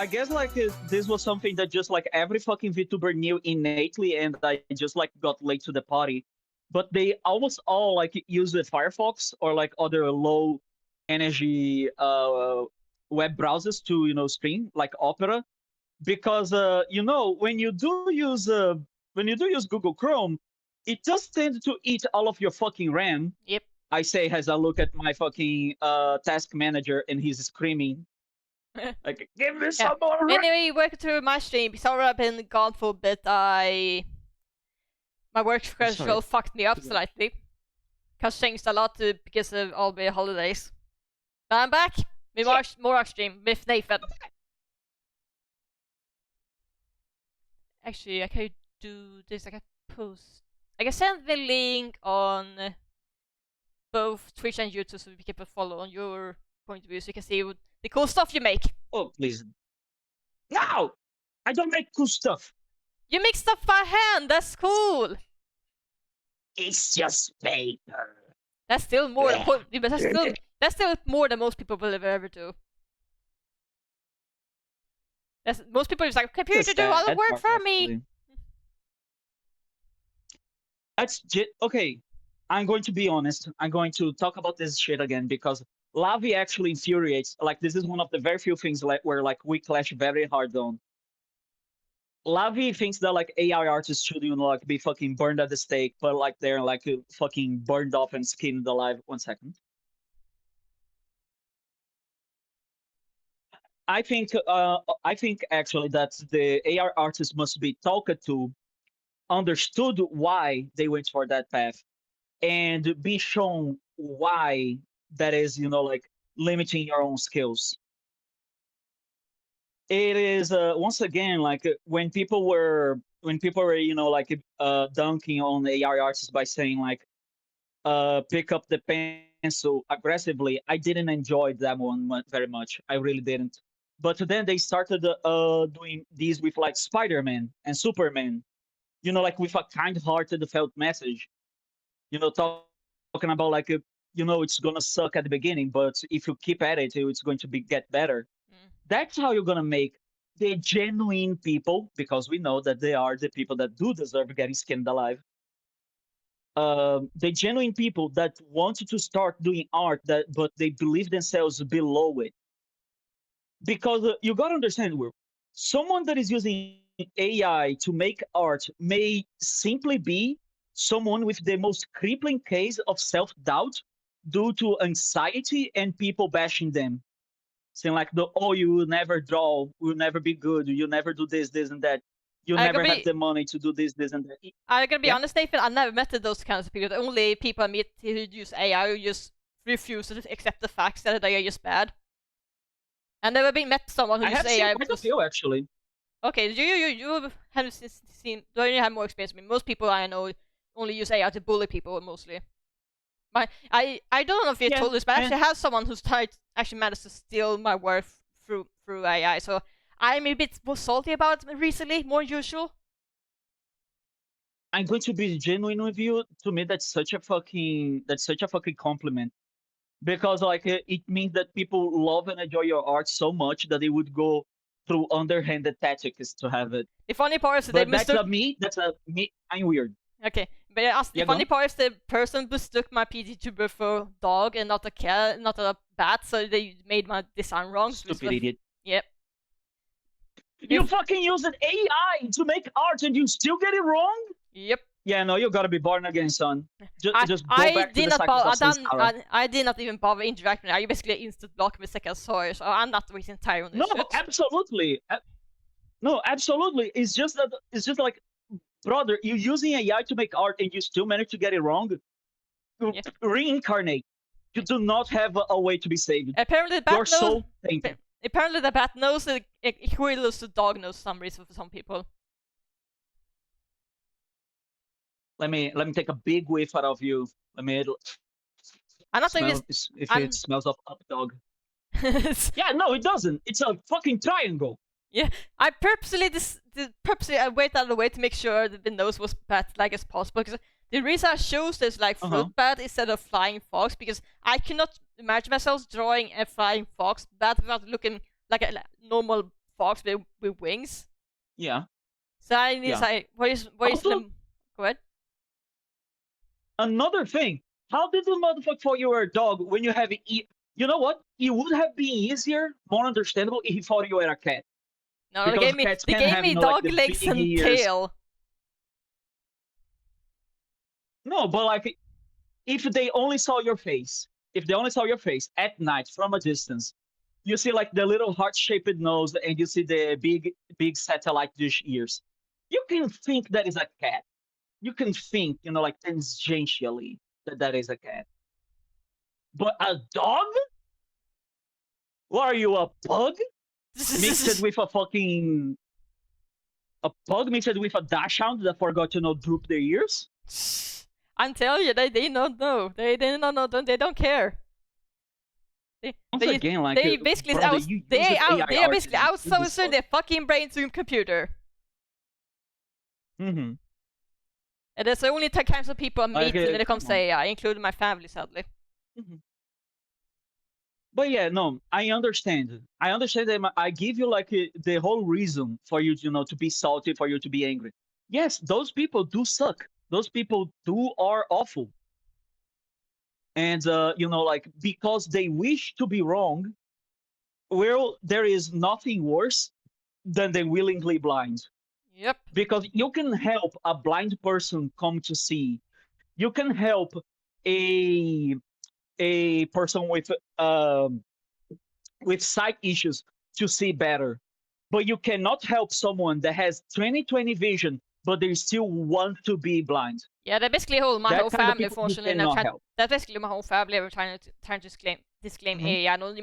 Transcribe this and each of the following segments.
I guess like this was something that just like every fucking VTuber knew innately, and I just like got late to the party. But they almost all like use the Firefox or like other low energy web browsers to stream like Opera, because when you do use Google Chrome, it does tend to eat all of your fucking RAM. Yep. I say as I look at my fucking task manager and he's screaming. Like, give me some more RAM! Anyway, welcome to my stream. Sorry I've been gone for a bit. My work schedule fucked me up slightly. Cause changed a lot because of all the holidays. But I'm back with more stream with Nathan. Actually, I can do this. I can post. I can send the link on both Twitch and YouTube so people can follow on your point of view, so you can see the cool stuff you make. Oh, please. No! I don't make cool stuff. You make stuff by hand. That's cool. It's just paper. That's still more. That's still more than most people will ever do. Most people just like computer do all the work for me. That's okay. I'm going to be honest. I'm going to talk about this shit again because Lavi actually infuriates. Like, this is one of the very few things where like we clash very hard on. Lavi thinks that like AI artists should like be fucking burned at the stake, but like they're like fucking burned off and skinned alive. 1 second. I think actually that the AI artists must be talked to, understood why they went for that path, and be shown why that is, like limiting your own skills. It is once again like when people were like dunking on AI artists by saying like pick up the pencil aggressively. I didn't enjoy that one very much. I really didn't. But then they started doing these with like Spider-Man and Superman, like with a kind-hearted felt message, talking about like it's gonna suck at the beginning, but if you keep at it, it's going to get better. That's how you're gonna make the genuine people, because we know that they are the people that do deserve getting skinned alive. The genuine people that want to start doing art, but they believe themselves below it. Because you gotta understand, someone that is using AI to make art may simply be someone with the most crippling case of self-doubt due to anxiety and people bashing them. Saying like, you will never draw, you'll never be good, you'll never do this, and that. You'll never have the money to do this, and that. I'm gonna be honest, Nathan, I've never met those kinds of people. The only people I meet who use AI who just refuse to accept the facts that they are just bad. I've never met someone who uses AI. I have seen quite a few, actually. Okay, you have seen. Do you have more experience than me? Most people I know only use AI to bully people, mostly. But I don't know if you told this, but I actually have someone who's actually managed to steal my work through AI. So I'm a bit more salty about it recently, more usual. I'm going to be genuine with you. To me, that's such a fucking compliment. Because like it means that people love and enjoy your art so much that they would go through underhanded tactics to have it. The funny part is that That's me. I'm weird. Okay, but the funny part is the person mistook my PGTuber for dog and not a cat, not a bat, so they made my design wrong. Stupid idiot. Yep. You fucking use an AI to make art and you still get it wrong? Yep. Yeah, no, you gotta be born again, son. Just go back to the cycles of Samsara. I did not even bother interacting. I basically instant block me second sorry, so I'm not wasting time on this shit. Absolutely. No, absolutely. It's just like, brother, you're using AI to make art and you still manage to get it wrong. Reincarnate. You do not have a way to be saved. Apparently the bat You're so tainted. Apparently the bat knows that equivalent to dog knows some reason for some people. Let me take a big whiff out of you. Let me. I'm not smell, it smells of up dog. Yeah, no, it doesn't. It's a fucking triangle. Yeah, I purposely wait out of the way to make sure that the nose was bat-like as possible. Because the reason I chose this like fruit bat instead of flying fox, because I cannot imagine myself drawing a flying fox bat without looking like a normal fox with wings. Yeah. So I need to say, what is Also, the... Go ahead. another thing, how did the motherfucker thought you were a dog when you have you know what? It would have been easier, more understandable if he thought you were a cat. No, Because cats they can gave have, me like dog the legs big and ears. tail. No, but like if they only saw your face, at night from a distance, you see like the little heart-shaped nose and you see the big satellite dish ears. You can think that is a cat. You can think, like tangentially that is a cat. But a dog? What are you, a pug? Mixed with a pug mixed with a dachshund that forgot to droop their ears? I'm telling you, they don't know. They don't know. They don't care. They basically they are basically outsourcing their fucking brain to a computer. Mm-hmm. And that's the only kinds of people I meet when it comes to AI, including my family, sadly. Mm-hmm. But yeah, no, I understand. I understand that I give you like the whole reason for you, to be salty, for you to be angry. Yes, those people do suck. Those people are awful. And like because they wish to be wrong, well, there is nothing worse than the willingly blind. Yep. Because you can help a blind person come to see. You can help a person with sight issues to see better, but you cannot help someone that has 20/20 vision, but they still want to be blind. Yeah, that's basically my whole family. Unfortunately, that's basically my whole family. Every trying to disclaim AI. I know they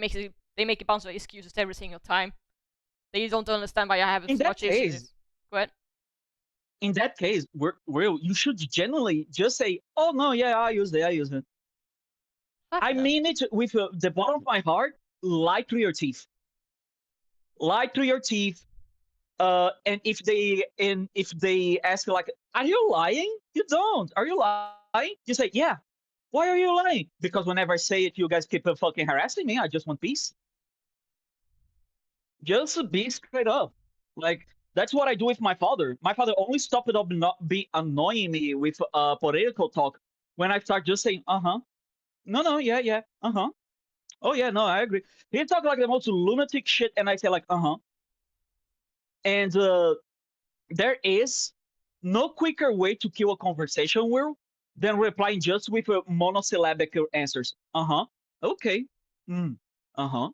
make a bunch of excuses every single time. They don't understand why I have so much issues. Go ahead. In that case, you should genuinely just say, "Oh no, yeah, I use it." I mean it with the bottom of my heart. Lie through your teeth. Lie through your teeth. And if they ask like, "Are you lying?" You don't. Are you lying? You say, "Yeah." Why are you lying? Because whenever I say it, you guys keep fucking harassing me. I just want peace. Just be straight up. Like that's what I do with my father. My father only stopped up not be annoying me with political talk when I start just saying, "Uh-huh." No, yeah, uh-huh. Oh yeah, no, I agree. He talk like the most lunatic shit, and I say like, uh-huh. And there is no quicker way to kill a conversation, Will, than replying just with monosyllabic answers. Uh-huh. Okay. Uh-huh.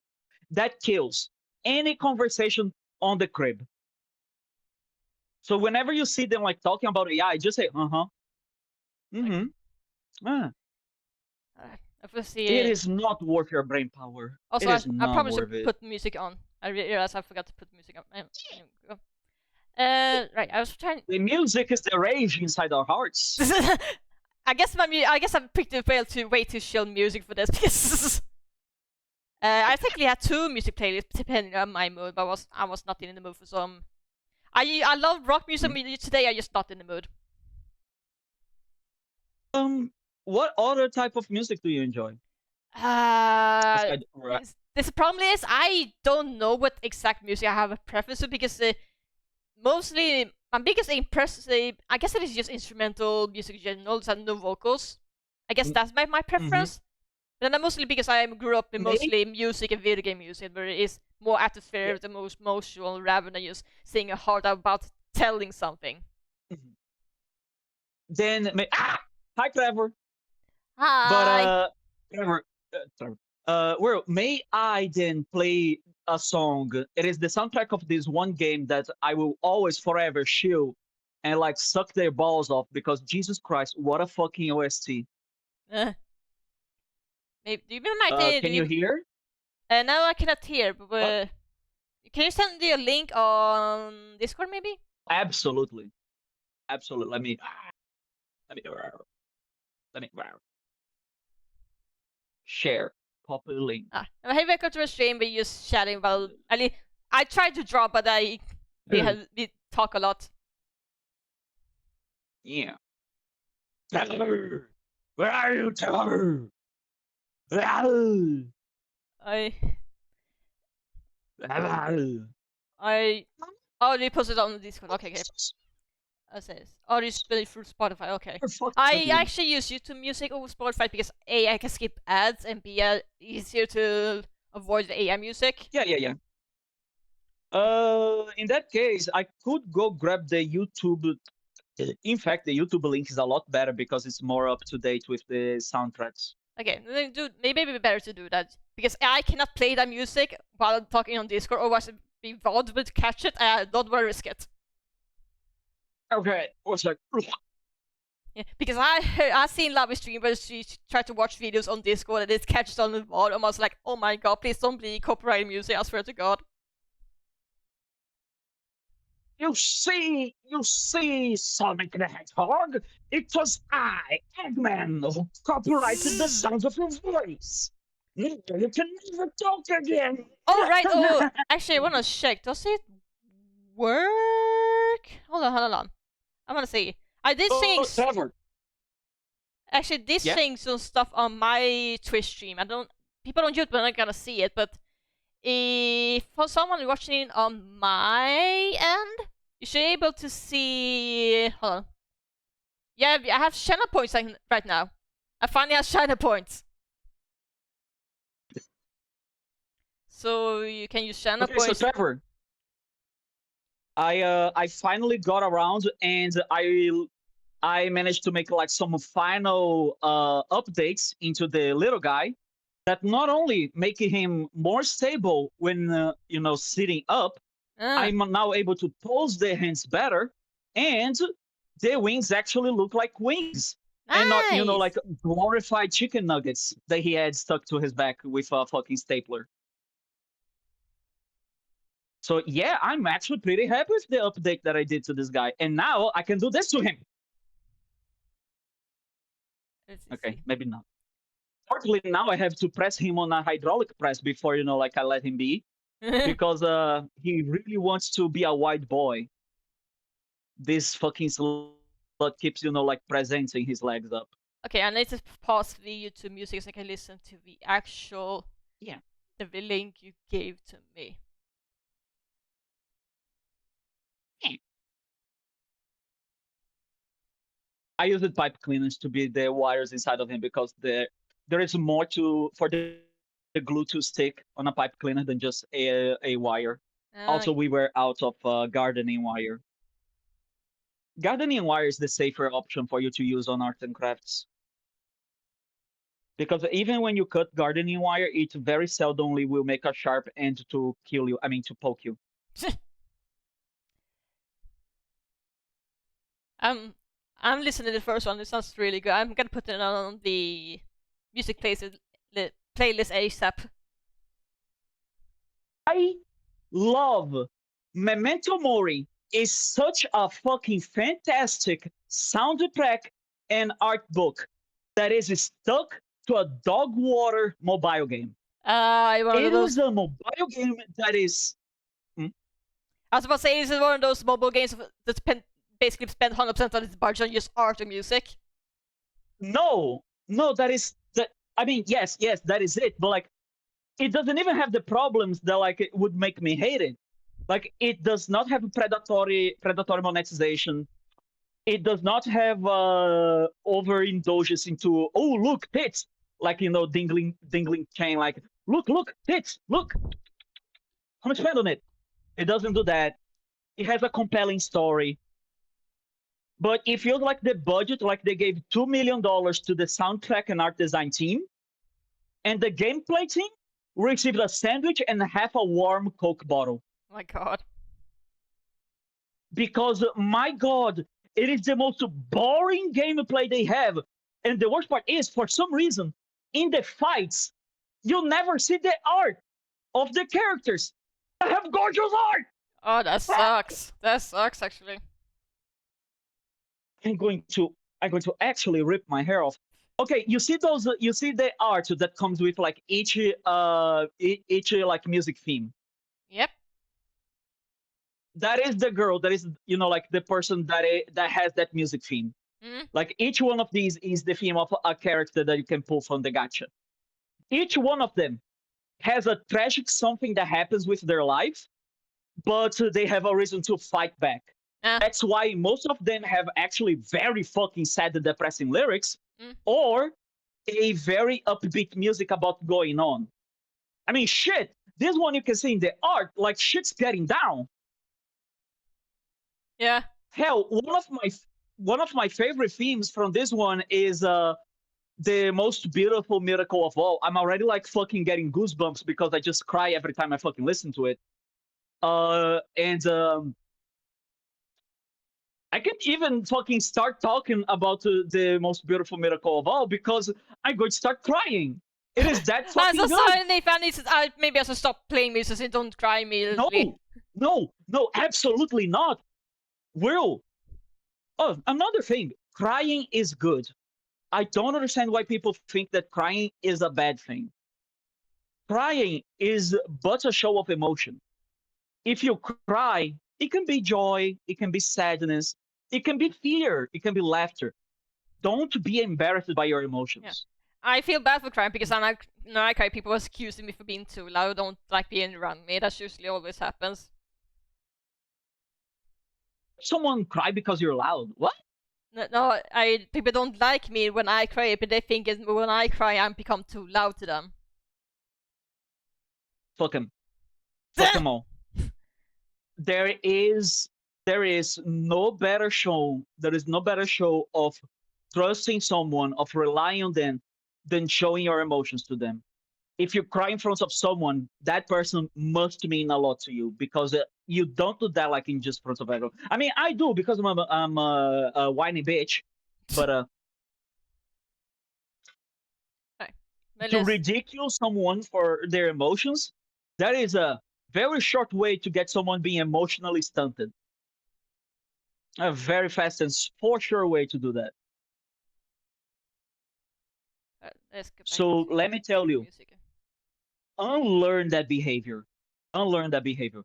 That kills any conversation on the crib. So whenever you see them like talking about AI, just say, uh-huh. Mm-hmm. It is not worth your brain power. Also, I promise to put music on. I realized I forgot to put music on. Right, I was trying. The music is the rage inside our hearts. I guess I picked a way too chill music for this because I technically had 2 music playlists depending on my mood, but I was not in the mood for some. I love rock music. Today I just not in the mood. What other type of music do you enjoy? This problem is I don't know what exact music I have a preference to because mostly my biggest impression, I guess it is just instrumental music in general, and no vocals. I guess that's my preference. Then mostly because I grew up in mostly music and video game music, where it is more atmospheric, the most emotional, rather than just singing a hard about telling something. Then, hi, Trevor. Hi. But Trevor, may I then play a song? It is the soundtrack of this one game that I will always forever shill and like suck their balls off because Jesus Christ, what a fucking OST. Maybe, do you mind? Can you hear? No, I cannot hear. But can you send me a link on Discord, maybe? Absolutely. Let me share. Copy link. Hey, welcome to a stream. We're just chatting about. I tried to draw, but we talk a lot. Yeah. Tyler, where are you, Tyler? I already posted on the Discord. Okay. It says, oh, this is through Spotify. Okay. I actually use YouTube Music over Spotify because A, I can skip ads, and B, easier to avoid the AI music. Yeah. In that case, I could go grab the YouTube. In fact, the YouTube link is a lot better because it's more up to date with the soundtracks. Okay, maybe it'd be better to do that because I cannot play that music while talking on Discord, otherwise it'd be valuable to catch it. I don't want to risk it. Okay, what's like? Yeah, because I seen Lavi stream where she tried to watch videos on Discord and it catches on the VOD. I was like, oh my god, please don't be copyrighted music. I swear to God. You see, Sonic the Hedgehog. It was I, Eggman, who copyrighted the sound of your voice. You can never talk again. Oh right. Oh, actually, I wanna check. Does it work? Hold on. I wanna see. I did things. Actually, did things some stuff on my Twitch stream. People on YouTube are not gonna see it, but if for someone watching it on my end, you should be able to see. Hold on. Yeah, I have channel points right now. I finally have channel points. So you can use channel points. So Trevor, I finally got around and I managed to make like some final updates into the little guy that not only make him more stable when sitting up, I'm now able to pose the hands better, and the wings actually look like wings. Nice. And not like glorified chicken nuggets that he had stuck to his back with a fucking stapler. So yeah, I'm actually pretty happy with the update that I did to this guy, and now I can do this to him. Okay, maybe not. Fortunately, now I have to press him on a hydraulic press before I let him be, because he really wants to be a white boy. This fucking slut keeps presenting his legs up. Okay, I need to pause the YouTube music so I can listen to the actual the link you gave to me. I use the pipe cleaners to be the wires inside of him because there is more for the glue to stick on a pipe cleaner than just a wire. Also, we were out of gardening wire. Gardening wire is the safer option for you to use on art and crafts. Because even when you cut gardening wire, it very seldomly will make a sharp end to kill you. I mean, to poke you. I'm listening to the first one. It sounds really good. I'm gonna put it on the music playlist ASAP. I love Memento Mori. Is such a fucking fantastic soundtrack and art book that is stuck to a dog water mobile game. It is a mobile game that is. I was about to say, is it one of those mobile games that basically spend 100% of its budget on just art and music? No, that is that. I mean, yes, that is it. But it doesn't even have the problems that it would make me hate it. It does not have predatory monetization. It does not have overindulgence into look tits, dingling chain. Look tits, look. How much spend on it? It doesn't do that. It has a compelling story. But it feels like the budget, they gave $2 million to the soundtrack and art design team, and the gameplay team received a sandwich and half a warm Coke bottle. Oh my god. Because, my god, it is the most boring gameplay they have. And the worst part is, for some reason, in the fights, you'll never see the art of the characters. I have gorgeous art! Oh, that sucks. That sucks, actually. I'm going to actually rip my hair off. Okay, you see the art that comes with each music theme. Yep. That is the girl. That is the person that has that music theme. Mm-hmm. Each one of these is the theme of a character that you can pull from the gacha. Each one of them has a tragic something that happens with their life, but they have a reason to fight back. Yeah. That's why most of them have actually very fucking sad and depressing lyrics, or a very upbeat music about going on. I mean, shit. This one you can see in the art, like shit's getting down. Yeah. Hell, one of my favorite themes from this one is the most beautiful miracle of all. I'm already like fucking getting goosebumps because I just cry every time I fucking listen to it. And I can't even fucking start talking about the most beautiful miracle of all because I'm going to start crying. It is that fucking I'm so good. sorry, Nathan. Maybe I should stop playing music so don't cry immediately. No, absolutely not. Will. Oh, another thing. Crying is good. I don't understand why people think that crying is a bad thing. Crying is but a show of emotion. If you cry, it can be joy, it can be sadness, it can be fear, it can be laughter. Don't be embarrassed by your emotions. Yeah. I feel bad for crying because when I cry, people are accusing me for being too loud. I don't like being around me. That's usually always happens. Someone cry because you're loud. What? No, people don't like me when I cry, but they think when I cry, I become too loud to them. Fuck them. Fuck them all. There is no better show. There is no better show of trusting someone, of relying on them, than showing your emotions to them. If you cry in front of someone, that person must mean a lot to you because you don't do that like in just front of everyone. I mean, I do because I'm a whiny bitch, but to ridicule someone for their emotions, that is a very short way to get someone being emotionally stunted. A very fast and for sure way to do that. So let me tell you, unlearn that behavior. Unlearn that behavior.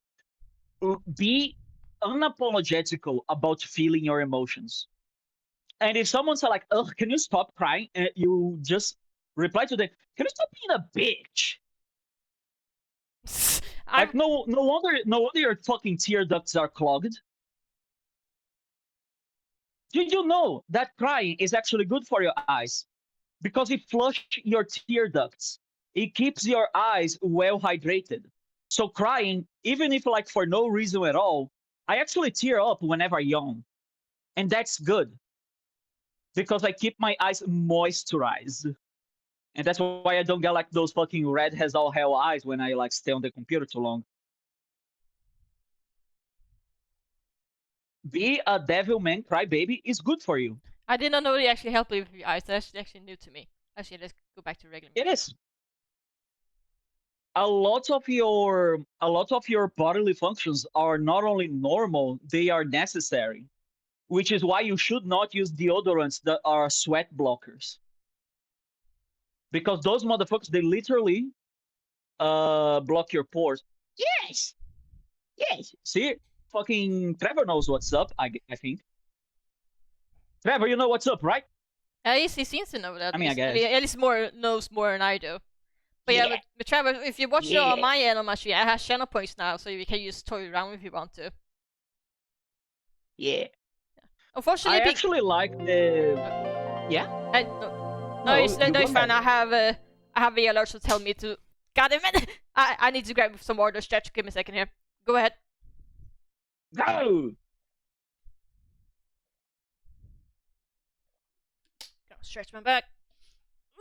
Be unapologetical about feeling your emotions. And if someone says like, "Ugh, can you stop crying?" and you just reply to them, "Can you stop being a bitch?" Like no wonder your fucking tear ducts are clogged. Did you know that crying is actually good for your eyes? Because it flushes your tear ducts. It keeps your eyes well hydrated. So crying, even if like for no reason at all, I actually tear up whenever I yawn. And that's good. Because I keep my eyes moisturized. And that's why I don't get like those fucking red has all hell eyes when I like stay on the computer too long. Be a devil man cry baby is good for you. I did not know they actually help with your eyes. That's actually new to me. Actually, let's go back to regular. It is. A lot of your bodily functions are not only normal, they are necessary. Which is why you should not use deodorants that are sweat blockers. Because those motherfuckers, they literally block your pores. Yes. See, fucking Trevor knows what's up. I think. Trevor, you know what's up, right? At least he seems to know that. I mean, I guess. At least knows more than I do. But yeah, but Trevor, if you watch on my end on my stream, I have channel points now, so you can just toy around if you want to. Yeah. Unfortunately, I actually like the. Yeah. No, it's fine. I have the alerts to tell me to. God damn it! I need to grab some more. Stretch. Give me a second here. Go ahead. Go. Stretch my back.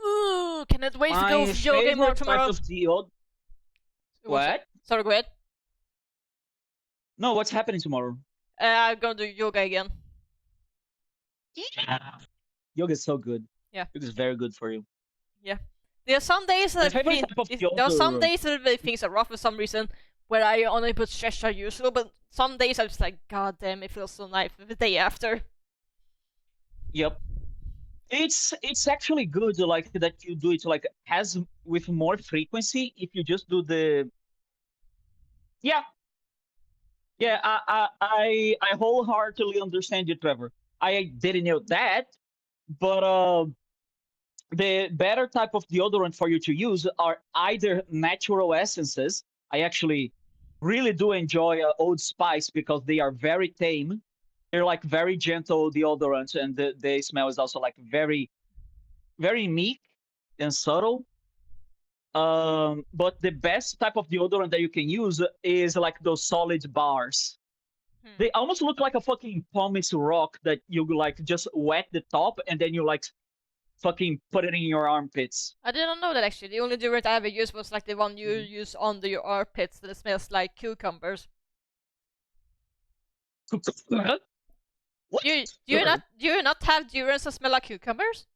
Ooh, cannot wait to go yoga more tomorrow. What? Sorry, go ahead. No, what's happening tomorrow? I'm gonna do yoga again. Yeah. Yoga is so good. Yeah. Yoga is very good for you. Yeah. There are some days that things are rough for some reason where I only put stretch as usual, but some days I'm just like, God damn, it feels so nice the day after. Yep. It's actually good like that you do it like as with more frequency if you just do the yeah I wholeheartedly understand you, Trevor. I didn't know that, but the better type of deodorant for you to use are either natural essences. I actually really do enjoy Old Spice because they are very tame. They're like very gentle deodorants, and the smell is also like very, very meek and subtle. But the best type of deodorant that you can use is like those solid bars. Hmm. They almost look like a fucking pumice rock that you like just wet the top and then you like fucking put it in your armpits. I didn't know that actually. The only deodorant I ever used was like the one you use under your armpits that smells like cucumbers. What? Do you not have deodorants that smell like cucumbers?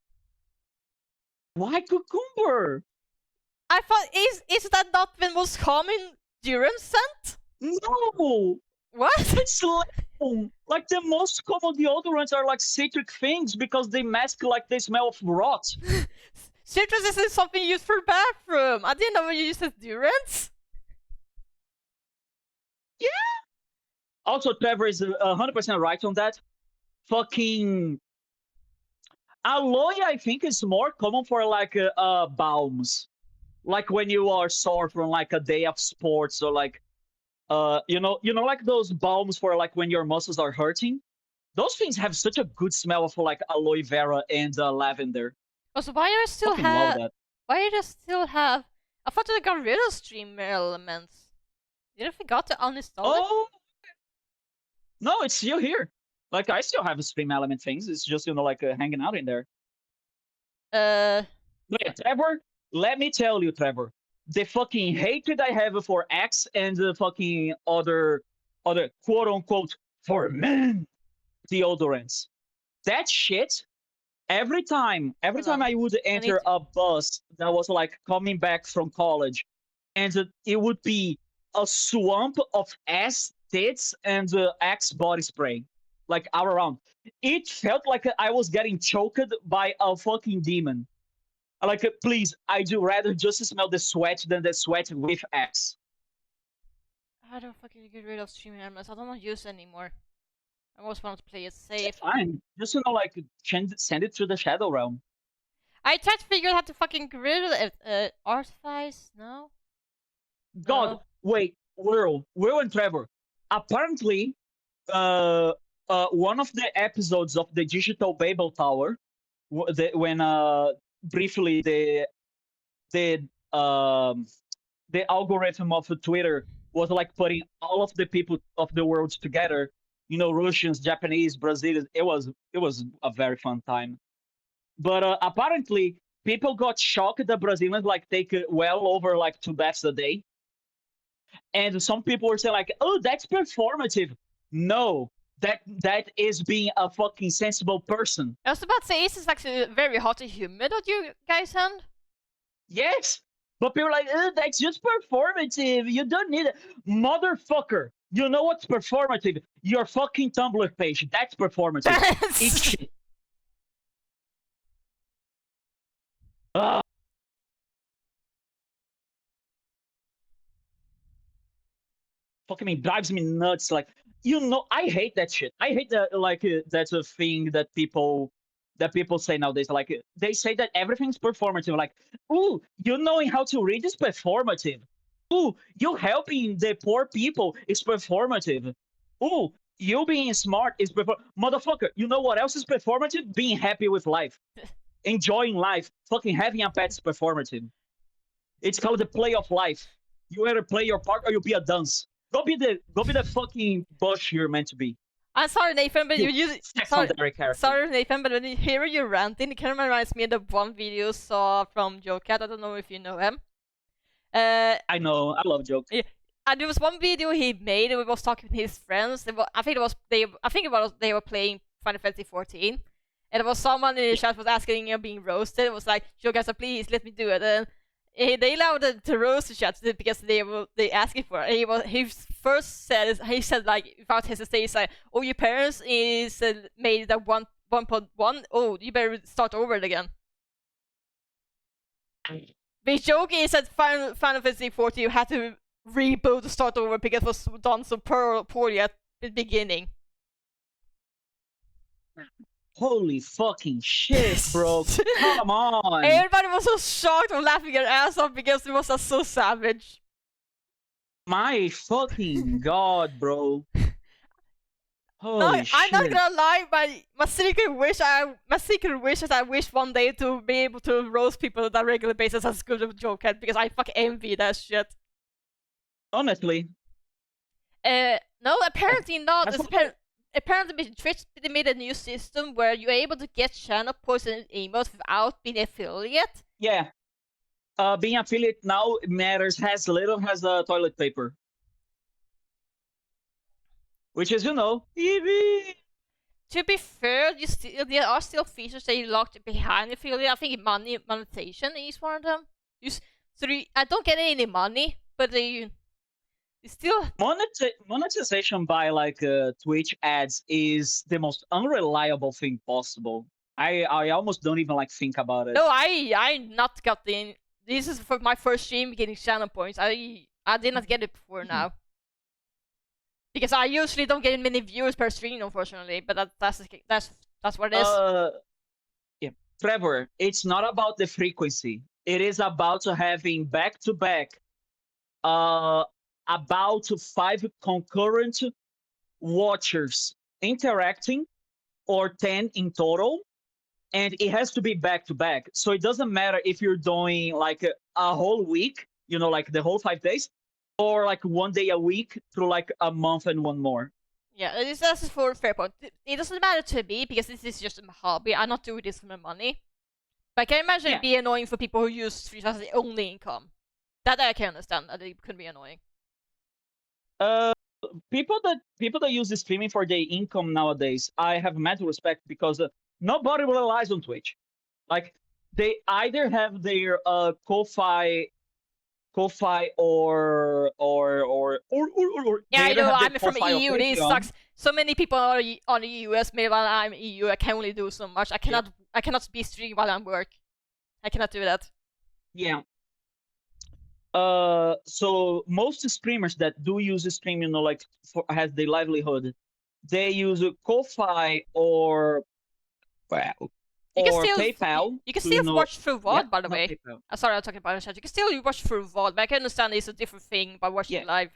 Why cucumber? I thought is that not the most common deodorant scent? No, What? it's lemon. Like the most common deodorants are like citric things because they mask like the smell of rot. Citrus isn't something used for bathroom. I didn't know you used as deodorants. Yeah. Also, Trevor is 100% right on that. Fucking aloe, I think, is more common for like balms, like when you are sore from like a day of sports or like like those balms for like when your muscles are hurting. Those things have such a good smell of like aloe vera and lavender. Also, why do I still Fucking love have? that. Why do I still have? I thought I got rid of streamer elements. Did I forgot to uninstall it? Oh no, it's still here. Like I still have stream element things. It's just like hanging out in there. But yeah, Trevor, let me tell you, Trevor, the fucking hatred I have for X and the fucking other quote unquote for men deodorants. That shit. Every time I would enter a bus that was like coming back from college, and it would be a swamp of ass, tits, and Axe body spray, like all around. It felt like I was getting choked by a fucking demon. Like, please, I do rather just smell the sweat than the sweat with Axe. How do I fucking get rid of streamer elements? I don't want to use it anymore. I always want to play it safe. Fine, just like send it to the Shadow Realm. I tried to figure out how to fucking get rid of it. Artifice? No? God, No. wait, Will and Trevor. Apparently, one of the episodes of the Digital Babel Tower, when briefly the algorithm of Twitter was like putting all of the people of the world together. Russians, Japanese, Brazilians. It was a very fun time. But apparently, people got shocked that Brazilians like take well over like 2 baths a day. And some people were saying like, "Oh, that's performative." No, that is being a fucking sensible person. I was about to say, it's actually very hot and humid at you guys' hand. Yes, but people are like, "Oh, that's just performative. You don't need it, motherfucker." You know what's performative? Your fucking Tumblr page. That's performative. Eat shit. Fucking drives me nuts. Like, I hate that shit. I hate that. Like, that's a thing that people say nowadays. Like, they say that everything's performative. Like, ooh, you knowing how to read is performative. Ooh, you helping the poor people is performative. Ooh, you being smart is motherfucker. You know what else is performative? Being happy with life, enjoying life, fucking having a pet is performative. It's called the play of life. You either play your part or you be a dunce. Go be the fucking bush you're meant to be. I'm sorry, Nathan, but sorry, Nathan, but when you hear you ranting, it kind of reminds me of the one video I saw from Joe Cat. I don't know if you know him. I know, I love jokes. Yeah, and there was one video he made, and we was talking with his friends. I think they were playing Final Fantasy 14, and there was someone in the chat was asking him being roasted. It was like, Joe Cat, please let me do it. And they allowed to roast the chat because they asking for it. He first said like without hesitation, like, "Oh, your parents is made that 1.1. Oh, you better start over it again." The joke is that Final Fantasy 14 you had to reboot to start over because it was done so poorly at the beginning. Holy fucking shit, bro! Come on! Everybody was so shocked and laughing their ass off because it was so savage. My fucking god, bro. No, Holy I'm not shit. gonna lie. My secret wish is I wish one day to be able to roast people on a regular basis as good as a joke at, because I fucking envy that shit. Honestly. No, apparently not. That's Apparently Twitch they made a new system where you're able to get channel points and emails without being affiliate. yeah. Being affiliate now matters as little as toilet paper. Which is, EV. To be fair, there are still features that you locked behind affiliate. I think monetization is one of them. I don't get any money, but you still Monetization by Twitch ads is the most unreliable thing possible. I almost don't even think about it. No, I not got the. This is for my first stream getting channel points. I did not get it before now. Because I usually don't get many viewers per stream, unfortunately. But that's what it is. Yeah, Trevor, it's not about the frequency. It is about having back-to-back, about 5 concurrent watchers interacting, or 10 in total, and it has to be back-to-back. So it doesn't matter if you're doing a whole week, the whole 5 days, or one day a week through a month and one more. Yeah, this is for a fair point. It doesn't matter to me because this is just a hobby. I'm not doing this for my money. But I can imagine it be annoying for people who use streams as the only income. That I can understand. That it could be annoying. People that use the streaming for their income nowadays, I have mad respect, because nobody relies on Twitch. They either have their Ko-Fi or yeah, I know. I'm from EU. This sucks. So many people are on the US. Maybe while I'm EU, I can only do so much. I cannot be streaming while I'm work. I cannot do that. Yeah. So most streamers that do use the stream, has their livelihood, they use Ko-Fi or PayPal. You can still watch through VOD, by the way. Sorry, I'm talking about the chat. You can still watch through VOD, but I can understand it's a different thing by watching live.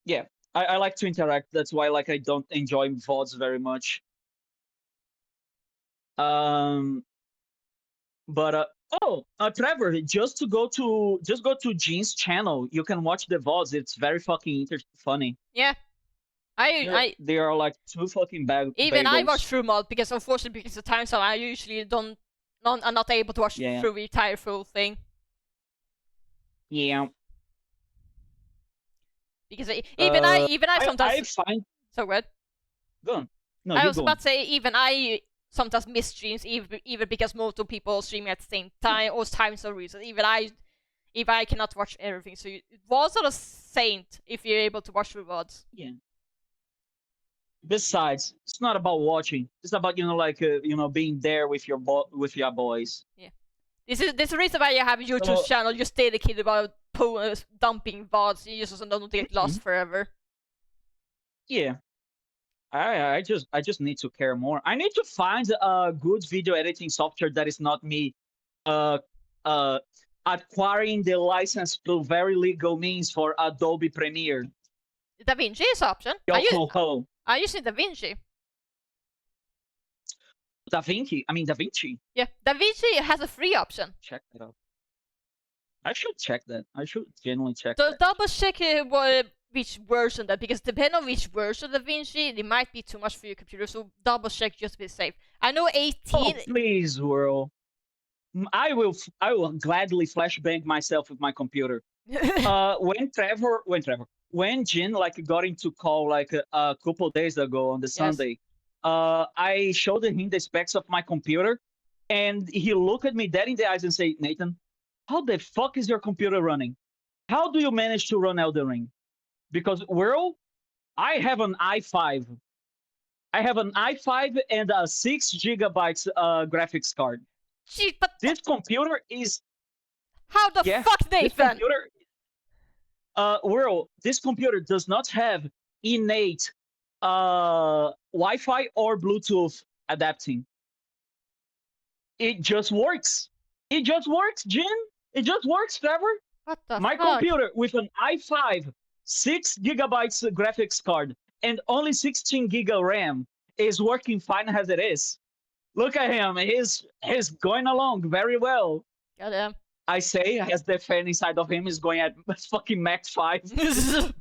Yeah, I like to interact. That's why I don't enjoy VODs very much. But Trevor, just go to Jean's channel. You can watch the VODs. It's very fucking funny. Yeah. They are 2 fucking bad. Even I watch through mod because unfortunately because of time, so I usually I'm not able to watch through the entire full thing. Yeah. Because even I sometimes so good. Go on. No, I was about to say even I sometimes miss streams even because multiple people streaming at the same time or time so reason. Even I cannot watch everything. So VODs are a saint if you're able to watch through VODs. Yeah. Besides, it's not about watching. It's about being there with your boys. Yeah. This is the reason why you have a YouTube channel just dedicated about dumping VODs. You just don't get lost forever. Yeah. I just need to care more. I need to find a good video editing software that is not me acquiring the license through very legal means for Adobe Premiere. DaVinci is an option. I using DaVinci. DaVinci? Yeah, DaVinci has a free option. Check that out. I should check that. I should genuinely check that. Double check which version that, because depending on which version of DaVinci, it might be too much for your computer, so double check just to be safe. I know 18... Oh, please, Whirl. I will gladly flashbang myself with my computer. When Jin got into call a couple days ago on the Sunday, I showed him the specs of my computer, and he looked at me dead in the eyes and said, "Nathan, how the fuck is your computer running? How do you manage to run Elden Ring?" Because Whirl, I have an i5. I have an i5 and a 6 gigabytes graphics card. Gee, but this computer is... How the fuck, Nathan? Whirl, this computer does not have innate Wi-Fi or Bluetooth adapting. It just works. It just works, Jin. It just works, Trevor. What the My fuck? computer with an i5, 6 gigabytes graphics card, and only 16 gig of RAM is working fine as it is. Look at him. He's going along very well. Goddamn. I say, as the fan inside of him is going at fucking Max 5,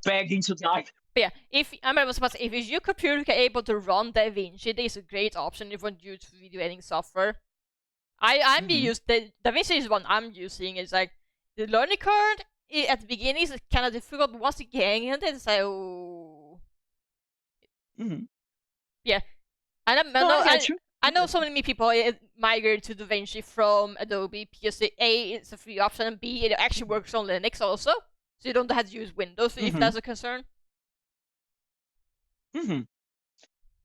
begging to die. But yeah, if your computer is able to run DaVinci, it is a great option if you want to use video editing software. I'm the DaVinci is one I'm using. It's like the learning curve at the beginning is kind of difficult, but once you get hang of it, it's like yeah. I know so many people migrate to DaVinci from Adobe because A, it's a free option, and B, it actually works on Linux also, so you don't have to use Windows if that's a concern.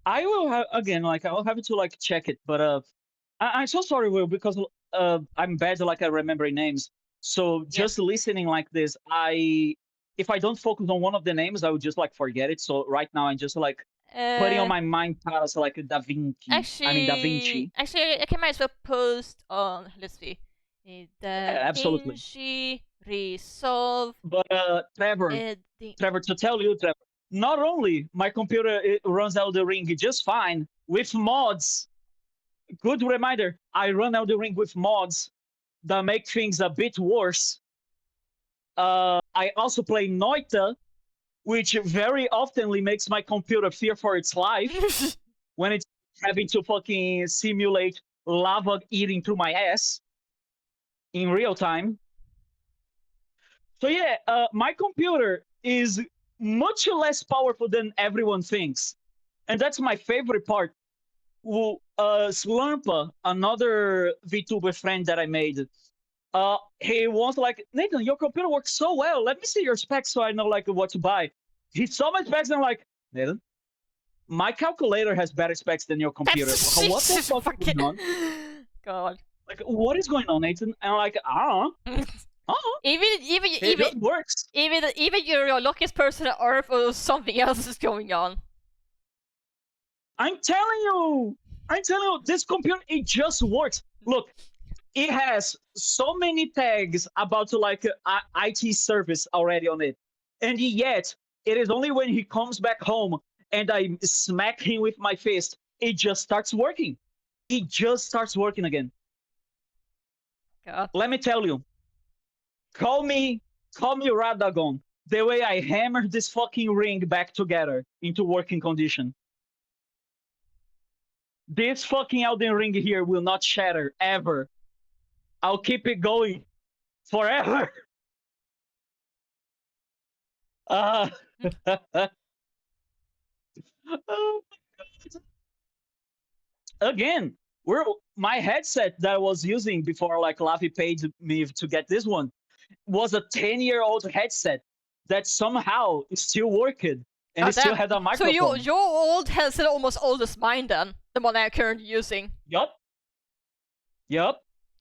I will have again, like I'll have to like check it, but I'm so sorry, Will, because I'm bad like at remembering names. So just listening like this, if I don't focus on one of the names, I would just like forget it. So right now I'm just like putting on my mind palace like Da Vinci. Da Vinci. Actually, I might as well post on. Let's see. Absolutely. Vinci resolve. But Trevor, to tell you, Trevor, not only my computer runs Elden Ring just fine with mods. Good reminder, I run Elden Ring with mods that make things a bit worse. I also play Noita, which very oftenly makes my computer fear for its life when it's having to fucking simulate lava eating through my ass in real time. So yeah, my computer is much less powerful than everyone thinks. And that's my favorite part. Slurpa, another VTuber friend that I made, he was like, Nathan, your computer works so well. Let me see your specs so I know like what to buy. He saw my specs and I'm like, Nathan, my calculator has better specs than your computer. What the fuck is going on? God. Like, what is going on, Nathan? And I'm like, Even it works. Even your luckiest person on Earth or something else is going on. I'm telling you, this computer, it just works. Look, it has so many tags about like IT service already on it. And yet, it is only when he comes back home and I smack him with my fist, it just starts working. It just starts working again. God. Let me tell you, call me Radagon, the way I hammered this fucking ring back together into working condition. This fucking Elden Ring here will not shatter, ever. I'll keep it going forever. Oh my God. Again, my headset that I was using before, like Lavi paid me to get this one, was a 10-year-old headset that somehow is still working. And it still had a microphone. So your old headset almost old as mine then, the one I'm currently using. Yup.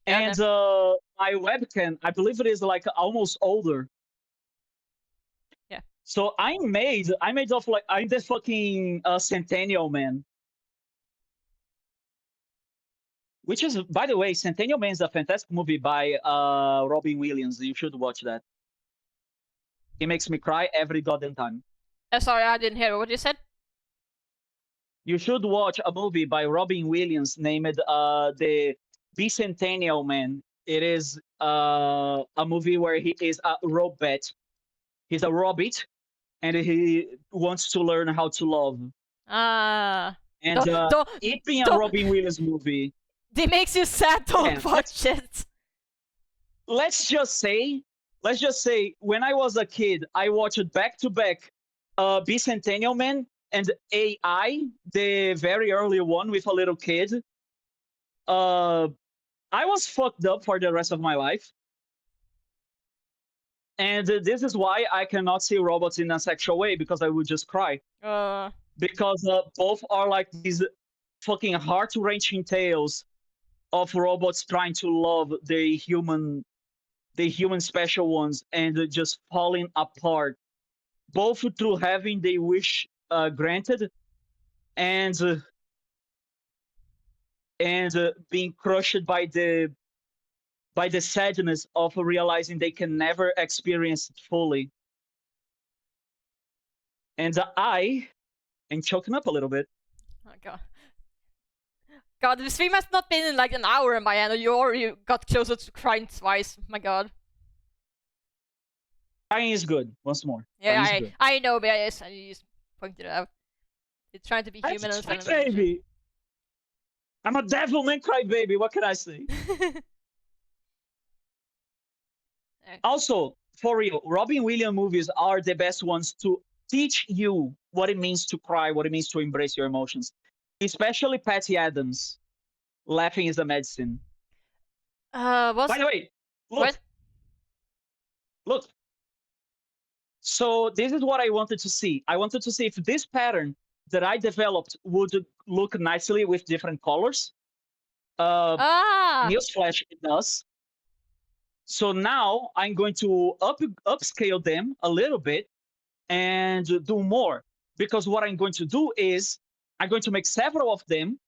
And my webcam, I believe it is like almost older. Yeah. So I'm made of like, I'm the fucking Centennial Man. Which is, by the way, Centennial Man is a fantastic movie by Robin Williams. You should watch that. It makes me cry every goddamn time. Sorry, I didn't hear what you said. You should watch a movie by Robin Williams named The Bicentennial Man. It is a movie where he is a robot. He's a robot, and he wants to learn how to love. And it being a Robin Williams movie, it makes you sad. Don't watch it. Let's just say, when I was a kid, I watched back-to-back Bicentennial Man and AI, the very early one with a little kid. I was fucked up for the rest of my life. And this is why I cannot see robots in a sexual way, because I would just cry. Because both are like these fucking heart-wrenching tales of robots trying to love the human special ones and just falling apart, both through having their wish granted and being crushed by the by the sadness of realizing they can never experience it fully. And I am choking up a little bit. Oh god. God, the stream has not been in like an hour in my end, and you already got closer to crying twice. My god. Crying is good. Once more. Yeah, I know, but I just pointed it out. It's trying to be human and cry baby. I'm a devil man cry baby. What can I say? Also, for real, Robin Williams movies are the best ones to teach you what it means to cry, what it means to embrace your emotions. Especially Patty Adams. Laughing is a medicine. By the way, look. What? Look. So this is what I wanted to see. I wanted to see if this pattern that I developed would look nicely with different colors. Newsflash, it does. So now I'm going to upscale them a little bit and do more. Because what I'm going to do is I'm going to make several of them,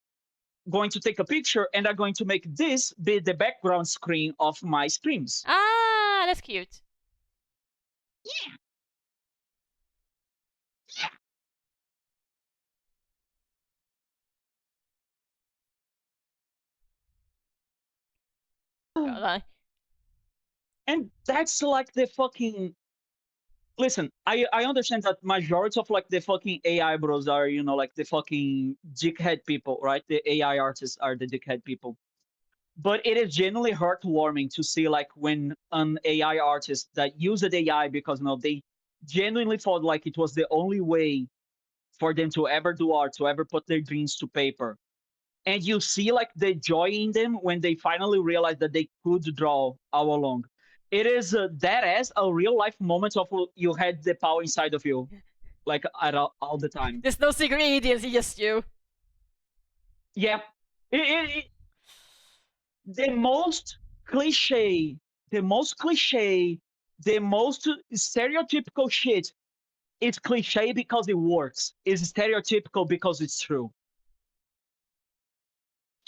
going to take a picture, and I'm going to make this be the background screen of my streams. Ah, that's cute. Yeah. God, and that's like the fucking... Listen, I understand that majority of like the fucking AI bros are, you know, like the fucking dickhead people, right? The AI artists are the dickhead people. But it is genuinely heartwarming to see like when an AI artist that used AI because, you know, they genuinely thought like it was the only way for them to ever do art, to ever put their dreams to paper. And you see like the joy in them when they finally realize that they could draw all along. It is that as a real life moment of you had the power inside of you, like at all the time. There's no secret ingredients, just you. Yeah. The most cliche, the most stereotypical shit, it's cliche because it works. It's stereotypical because it's true.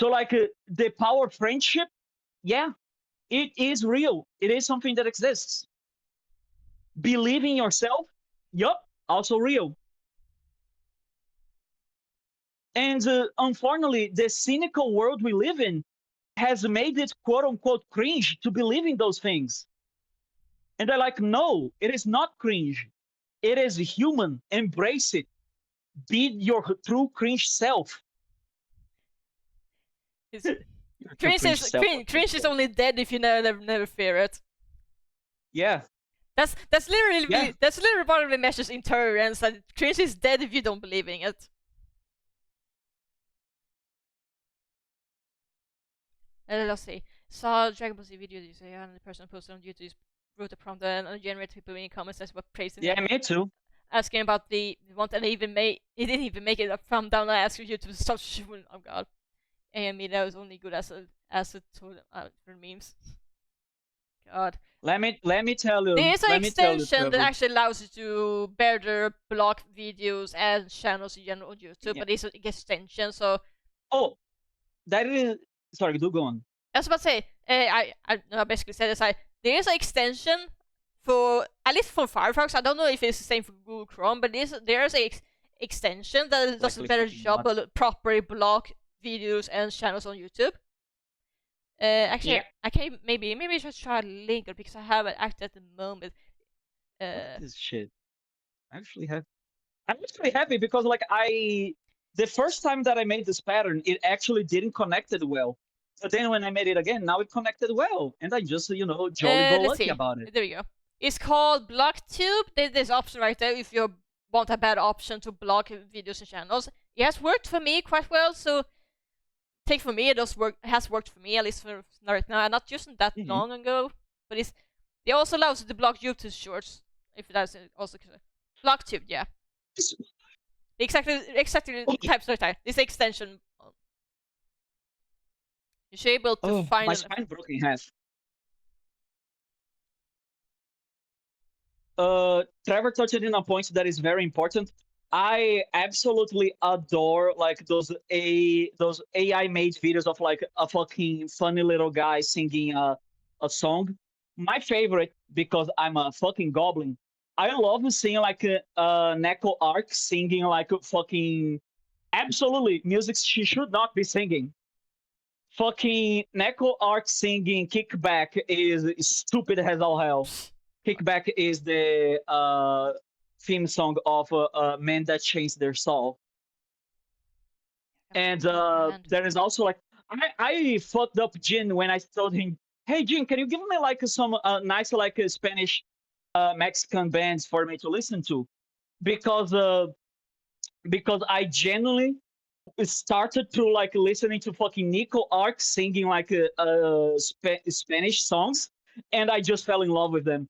So like the power of friendship, yeah, it is real. It is something that exists. Believe in yourself, yup, also real. And unfortunately, the cynical world we live in has made it quote unquote cringe to believe in those things. And they're like, no, it is not cringe. It is human. Embrace it. Be your true cringe self. Cringe is only dead if you never fear it. Yeah. That's literally part of the message in Terrorance, that cringe is dead if you don't believe in it. Let's see. Saw Dragon Ball Z video you say, and the person posted on YouTube wrote a prompt and generated people in comments as well praising. Yeah, me too. Asking about the want, and he didn't even make it a thumb down. I asked you to stop shooting. Oh god. And that was only good as a for memes. God. Let me tell you. There is an extension that actually allows you to better block videos and channels in general on YouTube, but it's an extension, so. Oh, that is. Sorry, do go on. I was about to say, I basically said this. There is an extension for, at least for Firefox. I don't know if it's the same for Google Chrome, but there is a extension that does a better job of properly block videos and channels on YouTube. Actually, yeah. I can maybe I should try a link because I have it active at the moment. This shit. I'm actually happy because like the first time that I made this pattern, it actually didn't connect it well. But then when I made it again, now it connected well, and I just jolly lucky about it. There we go. It's called BlockTube. There's this option right there if you want a better option to block videos and channels. It has worked for me quite well, so take for me, it has worked for me, at least for right now. I'm not using that long ago, but it also allows you to block YouTube shorts, if that's also BlockTube, yeah. Exactly types right there. This extension. You should be able to find my spine broke in half. Trevor touched in a point that is very important. I absolutely adore like those AI made videos of like a fucking funny little guy singing a a song. My favorite, because I'm a fucking goblin. I love seeing like Neko Arc singing like fucking absolutely music she should not be singing. Fucking Neko Arc singing Kickback is stupid as all hell. Kickback is the theme song of Men That Changed Their Soul. And there is also like I fucked up Jin when I told him, "Hey Jin, can you give me like some nice like Spanish Mexican bands for me to listen to?" Because I genuinely started to like listening to fucking Nico Arc singing like Spanish songs, and I just fell in love with them.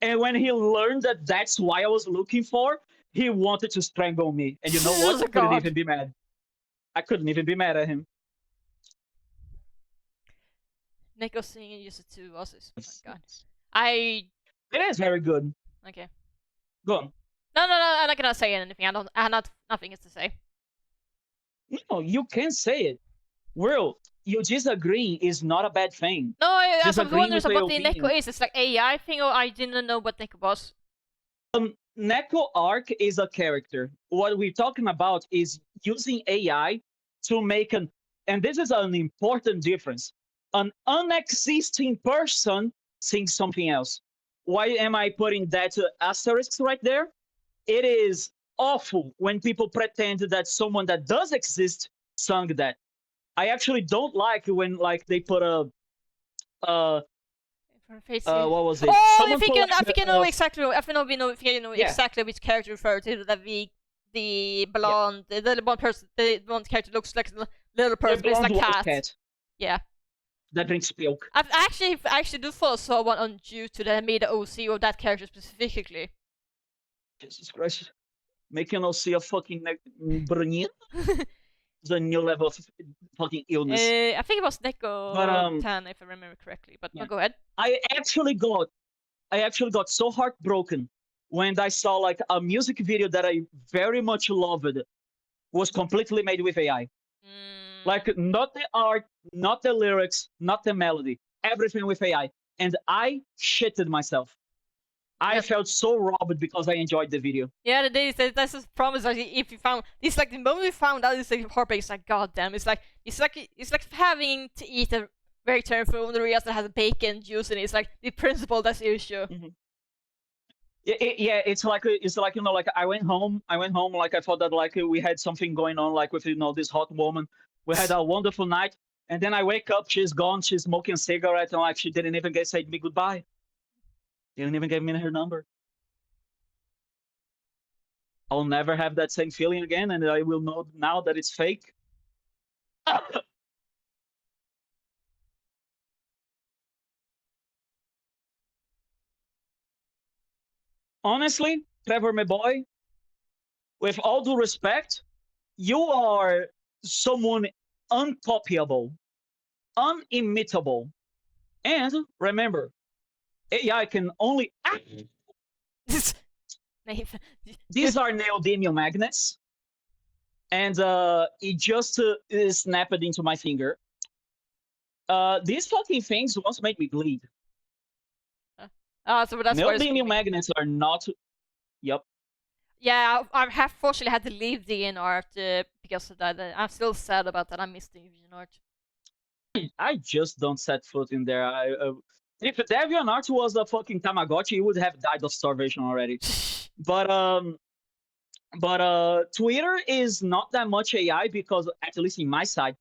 And when he learned that that's why I was looking for, he wanted to strangle me. And you know what? I couldn't even be mad. I couldn't even be mad at him. Nico singing used two voices. Oh my god. It is very good. Okay. Go on. No, I'm not gonna say anything. I have nothing to say. No, you can say it. Will, you disagreeing is not a bad thing. No, I was wondering about the Neko is. It's like AI thing, or I didn't know what Neko was. Neko Arc is a character. What we're talking about is using AI to make and this is an important difference. An unexisting person sings something else. Why am I putting that asterisk right there? It is awful when people pretend that someone that does exist sung that. I actually don't like when like they put a what was it? Oh, I think I know exactly. I think we know exactly which character referred to. That the blonde, the little blonde person, the blonde character looks like a little person, but it's like cat. Yeah. That drinks milk. I actually do follow someone on YouTube that made the OC of that character specifically. Jesus Christ. Making an OC of fucking Brunir? It's a new level of fucking illness. I think it was Neko 10, if I remember correctly, but go ahead. I actually got so heartbroken when I saw like a music video that I very much loved was completely made with AI. Like not the art, not the lyrics, not the melody, everything with AI. And I shitted myself. I felt so robbed because I enjoyed the video. Yeah, that's a promise. Like, if you found it's like the moment we found out, it's like heartbreak. It's like goddamn. It's like having to eat a vegetarian food that has bacon juice in it. It's like the principle that's the issue. Mm-hmm. Yeah, it's like you know, like I went home like I thought that like we had something going on like with this hot woman. We had a wonderful night, and then I wake up, she's gone, she's smoking a cigarette, and like she didn't even say me goodbye. Didn't even give me her number. I'll never have that same feeling again, and I will know now that it's fake. Honestly, Trevor, my boy, with all due respect, you are someone uncopyable, unimitable, and remember, AI can only These are neodymium magnets, and it just snapped into my finger. These fucking things once made me bleed. So that's neodymium magnets are not. Yep. Yeah, I have fortunately had to leave DeviantArt because of that. I'm still sad about that. I miss DeviantArt. I just don't set foot in there. If DeviantArt was a fucking Tamagotchi, he would have died of starvation already. But Twitter is not that much AI because, at least in my side,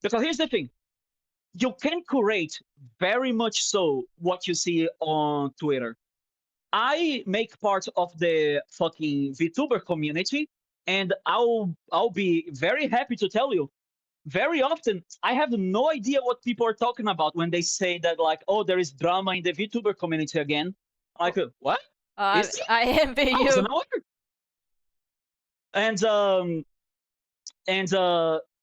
because here's the thing. You can curate very much so what you see on Twitter. I make part of the fucking VTuber community, and I'll be very happy to tell you, very often I have no idea what people are talking about when they say that like, oh, there is drama in the VTuber community again. Like, what? I envy you. And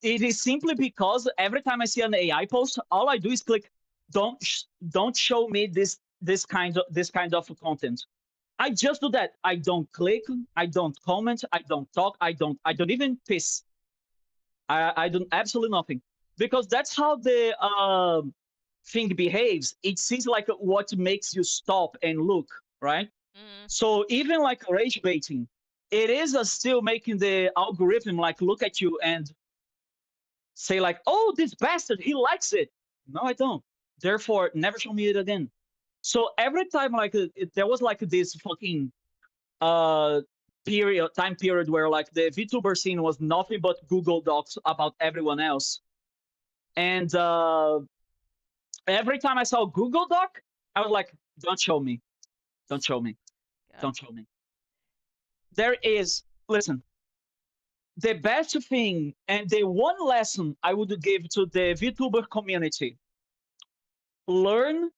it is simply because every time I see an AI post, all I do is click, don't show me this kind of content. I just do that. I don't click, I don't comment, I don't talk, I don't even piss. I do absolutely nothing, because that's how the thing behaves, it sees like what makes you stop and look, right? So even like rage baiting, it is still making the algorithm like look at you and say like, oh, this bastard, he likes it. No, I don't. Therefore, never show me it again. So every time like there was like this fucking time period where like the VTuber scene was nothing but Google Docs about everyone else. And every time I saw Google Doc, I was like, don't show me. Don't show me. Yeah. Don't show me. There is, listen, the best thing and the one lesson I would give to the VTuber community, learn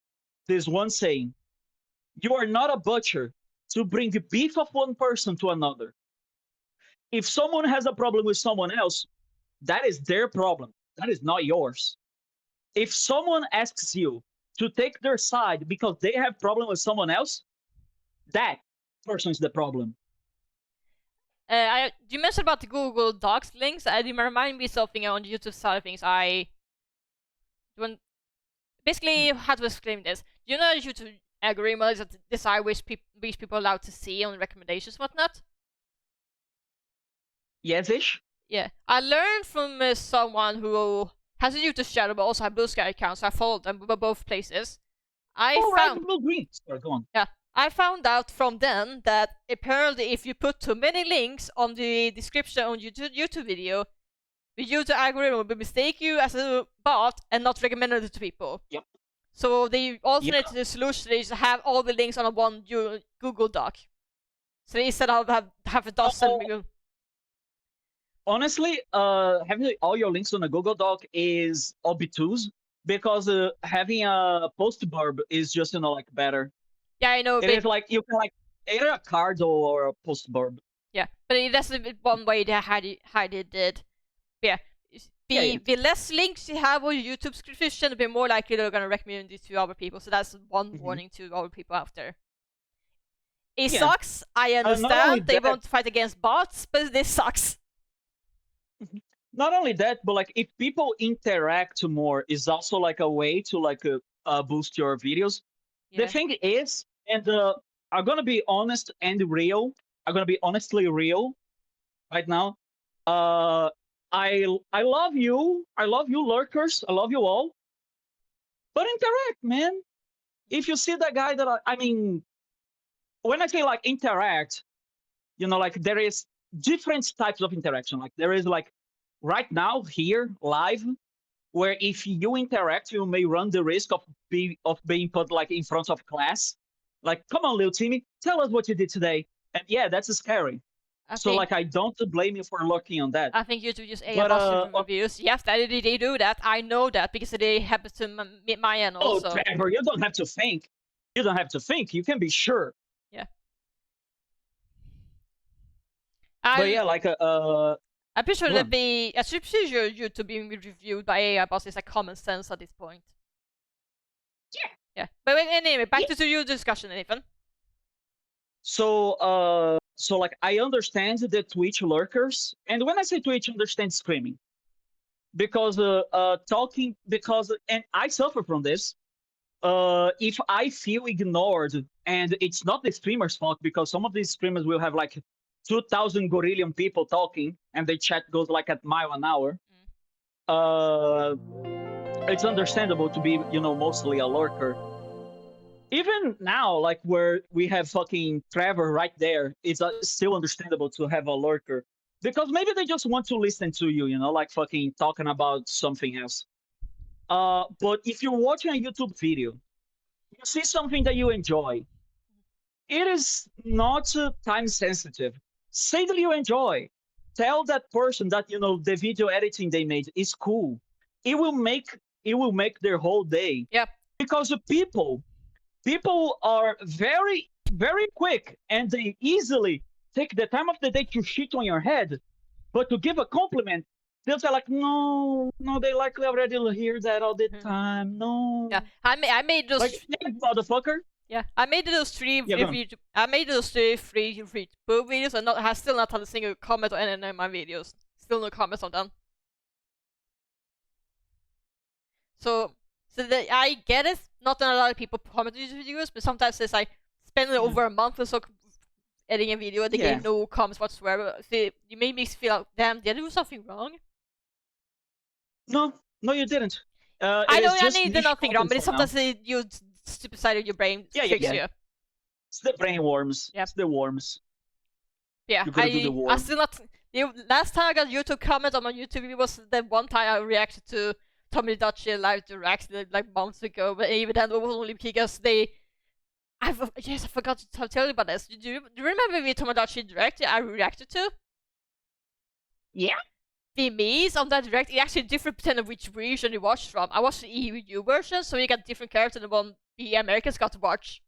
this one saying: you are not a butcher to bring beef of one person to another. If someone has a problem with someone else, that is their problem. That is not yours. If someone asks you to take their side because they have problem with someone else, that person is the problem. You mentioned about the Google Docs links. It reminded me of something on the YouTube side of things. Basically, how to explain this? You know, YouTube algorithms that decide which people are allowed to see on recommendations and whatnot. Yes-ish. Yeah, I learned from someone who has a YouTube channel but also have Blue Sky accounts. So I followed them both places. Right, Blue Green. Sorry, go on. Yeah, I found out from them that apparently if you put too many links on the description on YouTube video, the YouTube algorithm will mistake you as a bot and not recommend it to people. Yep. So the alternate solution is to have all the links on one Google Doc. So instead of have a dozen. Honestly, having all your links on a Google Doc is obtuse because having a post burb is just like better. Yeah, I know. It is like you can like either a card or a post burb. Yeah, but that's one way they hide it did. Yeah. The less links you have on your YouTube subscription, the more likely they're gonna recommend it to other people. So that's one warning to other people out there. It sucks. I understand they want to fight against bots, but this sucks. Not only that, but like if people interact more, is also like a way to like boost your videos. Yeah. The thing is, and I'm gonna be honest and real. I'm gonna be honestly real right now. I love you. I love you, lurkers. I love you all. But interact, man. If you see that guy that I mean, when I say like interact, you know, like there is different types of interaction. Like there is like right now here live, where if you interact, you may run the risk of being put like in front of class. Like, come on, little Timmy, tell us what you did today. And yeah, that's scary. So like I don't blame you for looking on that. I think YouTube just AI reviews. Yes, they do that. I know that because they happen to my end also. Oh, Trevor, you don't have to think. You don't have to think. You can be sure. Yeah. But yeah, like I'm pretty sure that a procedure YouTube being reviewed by AI bots is like common sense at this point. Yeah. Yeah. But anyway, back to your discussion, Nathan. So like I understand the Twitch lurkers, and when I say Twitch, understand screaming, because and I suffer from this. If I feel ignored, and it's not the streamer's fault, because some of these streamers will have like 2,000 gorillion people talking, and the chat goes like at mile an hour. It's understandable to be, you know, mostly a lurker. Even now, like where we have fucking Trevor right there, it's still understandable to have a lurker, because maybe they just want to listen to you, you know, like fucking talking about something else. But if you're watching a YouTube video, you see something that you enjoy, it is not time sensitive. Say that you enjoy. Tell that person that, you know, the video editing they made is cool. It will make their whole day. Yep. Because people are very, very quick, and they easily take the time of the day to shit on your head. But to give a compliment, they'll say like, no, they likely already hear that all the time. No. Yeah, I made those. Like, motherfucker. Yeah, I made those three free book videos, and I still not had a single comment on any of my videos. Still no comments on them. So So that I get it. Not that a lot of people comment on YouTube videos, but sometimes it's like spending over a month or so editing a video and they get no comments whatsoever. You made me feel like, damn, did I do something wrong? No, you didn't. I know I did nothing wrong, but sometimes you stupid side of your brain tricks you. It's the brain worms. Yep. It's the worms. Yeah, I still not. Last time I got YouTube comment on my YouTube video was the one time I reacted to Tommy Dutchy live direct like months ago, but even then it was only because I forgot to tell you about this. Do you remember the Tommy Dutchy direct I reacted to? Yeah. The memes on that direct is actually different depending on which version you watched from. I watched the EU version, so you got different characters than the one the Americans got to watch.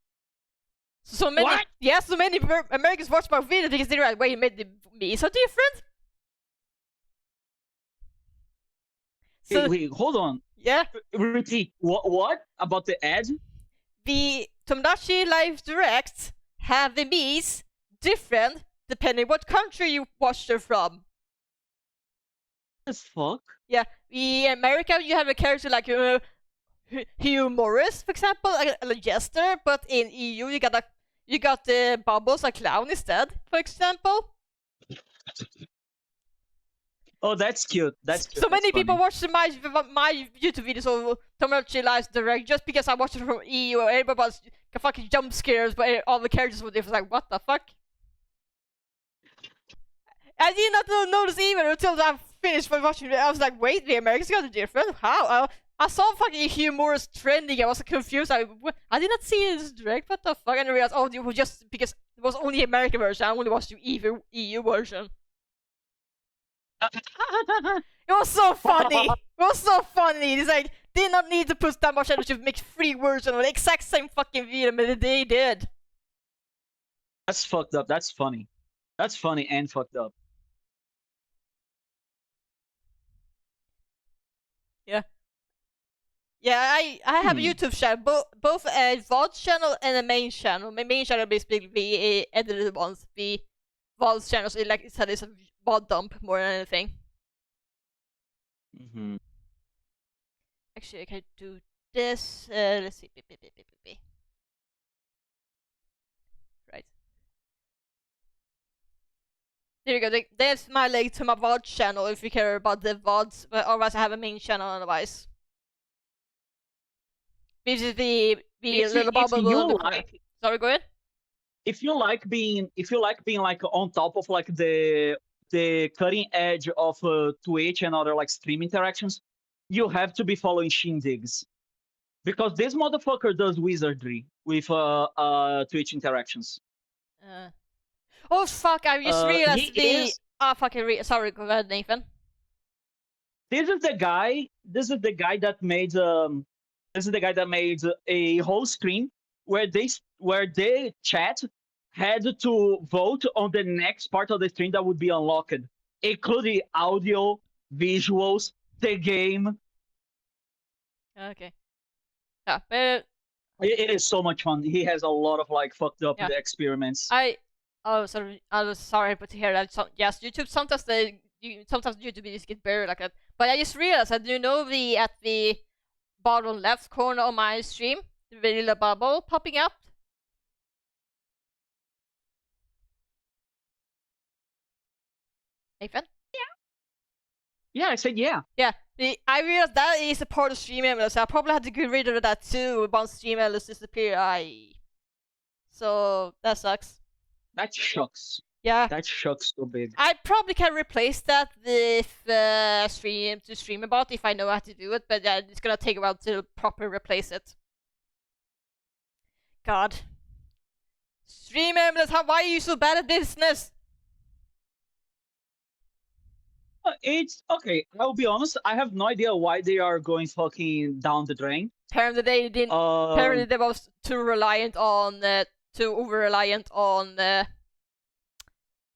So many, what? Yeah, so many Americans watched my video because they were like, wait, you made the memes so different? So, wait, hold on. Yeah. Repeat. What about the ad? The Tomodachi Live Direct have the memes different depending what country you watched them from. The fuck? Yeah, in America you have a character like Hugh Morris, for example, a jester, but in EU you got the Bubbles, a clown instead, for example. Oh, that's cute. That's cute. So many funny. people watch my YouTube videos of Tomodachi Live Direct just because I watched it from EU. Everybody was fucking jump scares, but all the characters were different. Like, what the fuck? I did not notice even until I finished watching it. I was like, wait, the Americans got it different? How? I saw fucking Hugh Morris trending. I was confused. I did not see this direct. What the fuck? And I realized, oh, it was just because it was only American version. I only watched the EU version. It was so funny. It's like, did not need to put that much energy to make 3 versions of the exact same fucking video, but they did. That's fucked up. That's funny. That's funny and fucked up. Yeah. Yeah, I have a YouTube channel, both a VOD channel and a main channel. My main channel basically the edited ones. The VOD channel, so like I said, it's a VOD dump more than anything. Actually, I can do this. Let's see. Right. There you go. There's my link to my VOD channel if you care about the VODs. But otherwise, I have a main channel otherwise. This is the little bubble. Sorry, go ahead. If you like being like on top of like the cutting edge of Twitch and other like stream interactions, you have to be following Shindigs, because this motherfucker does wizardry with Twitch interactions. Oh fuck! I just realized sorry, go ahead, Nathan. This is the guy that made a whole stream where the chat had to vote on the next part of the stream that would be unlocked, including audio, visuals, the game. Okay. Yeah, but it is so much fun. He has a lot of like fucked up experiments. I was sorry to hear that. Yes, YouTube sometimes YouTube videos get buried like that. But I just realized that at the bottom left corner of my stream, the little bubble popping up. Nathan? Yeah, I said yeah. Yeah, I realized that is a part of stream endless. I probably had to get rid of that too once stream endless disappear. So that sucks. That sucks. Yeah. That sucks so big. I probably can replace that with stream about if I know how to do it, but it's gonna take a while to properly replace it. God. Stream endless, why are you so bad at business? It's okay. I'll be honest. I have no idea why they are going fucking down the drain. Apparently they didn't. Apparently they was too over reliant on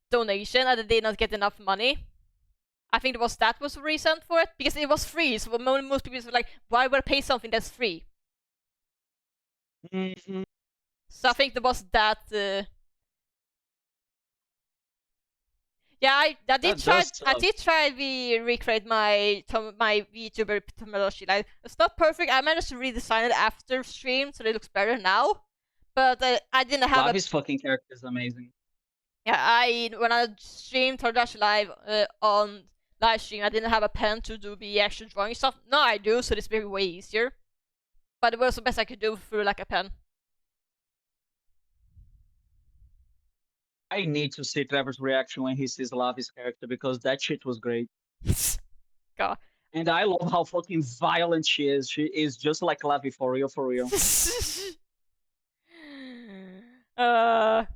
donation, and they did not get enough money. I think that was the reason for it, because it was free. So most people were like, "Why would I pay something that's free?" Mm-hmm. So I think there was that. Yeah, I did That try. does I suck. did try to recreate my VTuber terminology. Like, it's not perfect. I managed to redesign it after stream, so it looks better now. But I didn't have Lavi's fucking character is amazing. Yeah, when I streamed Terdash live on live stream, I didn't have a pen to do the actual drawing stuff. Now I do, so it's very way easier. But it was the best I could do through like a pen. I need to see Trevor's reaction when he sees Lavi's character because that shit was great. God. And I love how fucking violent she is. She is just like Lavi for real, for real. I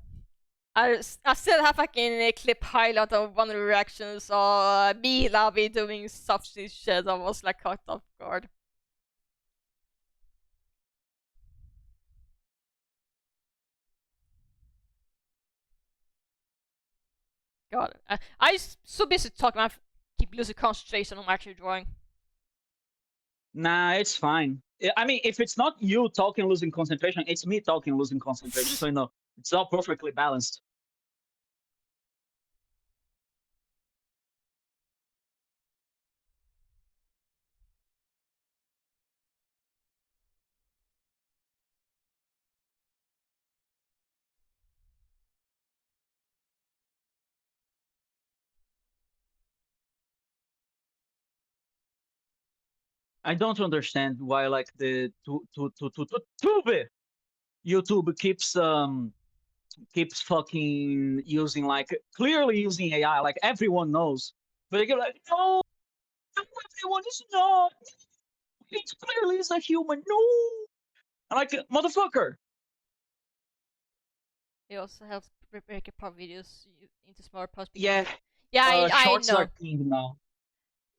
still have fucking a clip highlight of one of the reactions of me, Lavi, doing stuff she shit. I was like caught off guard. God, I'm so busy talking, I keep losing concentration on actually drawing. Nah, it's fine. I mean, if it's not you talking losing concentration, it's me talking losing concentration. So, it's all perfectly balanced. I don't understand why, like, the Tube YouTube keeps fucking using, like, clearly using AI, like everyone knows. But they go like, no, everyone is not. It clearly is a human. No, I'm like, motherfucker. It also helps break apart videos into smaller parts. Yeah, I shorts know. are king now.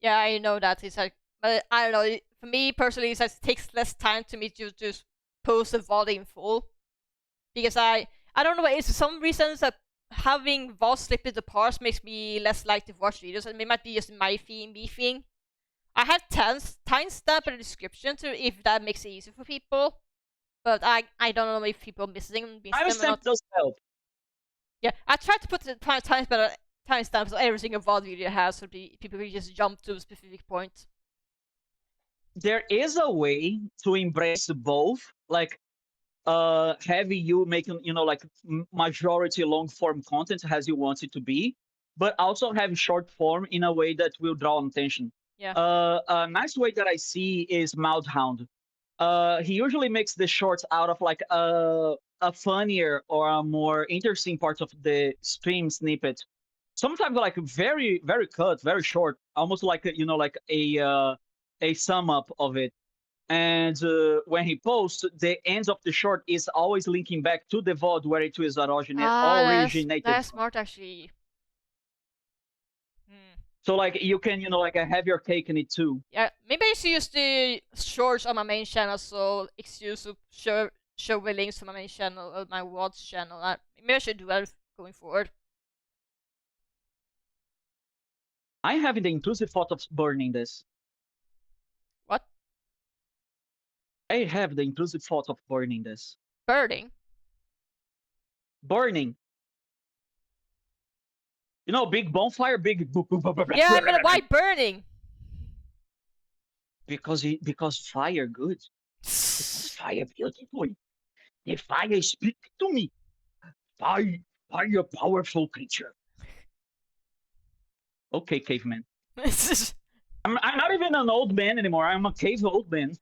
Yeah, I know that. It's like, but I don't know. For me personally, it takes less time to me to just post the VOD in full, because I don't know. It's for some reasons that having VOD slip into parts makes me less likely to watch videos. And it might be just my thing. I have timestamp in the description to if that makes it easier for people. But I don't know if people miss them or Timestamp not. does help. Yeah, I tried to put the timestamps on every single VOD video has, so people can just jump to a specific point. There is a way to embrace both, like having you making like majority long form content as you want it to be, but also have short form in a way that will draw attention. Yeah. A nice way that I see is Mouthhound. He usually makes the shorts out of like a funnier or a more interesting part of the stream snippet. Sometimes like very very cut, very short, almost like like a sum up of it. And when he posts, the end of the short is always linking back to the VOD where it was originated. That's smart, actually. So like you can like have your cake in it too. Yeah, maybe I should use the shorts on my main channel, so it's used to show the links to my main channel or my VODs channel. Maybe I should do that going forward. I have the intrusive thought of burning this. What? I have the intrusive thought of burning this. Burning? Burning. Big bonfire, big. Yeah, but why burning? Because fire good. Because fire beautiful. The fire speak to me. Fire powerful creature. Okay, caveman. I'm not even an old man anymore. I'm a cave old man.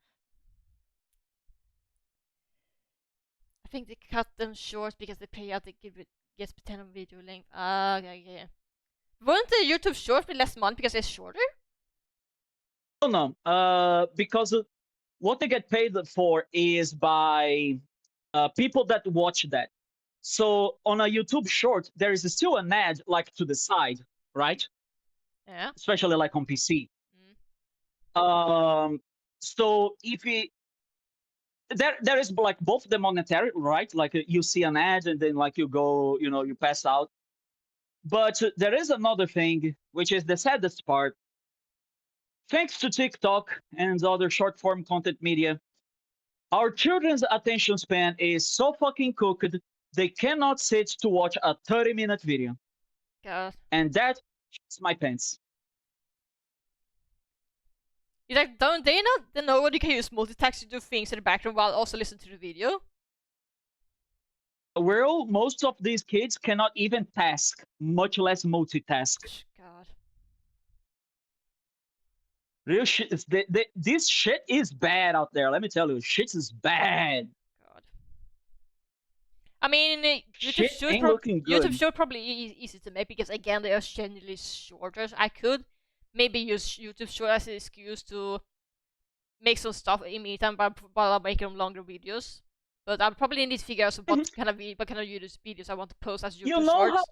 I think they cut them short because they pay out. They gets pretend of video length. Okay. Wouldn't the YouTube short be less money because it's shorter? No. Because what they get paid for is by people that watch that. So on a YouTube short, there is still an ad like to the side, right? Yeah. Especially like on PC. So if there is like both the monetary, right? Like you see an ad and then like you go, you pass out. But there is another thing, which is the saddest part. Thanks to TikTok and other short form content media, our children's attention span is so fucking cooked, they cannot sit to watch a 30-minute video. God. And that shits my pants. He's like, don't they not know what you can use multitext to do things in the background while also listen to the video? Well, most of these kids cannot even task, much less multitask. God. Real shit. This shit is bad out there. Let me tell you, shit is bad. God. I mean, Shit ain't looking good. YouTube should probably easy to make because again they are generally shorter. I could maybe use YouTube short as an excuse to make some stuff in meantime while I'm making longer videos. But I probably need to figure out what kind of videos I want to post as YouTube shorts.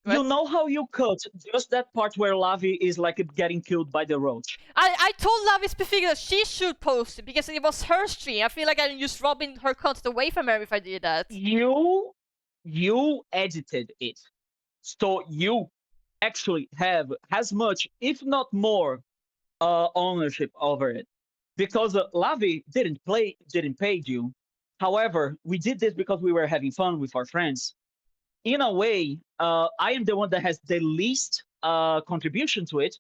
You know how you cut just that part where Lavi is like getting killed by the roach? I told Lavi specifically that she should post it because it was her stream. I feel like I'm just robbing her content away from her if I did that. You edited it. So you actually have as much, if not more, ownership over it. Because Lavi didn't pay you. However, we did this because we were having fun with our friends. In a way, I am the one that has the least contribution to it.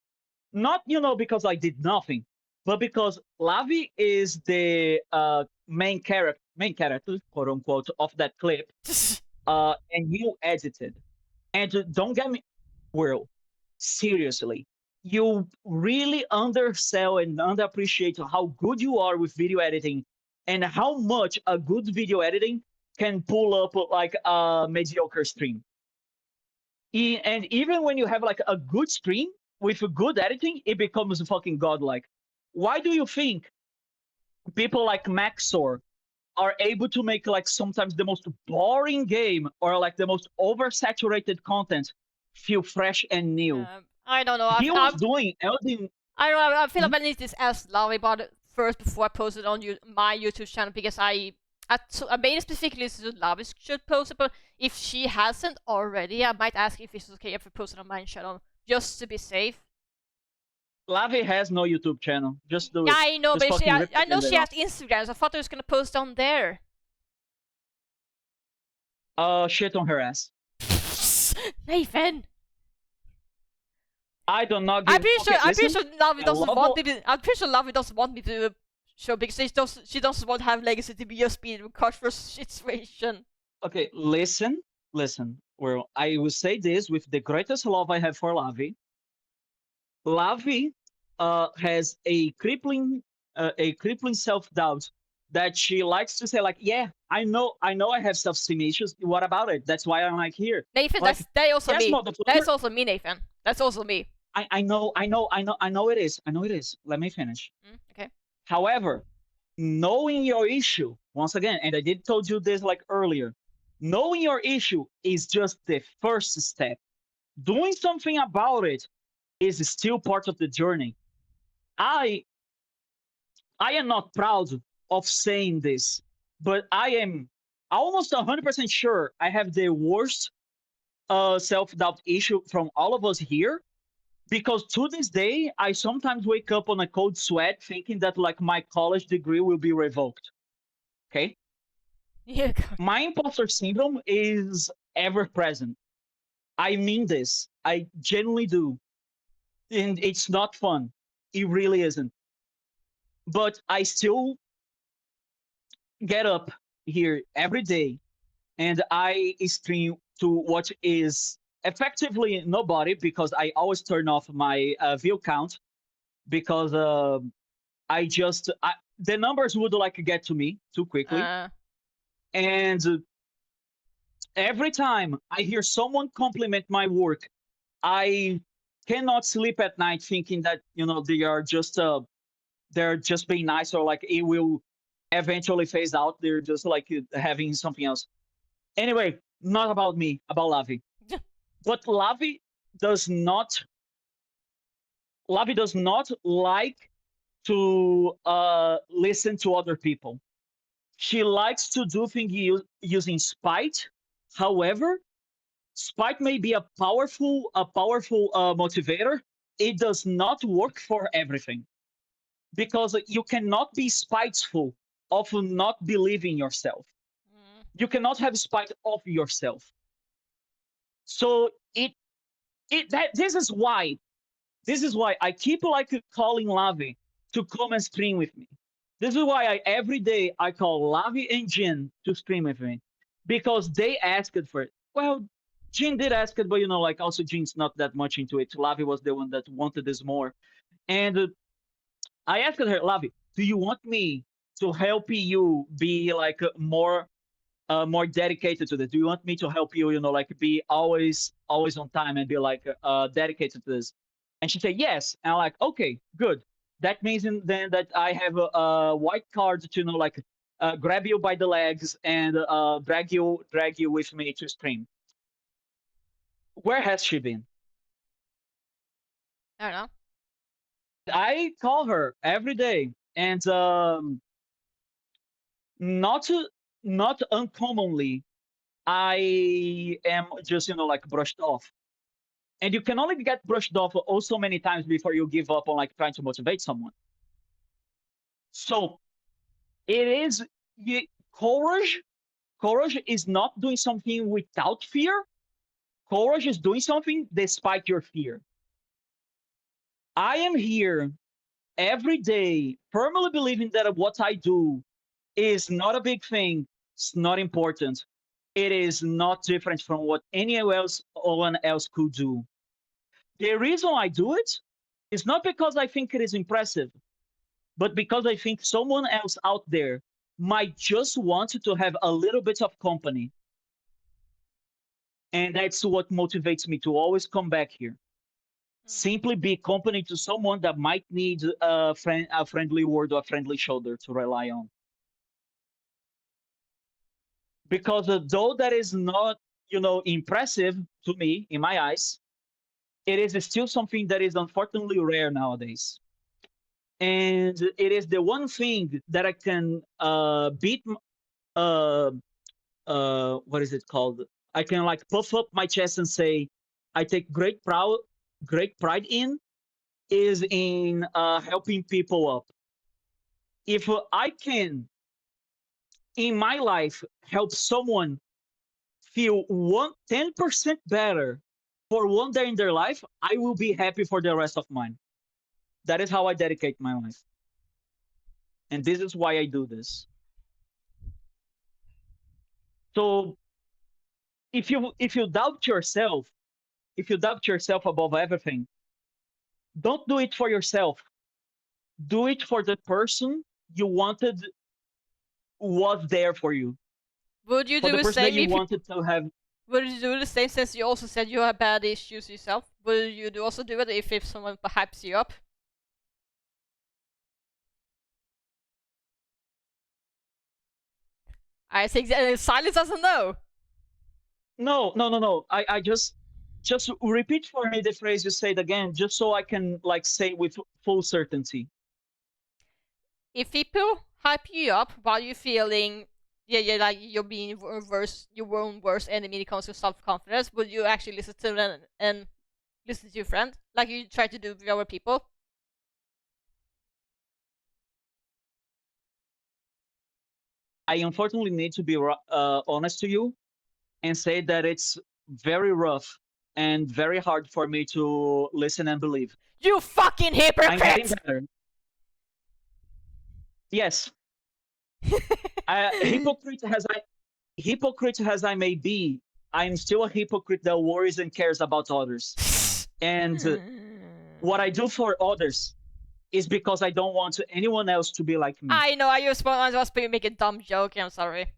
Not, because I did nothing, but because Lavi is the main character, quote unquote, of that clip, and you edited. And don't get me wrong, seriously, you really undersell and underappreciate how good you are with video editing and how much a good video editing can pull up like a mediocre stream. And even when you have like a good stream with good editing, it becomes fucking godlike. Why do you think people like Maxor are able to make like sometimes the most boring game or like the most oversaturated content feel fresh and new? I don't know. He was doing Elden. I don't know. I feel like I need to ask Lavi about it first before I post it on my YouTube channel because I made it specifically so Lavi should post it, but if she hasn't already, I might ask if it's okay if I post it on my channel, just to be safe. Lavi has no YouTube channel. Just do it. Yeah, I know, Just but I know she has Instagram, so I thought I was gonna post on there. Shit on her ass. Nathan! I do not give. I'm pretty sure Lavi doesn't want me to. I'm pretty sure Lavi doesn't want me to show because she doesn't want to have Legacy to be a speed cut for situation. Okay, listen. Well, I will say this with the greatest love I have for Lavi. Lavi has a crippling self-doubt that she likes to say like, yeah, I know I have self-esteem issues. What about it? That's why I'm like here. Nathan, like, that's also me. That's also me, Nathan. That's also me. I know it is. Let me finish. Okay. However, knowing your issue, once again, and I did told you this like earlier, knowing your issue is just the first step. Doing something about it is still part of the journey. I am not proud of saying this, but I am almost 100% sure I have the worst self-doubt issue from all of us here. Because to this day, I sometimes wake up on a cold sweat thinking that like my college degree will be revoked. Okay? Yeah. My imposter syndrome is ever present. I mean this. I genuinely do. And it's not fun. It really isn't. But I still get up here every day and I stream to what is effectively nobody because I always turn off my view count because the numbers would like get to me too quickly. And every time I hear someone compliment my work, I cannot sleep at night thinking that they're just being nice or like it will eventually phase out. They're just like having something else. Anyway, not about me, about Lavi. But Lavi does not like to listen to other people. She likes to do things using spite. However, spite may be a powerful motivator. It does not work for everything because you cannot be spiteful of not believing yourself. You cannot have spite of yourself. So this is why I keep like calling Lavi to come and stream with me. This is why every day I call Lavi and Jin to stream with me, because they asked for it. Well, Jin did ask it, but like also Jin's not that much into it. Lavi was the one that wanted this more, and I asked her, Lavi, do you want me to help you be like more dedicated to this? Do you want me to help you, like be always on time and be like dedicated to this? And she said yes. And I'm like, okay, good. That means then that I have a white card to like grab you by the legs and drag you with me to stream. Where has she been? I don't know. I call her every day, and not not uncommonly, I am just like brushed off. And you can only get brushed off so many times before you give up on like trying to motivate someone. So it is courage. Courage is not doing something without fear. Courage is doing something despite your fear. I am here every day, firmly believing that what I do is not a big thing. It's not important. It is not different from what anyone else could do. The reason I do it is not because I think it is impressive, but because I think someone else out there might just want to have a little bit of company. And that's what motivates me to always come back here. Simply be company to someone that might need a friendly word or a friendly shoulder to rely on. Because though that is not, impressive to me in my eyes, it is still something that is unfortunately rare nowadays. And it is the one thing that I can beat. What is it called? I can like puff up my chest and say, I take great pride in is in helping people up. If I can, in my life, help someone feel 10% better for one day in their life, I will be happy for the rest of mine. That is how I dedicate my life. And this is why I do this. So if you doubt yourself, above everything, don't do it for yourself. Do it for the person you wanted was there for you. Would you for do the the person that same you if wanted to have. Would you do the same since you also said you have bad issues yourself? Would you also do it if someone hypes you up? I think silence doesn't know. No. I just repeat for me the phrase you said again, just so I can like say with full certainty. If people hype you up while you're feeling, yeah, like you're being your own worst enemy when it comes to self-confidence, would you actually listen to them and listen to your friend like you try to do with other people? I unfortunately need to be honest to you and say that it's very rough and very hard for me to listen and believe. You fucking I'm getting hypocrite! better. Yes. Hypocrite as I may be, I'm still a hypocrite that worries and cares about others. And what I do for others is because I don't want anyone else to be like me. I know, I was making a dumb joke, I'm sorry.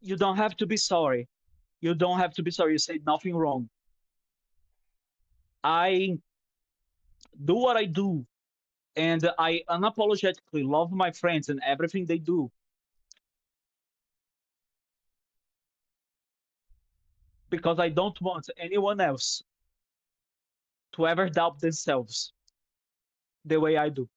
You don't have to be sorry. You don't have to be sorry. You said nothing wrong. I do what I do, and I unapologetically love my friends and everything they do. Because I don't want anyone else to ever doubt themselves the way I do.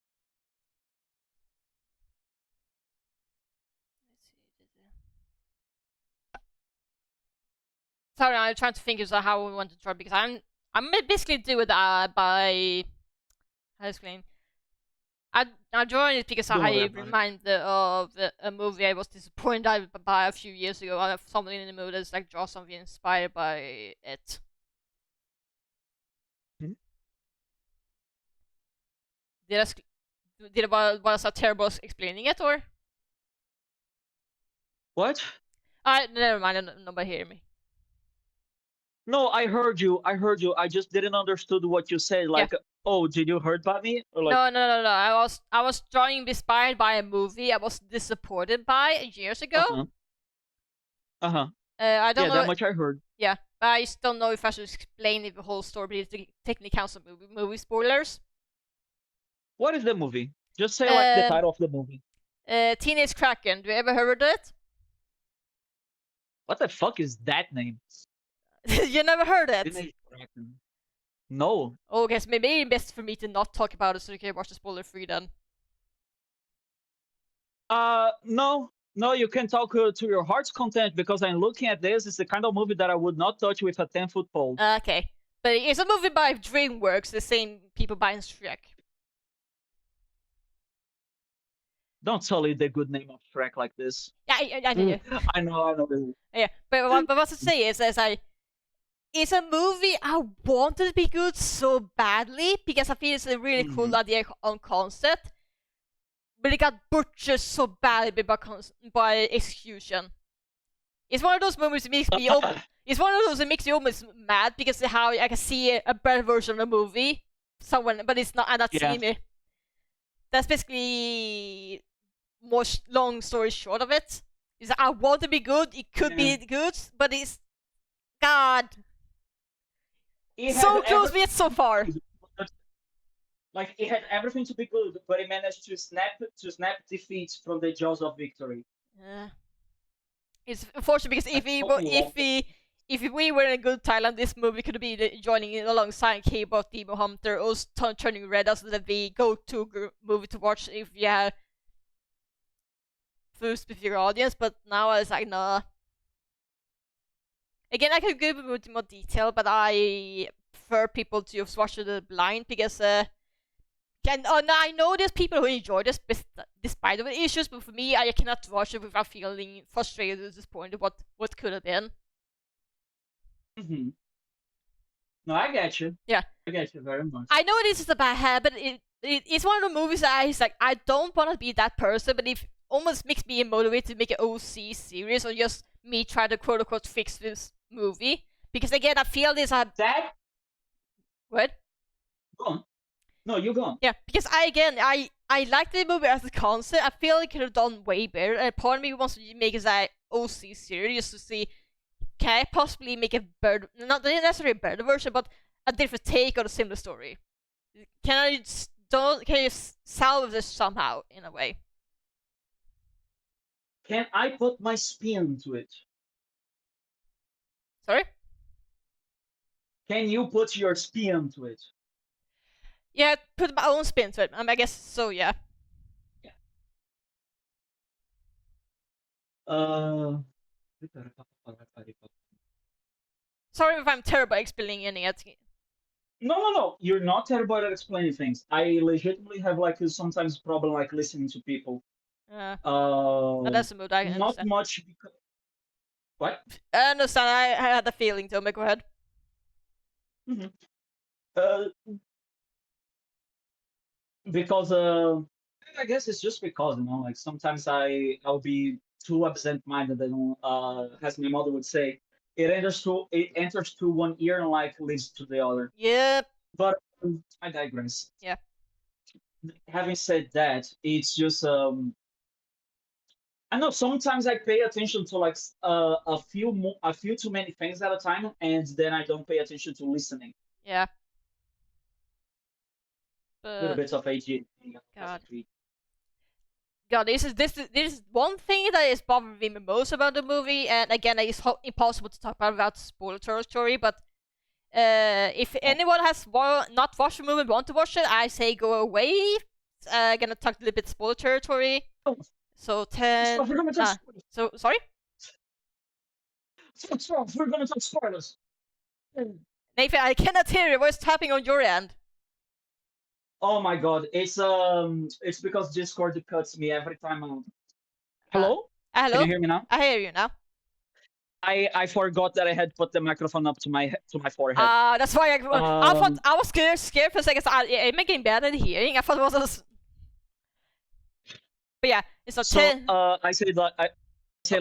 Sorry, I'm trying to think of how we want to try because I'm basically do it by how to explain. I joined it because Don't worry I about it. reminded of a movie I was disappointed by a few years ago. I have something in the mood that's like draw something inspired by it. Hmm? Did was I terrible explaining it or? What? Never mind. Nobody hear me. No, I heard you. I heard you. I just didn't understood what you said. Yeah. Like, oh, did you heard about me? Or like, No. I was drawing inspired by a movie I was disappointed by years ago. uh-huh. Uh-huh. I don't know. That much I heard. Yeah, but I just don't know if I should explain the whole story, but it technically counts as movie spoilers. What is the movie? Just say like the title of the movie. Teenage Kraken. Do you ever heard of it? What the fuck is that name? You never heard it? Teenage Kraken. No. Okay, so maybe it's best for me to not talk about it so you can watch the spoiler free then. No. No, you can talk to your heart's content because I'm looking at this. It's the kind of movie that I would not touch with a 10-foot pole. Okay. But it's a movie by DreamWorks, the same people behind Shrek. Don't tell it the good name of Shrek like this. Yeah, I know. Yeah, but what I say is it's a movie I wanted to be good so badly because I feel it's a really cool idea on concept, but it got butchered so badly by execution. It's one of those movies that makes me it's one of those that makes you almost mad because of how I can see a better version of the movie somewhere, but it's not. I'm not seeing it. That's basically long story short of it. Is I want to be good. It could be good, but it's God. So close yet so far. Like it had everything to be good, but it managed to snap defeat from the jaws of victory. It's unfortunate because if we were in a good Thailand, this movie could be joining in alongside K-Bot, Demon Hunter, or Turning Red as the go-to movie to watch if you have for specific audience. But now I was like, nah. Again, I could give it more detail, but I prefer people to just watch it blind because I know there's people who enjoy this despite of the issues, but for me, I cannot watch it without feeling frustrated at this point of what could have been. No, I get you. Yeah, I get you very much. I know this is a bad habit. It's one of the movies that I don't want to be that person, but it almost makes me motivated to make an OC series or just me try to quote unquote fix this movie because again I feel this that what? Go on. No, you go on. Yeah, because I like the movie as a concept. I feel it could have done way better. And part of me wants to make an OC series to see can I possibly make a better, not necessarily a better version, but a different take on a similar story. Can you salvage this somehow in a way? Can I put my spin to it? Sorry? Can you put your spin to it? Yeah, put my own spin to it. I guess so, yeah. Sorry if I'm terrible at explaining it. No. You're not terrible at explaining things. I legitimately have sometimes problem listening to people. That's a mood I understand. Not much because... What? I understand. I had a feeling, Tommy. Go ahead. Because I guess it's just because sometimes I'll be too absent-minded and as my mother would say, it enters through one ear and leads to the other. Yep. But I digress. Yeah. Having said that, it's just I know sometimes I pay attention to a few too many things at a time, and then I don't pay attention to listening. Yeah. Little bits of ADHD. God, this is one thing that is bothering me most about the movie, and again, it's impossible to talk about without spoiler territory. But if anyone has not watched the movie and want to watch it, I say go away. Gonna talk a little bit spoiler territory. So 10. So sorry. We're gonna talk spoilers. Nathan, I cannot hear you. What's tapping on your end? Oh my god, it's because Discord cuts me every time. Uh, Hello? Can hello? you hear me now? I hear you now. I forgot that I had put the microphone up to my forehead. That's why I thought I was scared for a second. So am I getting bad at hearing? I thought it was. But yeah, it's a So 10. I said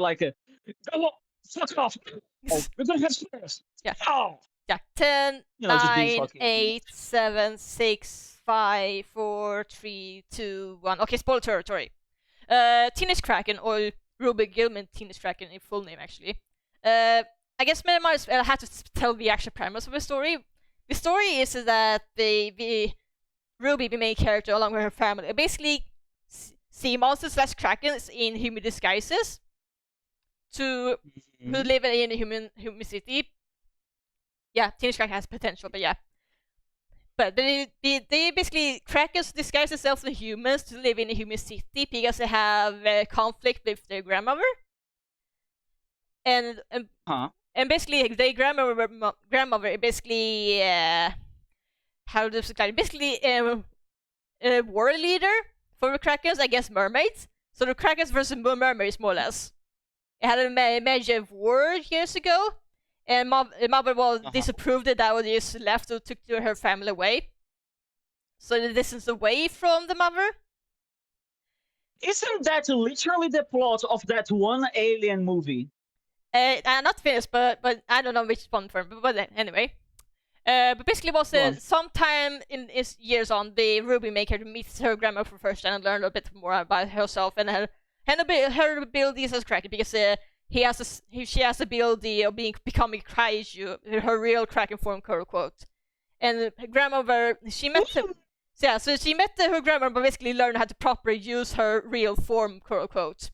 like go on, fuck off. Oh, we're gonna have spares. Yeah. Oh. Yeah, 10, Just being 9, fucking 8, 7, 6, 5, 4, 3, 2, 1. Okay, spoiler territory. Teenage Kraken, or Ruby Gilman Teenage Kraken in full name, actually. I guess I might as well have to tell the actual premise of the story. The story is that the Ruby, the main character, along with her family, are basically sea monsters / krakens in human disguises who live in a human city. Yeah, Teenage Kraken has potential, but yeah. But they basically, krakens disguise themselves as humans to live in a human city because they have conflict with their grandmother. And basically, their grandmother basically, how to describe it? Basically, a war leader for the krakens, I guess mermaids. So the krakens versus mermaids, more or less. It had a major war years ago. And mother was disapproved that was just left or took her family away. So the distance away from the mother. Isn't that literally the plot of that one Alien movie? Not finished, but I don't know which one for. But anyway. But basically it was sometime in his years on, the Ruby maker meets her grandma for first and learn a bit more about herself and her abilities as Kraken, because she has the ability of becoming kaiju, her real Kraken form, quote unquote. And her grandmother, she met her, so she met her grandmother, but basically learned how to properly use her real form, quote unquote.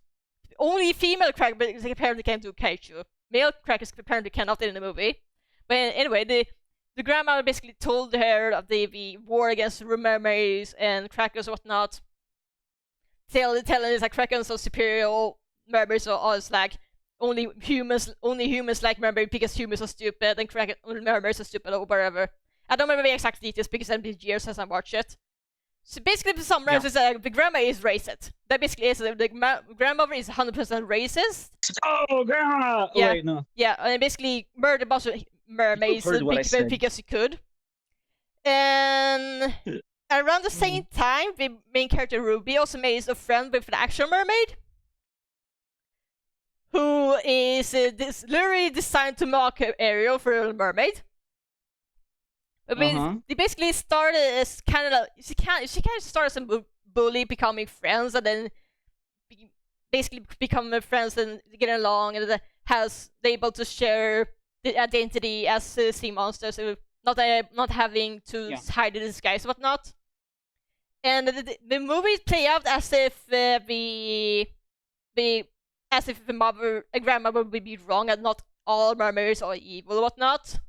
Only female Kraken apparently can do kaiju. Male Krakens apparently cannot in the movie. But anyway, the grandmother basically told her of the war against mermaids and Krakens and whatnot. Telling us like Krakens are superior, mermaids are like only humans like mermaids because humans are stupid and mermaids are stupid or whatever. I don't remember the exact details because it's been years since I watched it. So basically, to summarize, the grandma is racist. That basically is the grandmother is 100% racist. Oh, grandma! Yeah, wait, no. Yeah, and basically murdered a bunch of mermaids because he could. And around the same time, the main character Ruby also made a friend with an actual mermaid, who is literally designed to mock Ariel for a mermaid. I mean, they basically started as kind of she kind of started as a bully, becoming friends, and then basically become friends and get along, and has able to share the identity as sea monsters, so not having to hide the disguise and whatnot. And the movies play out as if the grandmother would be wrong and not all mermaids are evil or whatnot.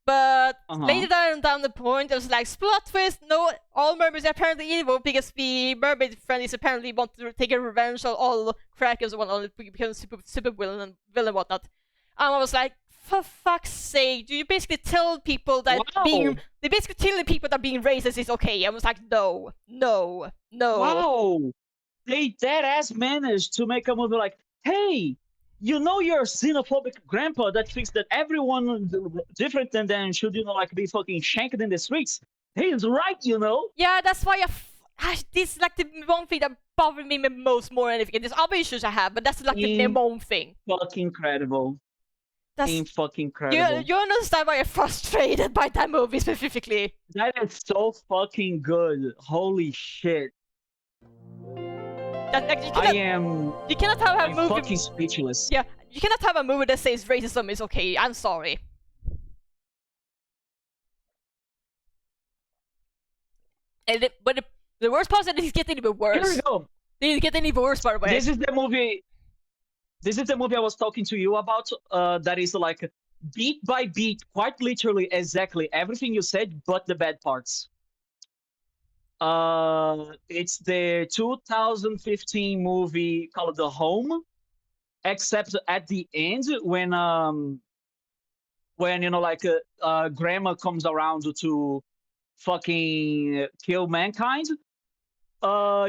But later down the point, it was like, plot twist, no, all mermaids are apparently evil because the mermaid friend is apparently want to take a revenge on all Krakens and whatnot, become super villain and whatnot. And I was like, for fuck's sake, do you basically tell people that being racist is okay? I was like, no. Wow! They dead-ass managed to make a movie like, hey, you know you're a xenophobic grandpa that thinks that everyone different than them should, be fucking shanked in the streets. He's right, Yeah, that's why this is like the one thing that bothered me most more than anything. There's other issues I have, but that's like the main thing. Fucking incredible. That's fucking incredible. You understand why I'm frustrated by that movie specifically. That is so fucking good. Holy shit. You cannot have a movie. Fucking speechless. Yeah, you cannot have a movie that says racism is okay. I'm sorry. But the worst part is that it's getting even worse. Here we go. It's getting even worse, by the way. This is the movie I was talking to you about. That is like beat by beat, quite literally, exactly everything you said, but the bad parts. It's the 2015 movie called The Home, except at the end when grandma comes around to fucking kill mankind.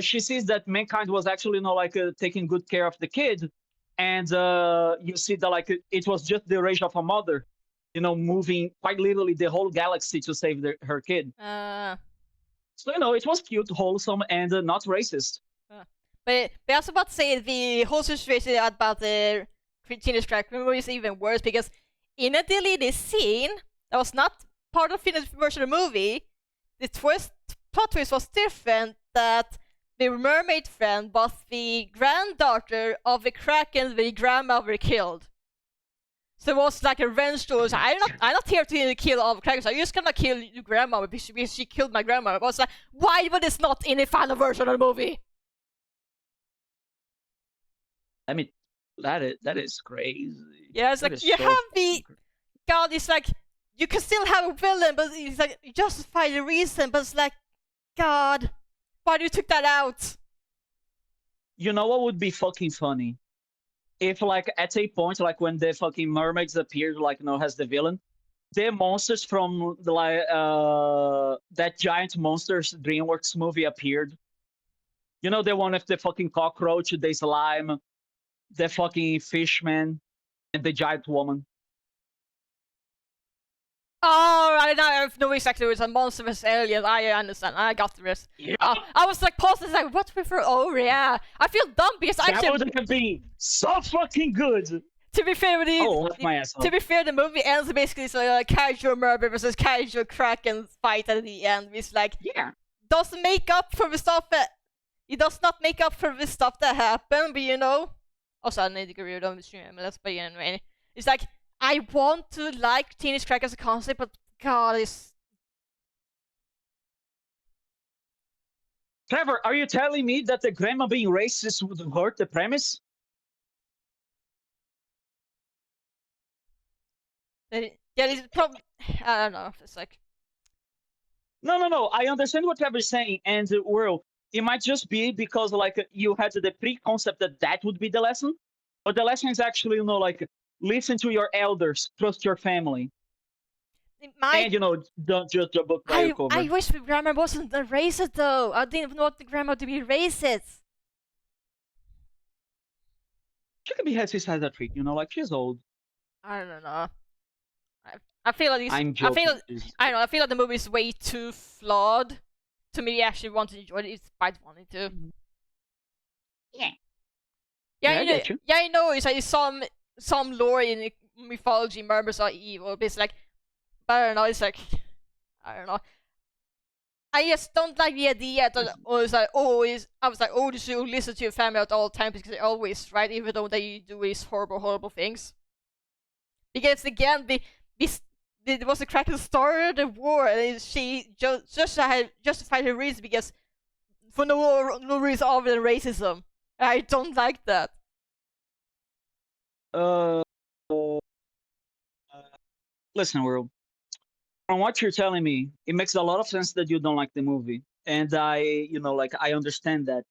She sees that mankind was actually, like taking good care of the kid, and you see that like it was just the rage of a mother, moving quite literally the whole galaxy to save her kid. So it was cute, wholesome, and not racist. But I was about to say the whole situation about the Teenage Cracker movie is even worse because in a deleted scene that was not part of the finished version of the movie, the plot twist was different. That the mermaid friend was the granddaughter of the Kraken the grandmother killed. So it was like a revenge story. So I'm not here to kill all the Krakens. I'm just gonna kill your grandmother because she killed my grandmother. I was like, why was this not in the final version of the movie? I mean, that is crazy. Yeah, it's like you have the God. It's like you can still have a villain, but it's like you justify the reason. But it's like, God, why you took that out? You know what would be fucking funny? If like at a point, like when the fucking mermaids appeared, like as the villain, the monsters from the that giant monsters DreamWorks movie appeared. The one with the fucking cockroach, the slime, the fucking fishman, and the giant woman. Oh, right now I have no exactly it's a monster versus alien. I understand. I got the rest. Yeah. I was like pausing, like, what prefer? Oh yeah, I feel dumb because that actually would have been so fucking good. To be fair, to be fair, the movie ends basically so casual murder versus casual Kraken fight at the end. It's like doesn't make up for the stuff that it does not make up for the stuff that happened, but Also, I need to go read on the stream, but anyway, it's like. I want to like Teenage Cracker as a concept, but God, it's... Trevor, are you telling me that the grandma being racist would hurt the premise? Yeah, it's probably... I don't know, it's like... No, I understand what Trevor's saying, and it might just be because, like, you had the pre-concept that would be the lesson, but the lesson is actually, like... Listen to your elders. Trust your family. And, don't judge a book by your cover. I wish the grandma wasn't a racist, though. I didn't want the grandma to be racist. She can be racist as a treat, like, she's old. I don't know. I feel like I'm joking. I feel like the movie is way too flawed to me actually want to enjoy it despite wanting to. Yeah. I know. It's like some lore in mythology murmurs are evil, but it's like, I don't know, it's like, I don't know. I just don't like the idea that I was like, you should listen to your family at all times because they're always right, even though they do these horrible things. Because again, it was the Kraken started the war, and she justified her reason because for no reason other than racism. I don't like that. Listen, World. From what you're telling me, it makes a lot of sense that you don't like the movie, and I understand that.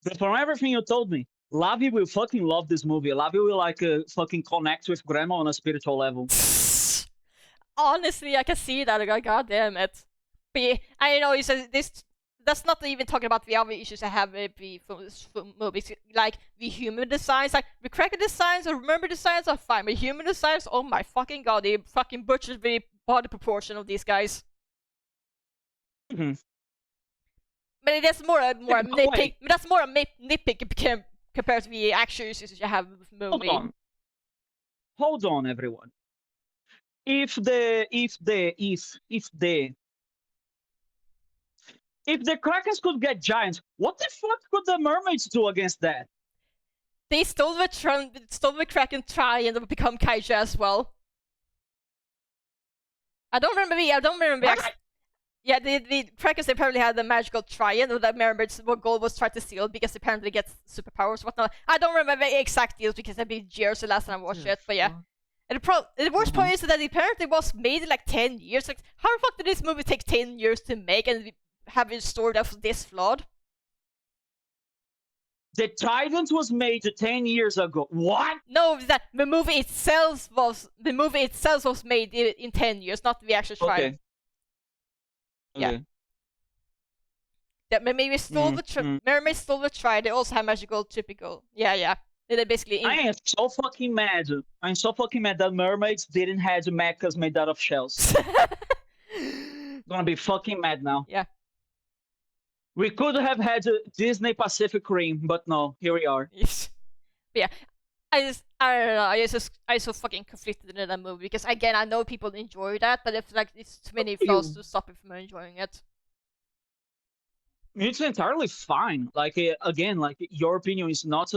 But from everything you told me, Lavi will fucking love this movie. Lavi will fucking connect with Grandma on a spiritual level. Honestly, I can see that. God damn it. But I know you said this. That's not even talking about the other issues I have with the movies, like the human designs, like the Kraken designs or remember designs are fine, but human designs, oh my fucking God, they fucking butchered the body proportion of these guys. Mm-hmm. But that's more a nitpick. That's more a nitpick compared to the actual issues you have with the movie. Hold on, everyone. If the Krakens could get giants, what the fuck could the mermaids do against that? They stole the Kraken try and become kaiju as well. I don't remember. Yeah, the Krakens apparently had the magical triad, or the mermaids' goal was try to steal because apparently they get superpowers. Whatnot. I don't remember the exact deals because I've been years the last time I watched it, but yeah. And the worst point is that it apparently was made in like 10 years. Like, how the fuck did this movie take 10 years to make and have a story that was this flawed? The Trident was made 10 years ago. What? No, that the movie itself was made in 10 years, not the actual Trident. Yeah. Okay. That mermaids stole the try. They also have magical typical. Yeah. They're basically. I am so fucking mad. I'm so fucking mad that mermaids didn't have mechas made out of shells. Gonna be fucking mad now. Yeah. We could have had Disney Pacific Rim, but no, here we are. Yes. But yeah, I don't know. I so fucking conflicted in that movie because again, I know people enjoy that, but it's like it's too many flaws to stop me from enjoying it. It's entirely fine. Like again, like your opinion is not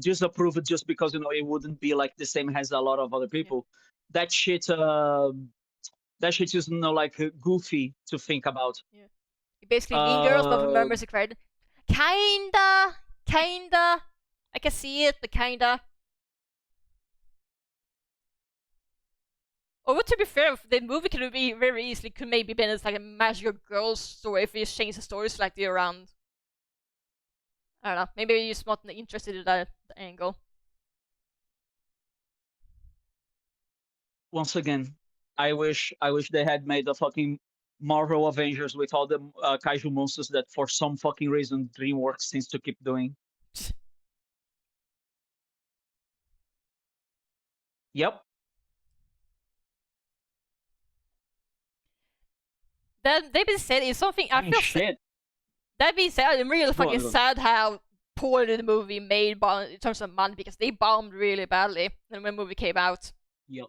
disapproved just because it wouldn't be like the same as a lot of other people. Yeah. That shit is like goofy to think about. Yeah. Basically, Mean Girls, but for Mermaids Cried. Kinda. I can see it, but kinda. Or to be fair, the movie could be very easily could maybe been as like a magical girls story if we just change the story slightly around. I don't know. Maybe you're just not interested in that angle. Once again, I wish they had made a fucking Marvel Avengers with all the kaiju monsters that for some fucking reason DreamWorks seems to keep doing. Yep. That being said, is something I feel. Shit. That being said, I'm really fucking sad how poorly the movie made in terms of money because they bombed really badly when the movie came out. Yep.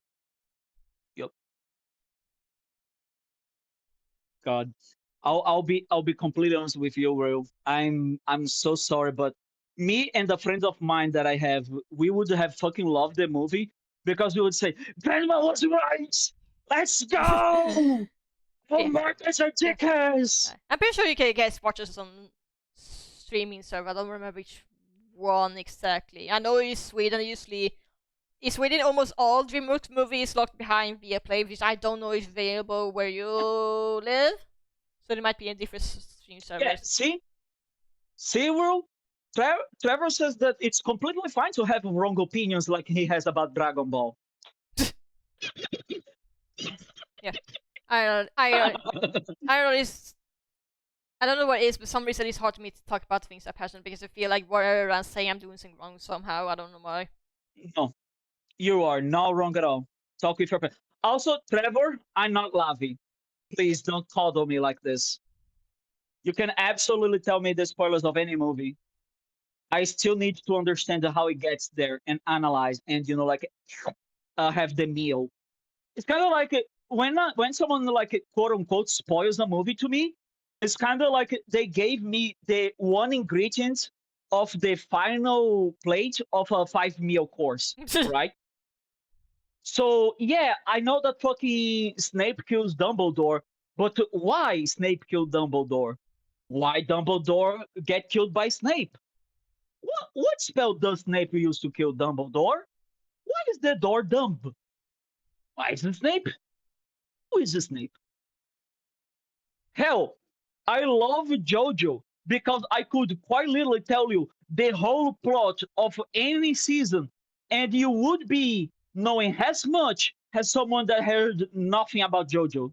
God, I'll be completely honest with you, Will. I'm so sorry, but me and a friend of mine that I have, we would have fucking loved the movie because we would say, Batman was right. Let's go. Oh, markets are tickers. I'm pretty sure you can guys watch this on streaming server. I don't remember which one exactly. I know in Sweden usually. In Sweden, almost all DreamWorks movies locked behind Viaplay, which I don't know is available where you live. So there might be a different streaming service. Yeah, see, Will. Trevor says that it's completely fine to have wrong opinions like he has about Dragon Ball. Yeah. I don't know what it is, but for some reason it's hard for me to talk about things I'm passionate because I feel like whatever I say I'm doing something wrong somehow. I don't know why. No, you are not wrong at all. Talk with your friend. Also, Trevor, I'm not laughing. Please don't coddle me like this. You can absolutely tell me the spoilers of any movie. I still need to understand how it gets there and analyze and have the meal. It's kind of like when someone like quote unquote spoils a movie to me. It's kind of like they gave me the one ingredient of the final plate of a 5-meal course, right? So yeah, I know that fucking Snape kills Dumbledore, but why Snape killed Dumbledore? Why Dumbledore get killed by Snape? What spell does Snape use to kill Dumbledore? Why is the door dumb? Why is it Snape? Who is Snape? Hell, I love JoJo because I could quite literally tell you the whole plot of any season, and you would be knowing as much as someone that heard nothing about JoJo.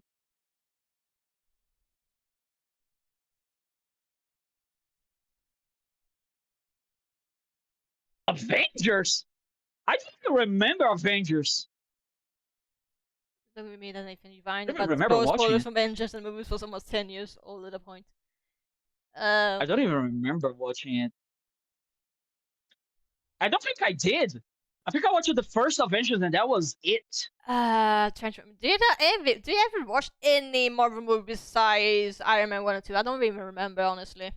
Avengers? I don't remember Avengers. Don't mean that Nathan Divine, I but remember spoilers from Avengers and movies was almost 10 years old at the point. I don't even remember watching it. I don't think I did. I think I watched the first Avengers and that was it. Trying to remember. Do you ever watch any Marvel movies besides Iron Man 1 and 2? I don't even remember, honestly.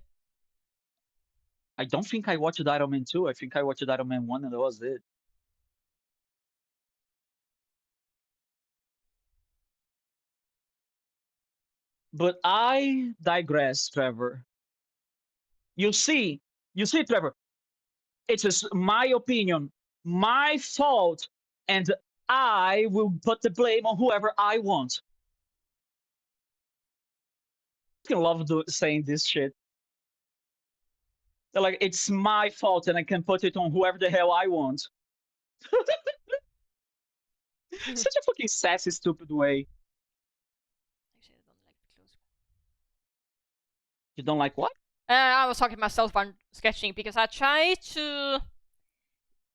I don't think I watched Iron Man 2. I think I watched Iron Man 1 and that was it. But I digress, Trevor. You see, Trevor, it is my opinion, my fault, and I will put the blame on whoever I want. I love saying this shit. They're like, it's my fault and I can put it on whoever the hell I want. Such a fucking sassy, stupid way. Actually, I don't like the close. You don't like what? I was talking to myself when sketching because I try to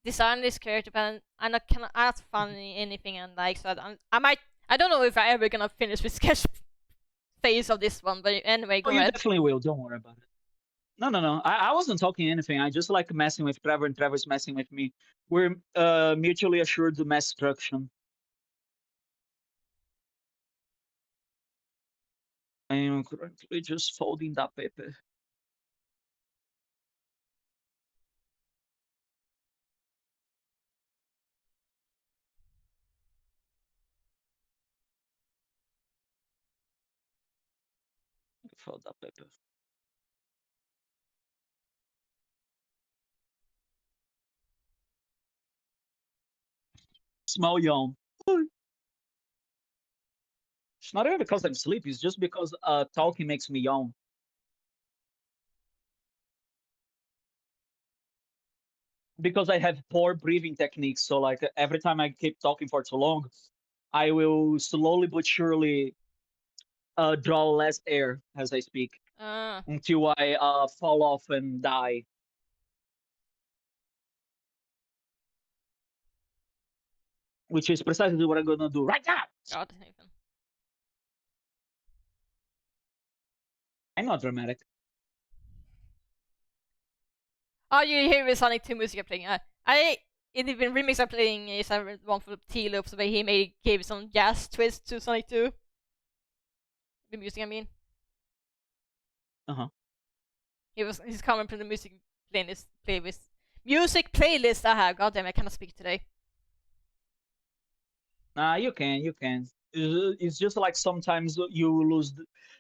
design this character, but I'm not funny anything and like so. I don't know if I ever gonna finish the sketch phase of this one, but anyway, go You ahead. definitely will. Don't worry about it. No. I wasn't talking anything. I just like messing with Trevor, and Trevor's messing with me. We're mutually assured mass destruction. I am currently just folding that paper. Fold that paper. Small yawn. It's not even because I'm sleepy. It's just because talking makes me yawn. Because I have poor breathing techniques. So like every time I keep talking for too long, I will slowly but surely draw less air as I speak until I fall off and die. Which is precisely what I'm gonna do right now. God, Nathan. I'm not dramatic. Oh, you hear the Sonic 2 music I'm playing. In the remix I'm playing is one for T-Loops where he gave some jazz twist to Sonic 2. The music, I mean. He's coming from the music playlist. Music playlist I have. God damn, I cannot speak today. Nah, you can. It's just like sometimes you lose.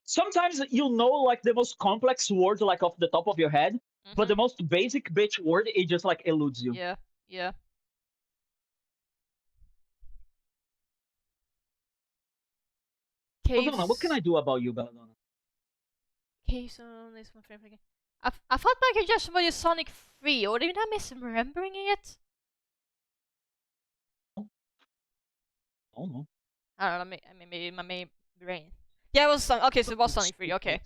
Sometimes you know like the most complex word like off the top of your head, but the most basic bitch word it just like eludes you. Yeah. Belladonna, what can I do about you, Belladonna? Kayson is my favorite game. I thought like I just about Sonic 3, or did I misremembering it? Oh no. I don't know, maybe my main brain. Yeah, it was Sonic. Okay, so it was Sonic 3, okay.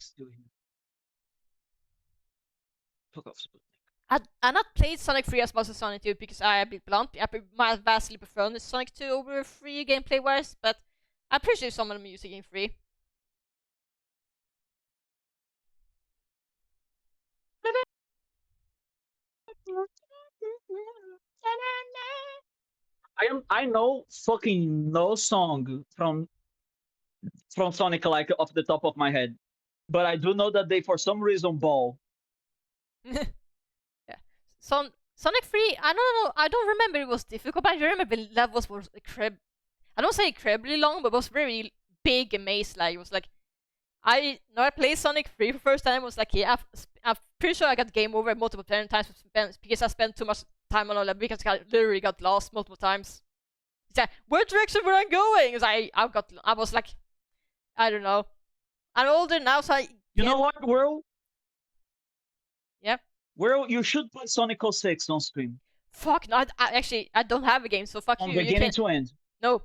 Fuck off, Sputnik. I not played Sonic 3 as much as Sonic 2 because I be blunt. I vastly prefer Sonic 2 over 3 gameplay wise, but I appreciate some of the music in 3. I know fucking no song from Sonic like off the top of my head, but I do know that they for some reason ball. Yeah, Sonic 3. I don't know. I don't remember it was difficult, but I remember the levels were I don't say incredibly long, but it was very big and maze-like. It was like I played Sonic 3 for the first time. It was like yeah, I'm pretty sure I got game over multiple times because I spent too much time on a level because I literally got lost multiple times. It's like, what direction were I going? It's like, I was like, I don't know. I'm older now, so You know what, World? Yeah. World, you should play Sonic 06 on stream. Fuck, no, I don't have a game, so fuck on you. From beginning to end. No.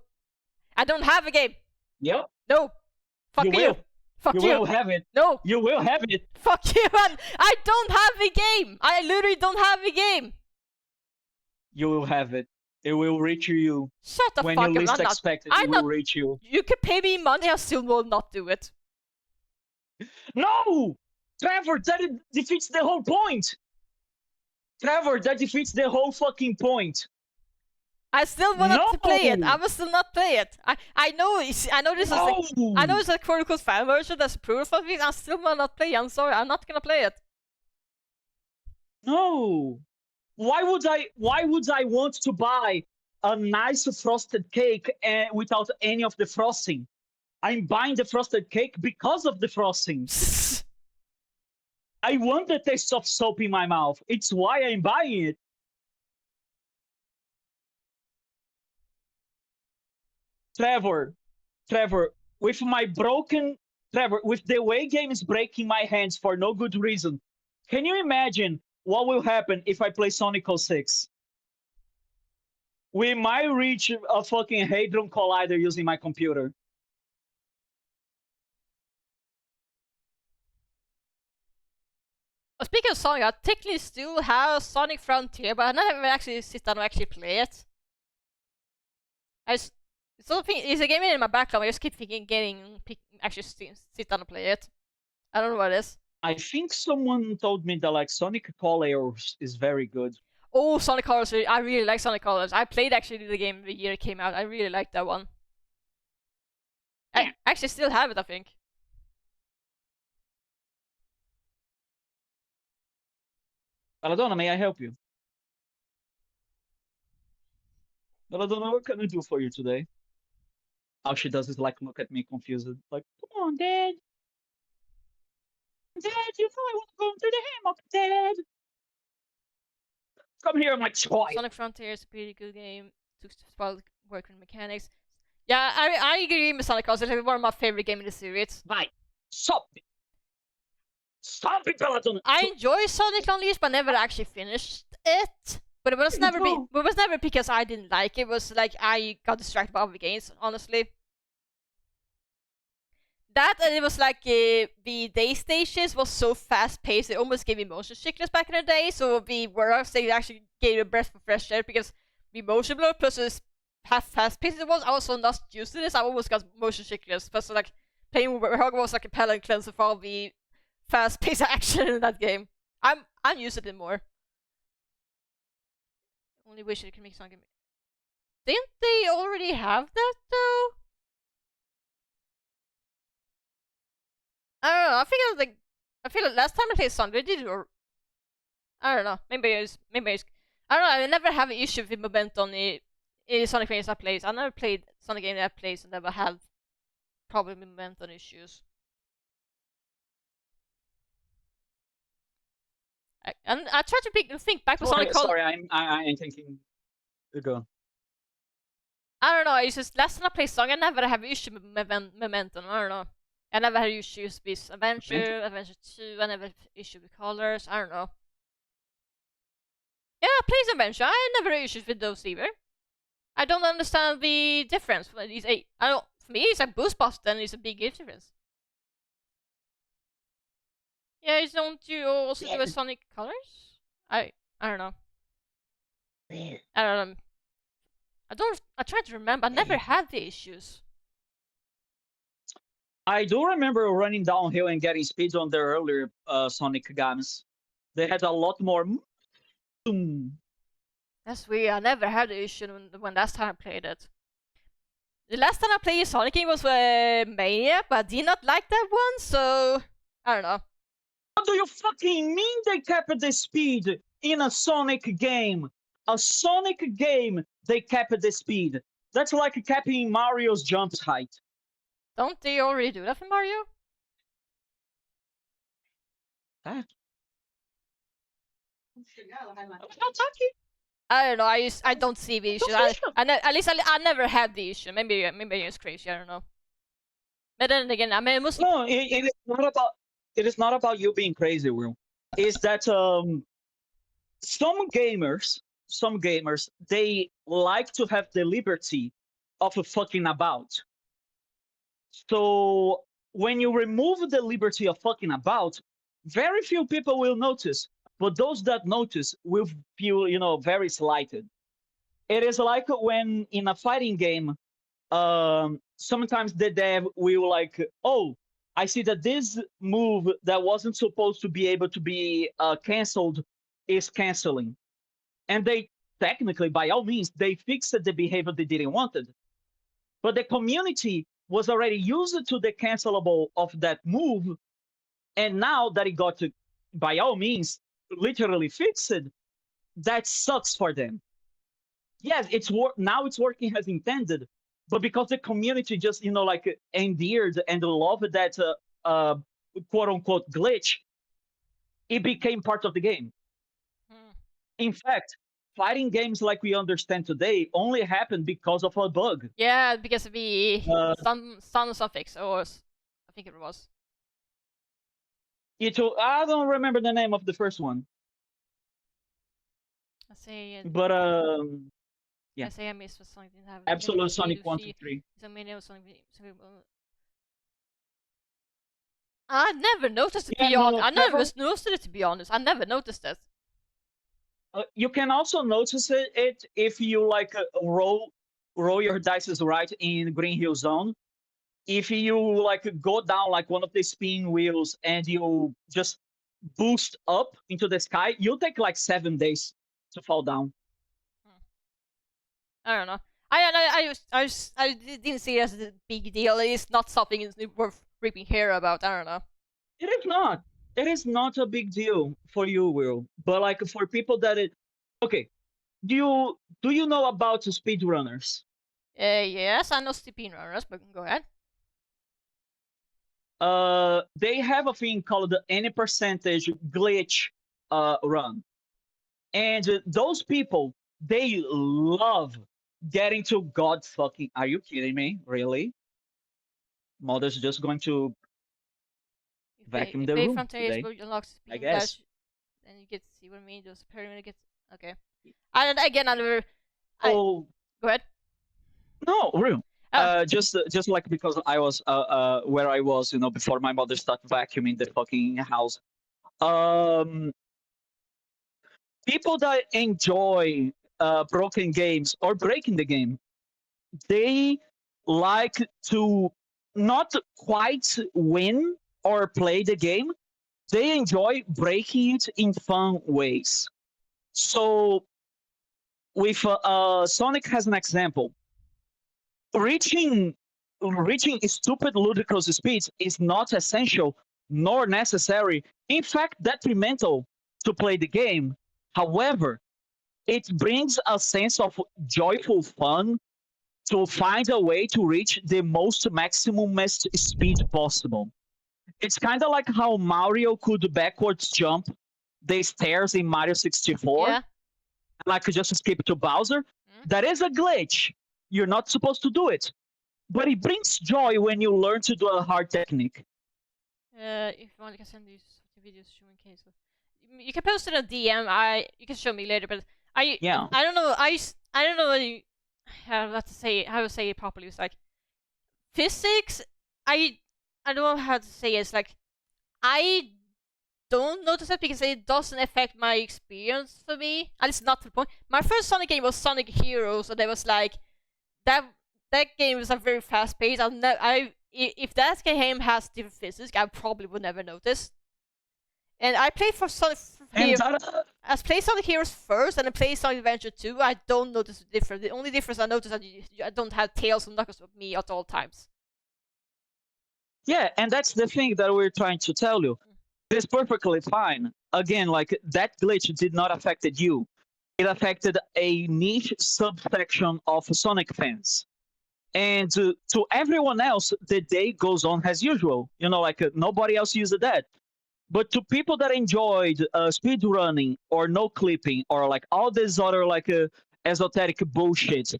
I don't have a game. Yep. No. Fuck you. Fuck you. You will have it. No. You will have it. Fuck you, man. I don't have a game. I literally don't have a game. You will have it. It will reach you. Shut the when fuck up. When you least expect it, it will reach you. You can pay me money, I still will not do it. No! Trevor, that defeats the whole point! Trevor, that defeats the whole fucking point. I still want to play it. I will still not play it. I know this is I know it's a quote-unquote fan version that's proof of it. I still will not play it. I'm sorry, I'm not gonna play it. No. Why would I want to buy a nice frosted cake without any of the frosting? I'm buying the frosted cake because of the frosting. I want the taste of soap in my mouth. It's why I'm buying it. Trevor, with the way game is breaking my hands for no good reason, can you imagine what will happen if I play Sonic 06? we might reach a fucking Hadron Collider using my computer. Speaking of Sonic, I technically still have Sonic Frontier, but I never actually sit down and actually play it. It's a game in my backlog. I just keep thinking actually sit down and play it. I don't know what it is. I think someone told me that like Sonic Colors is very good. Oh, Sonic Colors! I really like Sonic Colors. I played actually the game the year it came out. I really liked that one. I actually still have it, I think. Belladonna, may I help you? Belladonna, what can I do for you today? All she does is like look at me confused, like, come on, Dad. Dad, you know I want to go into the hammock, Dad. Come here, my toy. Sonic Frontier is a pretty good game. Took well work with mechanics. Yeah, I agree with Sonic Colors. It's like one of my favorite games in the series. Bye. Stop it. Stop it, Belladonna. I enjoy Sonic Unleashed, but never actually finished it. But it was never because I didn't like it. It was like I got distracted by other games, honestly. That and it was like the day stations was so fast paced, it almost gave me motion sickness back in the day. So the works they actually gave a breath of fresh air because the motion blur plus how fast paced it was. I was so not used to this. I almost got motion sickness. Plus, like playing Warthog was like a palate cleanser for all the fast paced action in that game. I'm used to it more. Only wish it could make some game. Didn't they already have that though? I don't know. I feel like last time I played Sonic, they did or I don't know. Maybe it's I don't know. I never have an issue with momentum in Sonic games I play. I never played Sonic games I played and never had problem with momentum issues. And I try to think back to Sonic. Sorry, I'm thinking. Go. I don't know. It's just last time I played Sonic, I never have issue with momentum. I don't know. I never had issues with Adventure 2, I never had issues with Colors, I don't know. Yeah, I play Adventure, I never had issues with those either. I don't understand the difference. For me, it's like boost button is a big difference. Yeah, don't you also do a Sonic Colors? I don't know. I don't know. I try to remember, I never had the issues. I do remember running downhill and getting speeds on the earlier Sonic games. They had a lot more. That's weird. I never had the issue when last time I played it. The last time I played a Sonic game was Mania, but I did not like that one, so I don't know. What do you fucking mean they kept the speed in a Sonic game? A Sonic game, they kept the speed. That's like capping Mario's jump height. Don't they already do that for Mario? That? I don't know. I don't see the issue. At least I never had the issue. Maybe it's crazy. I don't know. But then again, I mean, no, it is not about. It is not about you being crazy, Will. It's that some gamers, they like to have the liberty of a fucking about. So when you remove the liberty of fucking about, very few people will notice. But those that notice will feel, very slighted. It is like when in a fighting game, sometimes the dev will like, oh, I see that this move that wasn't supposed to be able to be canceled is canceling. And they technically, by all means, they fixed the behavior they didn't want it. But the community was already used to the cancelable of that move. And now that it got to, by all means, literally fixed, that sucks for them. Yes, now it's working as intended, but because the community just endeared and loved that quote unquote glitch, it became part of the game. In fact, fighting games like we understand today only happened because of a bug. Yeah, because of the sun suffix, or I think it was. I don't remember the name of the first one. I see. But Yeah. I say I missed what Sonic didn't have. Absolute Sonic 1, 2, 3. So many of Sonic. I never noticed it. I never noticed it, to be honest. I never noticed it. You can also notice it if you like roll your dice right in Green Hill Zone. If you like go down like one of the spin wheels and you just boost up into the sky, you'll take like 7 days to fall down. I don't know. I didn't see it as a big deal. It's not something worth ripping hair about. I don't know. It is not. It is not a big deal for you, Will. But like for people that okay. Do you know about speedrunners? Yes, I know speedrunners, but go ahead. They have a thing called the any percentage glitch run, and those people, they love getting to God fucking. Are you kidding me? Really? Mother's just going to vacuum the room today. I guess. And you get to see what I mean. Those pyramid gets okay. And again, I never. Go ahead. No, real. Just like because I was where I was, before my mother started vacuuming the fucking house. People that enjoy broken games or breaking the game, they like to not quite win or play the game. They enjoy breaking it in fun ways. So, with Sonic as an example, reaching stupid ludicrous speeds is not essential nor necessary, in fact detrimental to play the game. However, it brings a sense of joyful fun to find a way to reach the most maximum speed possible. It's kind of like how Mario could backwards jump the stairs in Mario 64, yeah. like just skip to Bowser. That is a glitch. You're not supposed to do it. But it brings joy when you learn to do a hard technique. If you want, I can send these videos showing case. You can post it on DM. You can show me later, but I don't know. I don't know how to say it properly. It's like physics. I don't know how to say it. It's like I don't notice it because it doesn't affect my experience for me. And it's not the point. My first Sonic game was Sonic Heroes, and it was like that game was a very fast pace. If that game has different physics, I probably would never notice. And I played for Sonic Heroes. I played Sonic Heroes first, and I played Sonic Adventure 2. I don't notice the difference. The only difference I notice is that I don't have Tails and Knuckles with me at all times. Yeah, and that's the thing that we're trying to tell you. It's perfectly fine. Again, like that glitch did not affect you. It affected a niche subsection of Sonic fans. And to everyone else, the day goes on as usual. Like nobody else used that. But to people that enjoyed speed running or no clipping or like all this other like esoteric bullshit,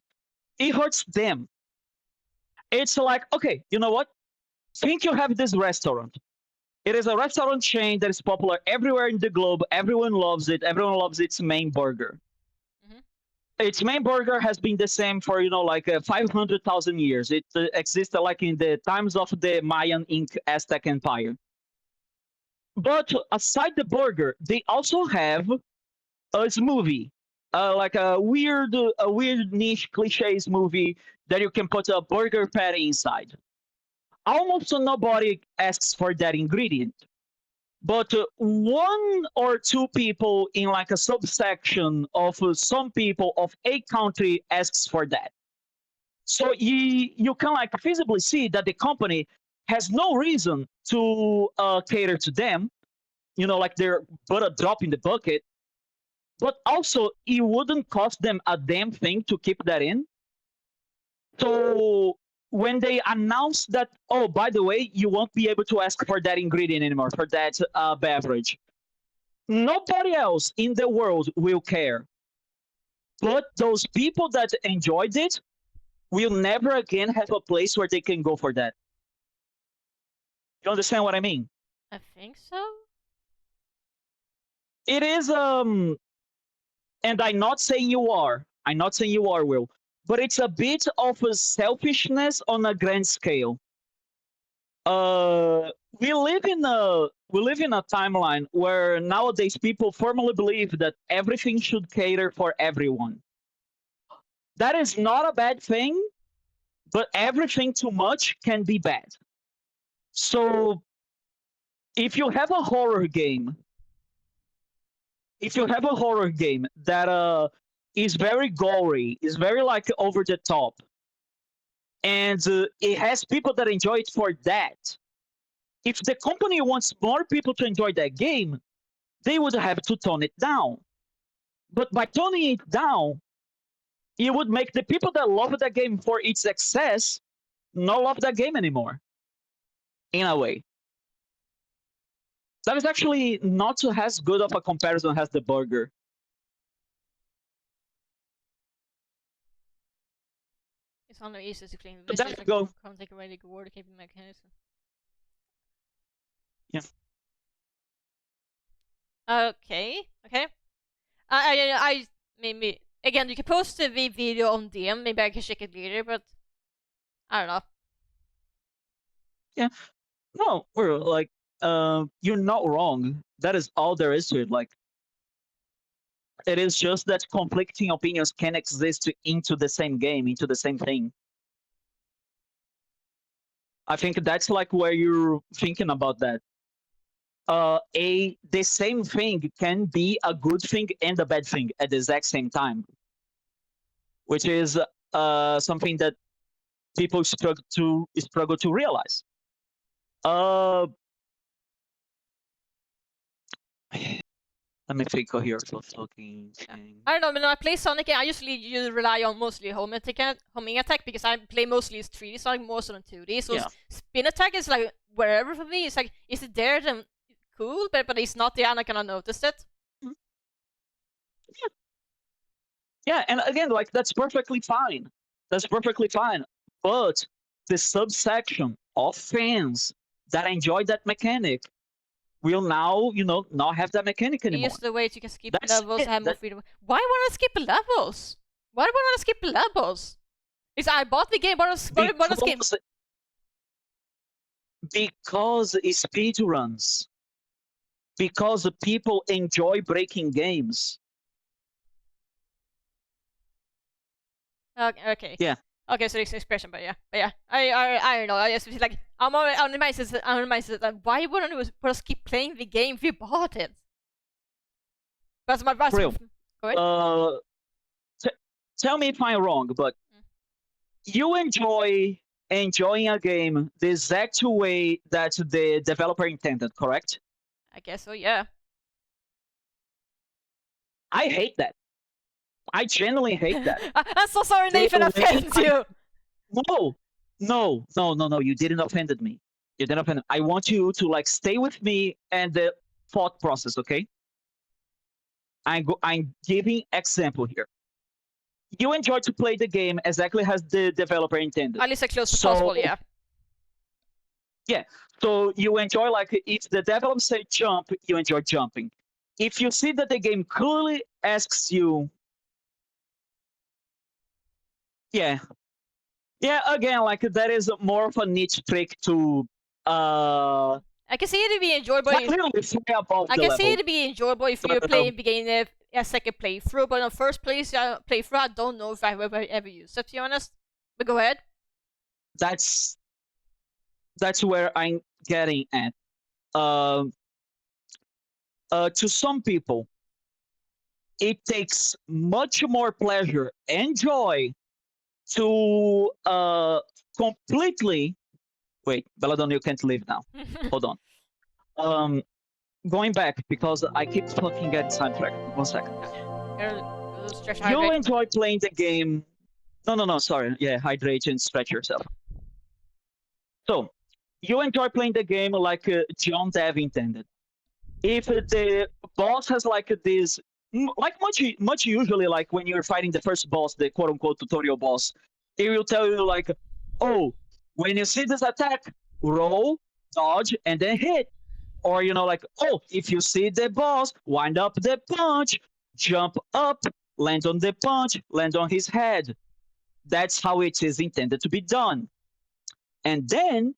it hurts them. It's like, okay, you know what? Think you have this restaurant. It is a restaurant chain that is popular everywhere in the globe. Everyone loves it. Everyone loves its main burger. Its main burger has been the same for 500,000 years. It existed like in the times of the Mayan Aztec Empire. But aside the burger, they also have a smoothie, like a weird niche cliche smoothie that you can put a burger patty inside. Almost nobody asks for that ingredient. But one or two people in like a subsection of some people of a country asks for that. So you can like visibly see that the company has no reason to cater to them, like they're but a drop in the bucket. But also, it wouldn't cost them a damn thing to keep that in. So when they announce that, oh, by the way, you won't be able to ask for that ingredient anymore, for that beverage, nobody else in the world will care. But those people that enjoyed it will never again have a place where they can go for that. You understand what I mean? I think so. It is, and I'm not saying you are. I'm not saying you are, Will, but it's a bit of a selfishness on a grand scale. We live in a timeline where nowadays people firmly believe that everything should cater for everyone. That is not a bad thing, but everything too much can be bad. So if you have a horror game, that is very gory, is very like over the top, and it has people that enjoy it for that. If the company wants more people to enjoy that game, they would have to tone it down. But by toning it down, it would make the people that love that game for its success not love that game anymore. In a way. That is actually not as good of a comparison as the burger. It's on the easiest to clean. But there you go. Can't take away the word keeping mechanism. Yeah. Okay. I maybe again you can post the video on DM. Maybe I can check it later, but I don't know. Yeah. No, we're like, you're not wrong. That is all there is to it. Like, it is just that conflicting opinions can exist into the same game, into the same thing. I think that's like where you're thinking about that. The same thing can be a good thing and a bad thing at the exact same time, which is something that people struggle to realize. Let me think here. I don't know. When I play Sonic, I usually rely on mostly homing attack because I play mostly as 3D Sonic more so than 2D. So spin attack is like wherever for me. It's like, is it there? Then cool, but it's not there, and I cannot notice it. Yeah, and again, like that's perfectly fine. That's perfectly fine. But the subsection of fans that enjoy that mechanic will now, not have that mechanic anymore. Use the way you can skip levels and have more freedom. Why want to skip levels? Why do I want to skip levels? Is I bought the game, but skip? Because it's speedruns. Because people enjoy breaking games. Okay. Yeah. Okay, so it's an expression, but yeah. I don't know. I just feel like I'm reminded that why wouldn't we just keep playing the game if you bought it? That's my advice. Real. Tell me if I'm wrong, but you enjoying a game the exact way that the developer intended, correct? I guess so, yeah. I hate that. I genuinely hate that. I'm so sorry, Nathan, offended you. No, you didn't offend me. You didn't offend me. I want you to like stay with me and the thought process, okay? I'm giving example here. You enjoy to play the game exactly as the developer intended. At least as close as possible, yeah. Yeah. So you enjoy, like, if the developer say jump, you enjoy jumping. If you see that the game clearly asks you, yeah, again, like that is more of a niche trick to. I can see it to be enjoyable. I can see it to be enjoyable if you're playing beginning a second playthrough, but on first playthrough, I don't know if I've ever used it, to be honest. But go ahead. That's where I'm getting at. To some people, it takes much more pleasure and joy to completely. Wait, Belladonna, you can't leave now. Hold on. Going back because I keep looking at soundtrack. 1 second. You enjoy playing the game. No, sorry. Yeah, hydrate and stretch yourself. So, you enjoy playing the game like John Dev intended. If the boss has like this, like much usually, like when you're fighting the first boss, the quote-unquote tutorial boss, it will tell you like, oh, when you see this attack, roll, dodge, and then hit. Or, like, oh, if you see the boss, wind up the punch, jump up, land on the punch, land on his head. That's how it is intended to be done. And then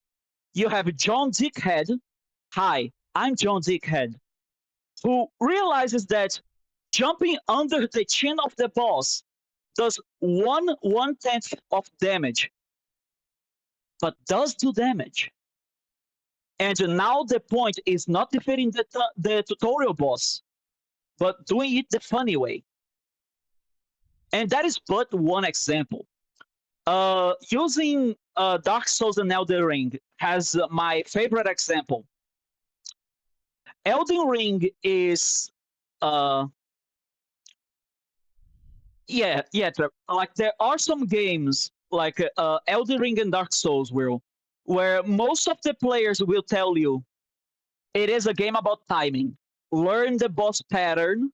you have John Dickhead. Hi, I'm John Dickhead, who realizes that jumping under the chin of the boss does 1/10 of damage, but does do damage. And now the point is not defeating the tutorial boss, but doing it the funny way. And that is but one example. Using Dark Souls and Elden Ring as my favorite example. Elden Ring is yeah, like there are some games like Elden Ring and Dark Souls where most of the players will tell you it is a game about timing. Learn the boss pattern,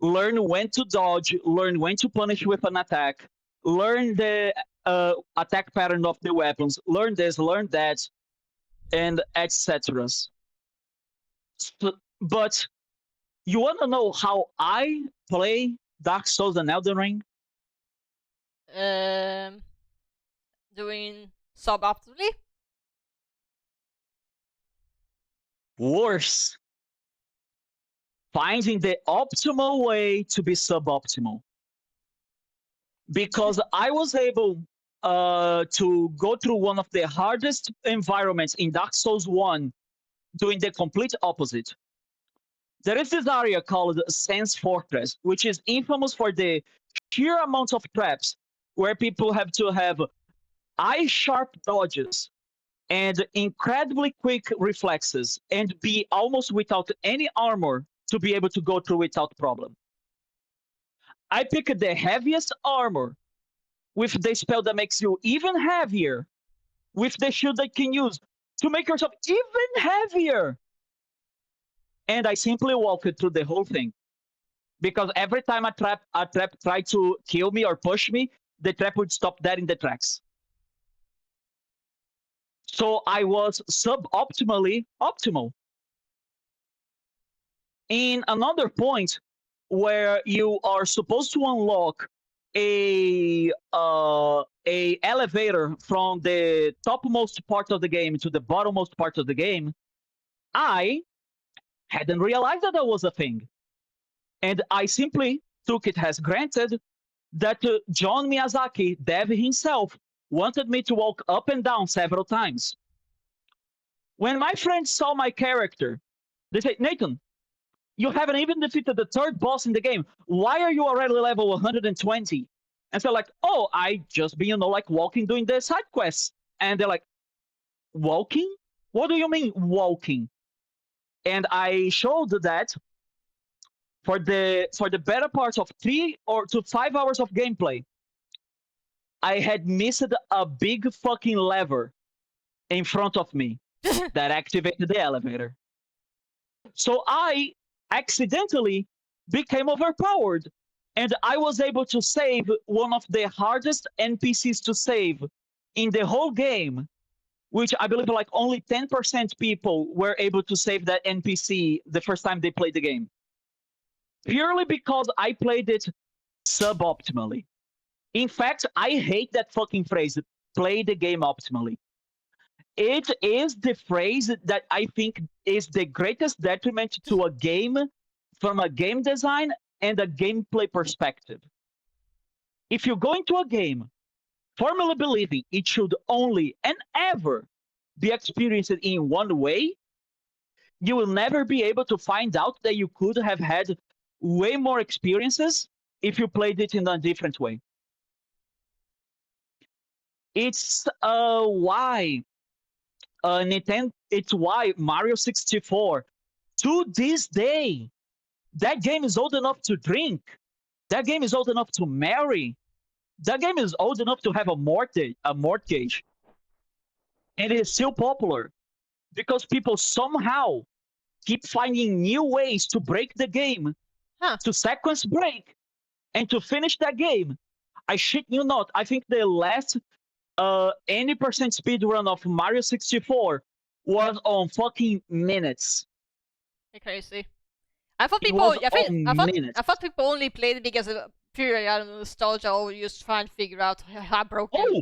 learn when to dodge, learn when to punish with an attack, learn the attack pattern of the weapons, learn this, learn that, and etc. But you want to know how I play Dark Souls and Elden Ring? Doing suboptimally? Worse. Finding the optimal way to be suboptimal. Because I was able to go through one of the hardest environments in Dark Souls 1 doing the complete opposite. There is this area called Sans Fortress, which is infamous for the sheer amount of traps where people have to have eye-sharp dodges and incredibly quick reflexes and be almost without any armor to be able to go through without problem. I picked the heaviest armor with the spell that makes you even heavier, with the shield that you can use to make yourself even heavier. And I simply walked through the whole thing. Because every time a trap tried to kill me or push me, the trap would stop dead in the tracks. So I was suboptimally optimal. In another point where you are supposed to unlock a elevator from the topmost part of the game to the bottommost part of the game, I hadn't realized that was a thing. And I simply took it as granted that John Miyazaki, Dev himself, wanted me to walk up and down several times. When my friends saw my character, they said, Nathan, you haven't even defeated the third boss in the game. Why are you already level 120? And so like, oh, I just been, like walking doing the side quests. And they're like, walking? What do you mean walking? And I showed that for the better part of 3 to 5 hours of gameplay, I had missed a big fucking lever in front of me that activated the elevator. So I accidentally became overpowered, and I was able to save one of the hardest NPCs to save in the whole game, which I believe like only 10% people were able to save that NPC the first time they played the game. Purely because I played it suboptimally. In fact, I hate that fucking phrase, play the game optimally. It is the phrase that I think is the greatest detriment to a game from a game design and a gameplay perspective. If you go into a game firmly believing it should only and ever be experienced in one way, you will never be able to find out that you could have had way more experiences if you played it in a different way. It's why Nintendo. It's why Mario 64, to this day, that game is old enough to drink. That game is old enough to marry. That game is old enough to have a mortgage. And it is still popular because people somehow keep finding new ways to break the game, to sequence break, and to finish that game. I shit you not. I think the last any percent speed run of Mario 64 was on fucking minutes. You're crazy. I thought people. I thought people only played it because pure, I don't know, nostalgia, or you just trying to figure out how broken? Oh,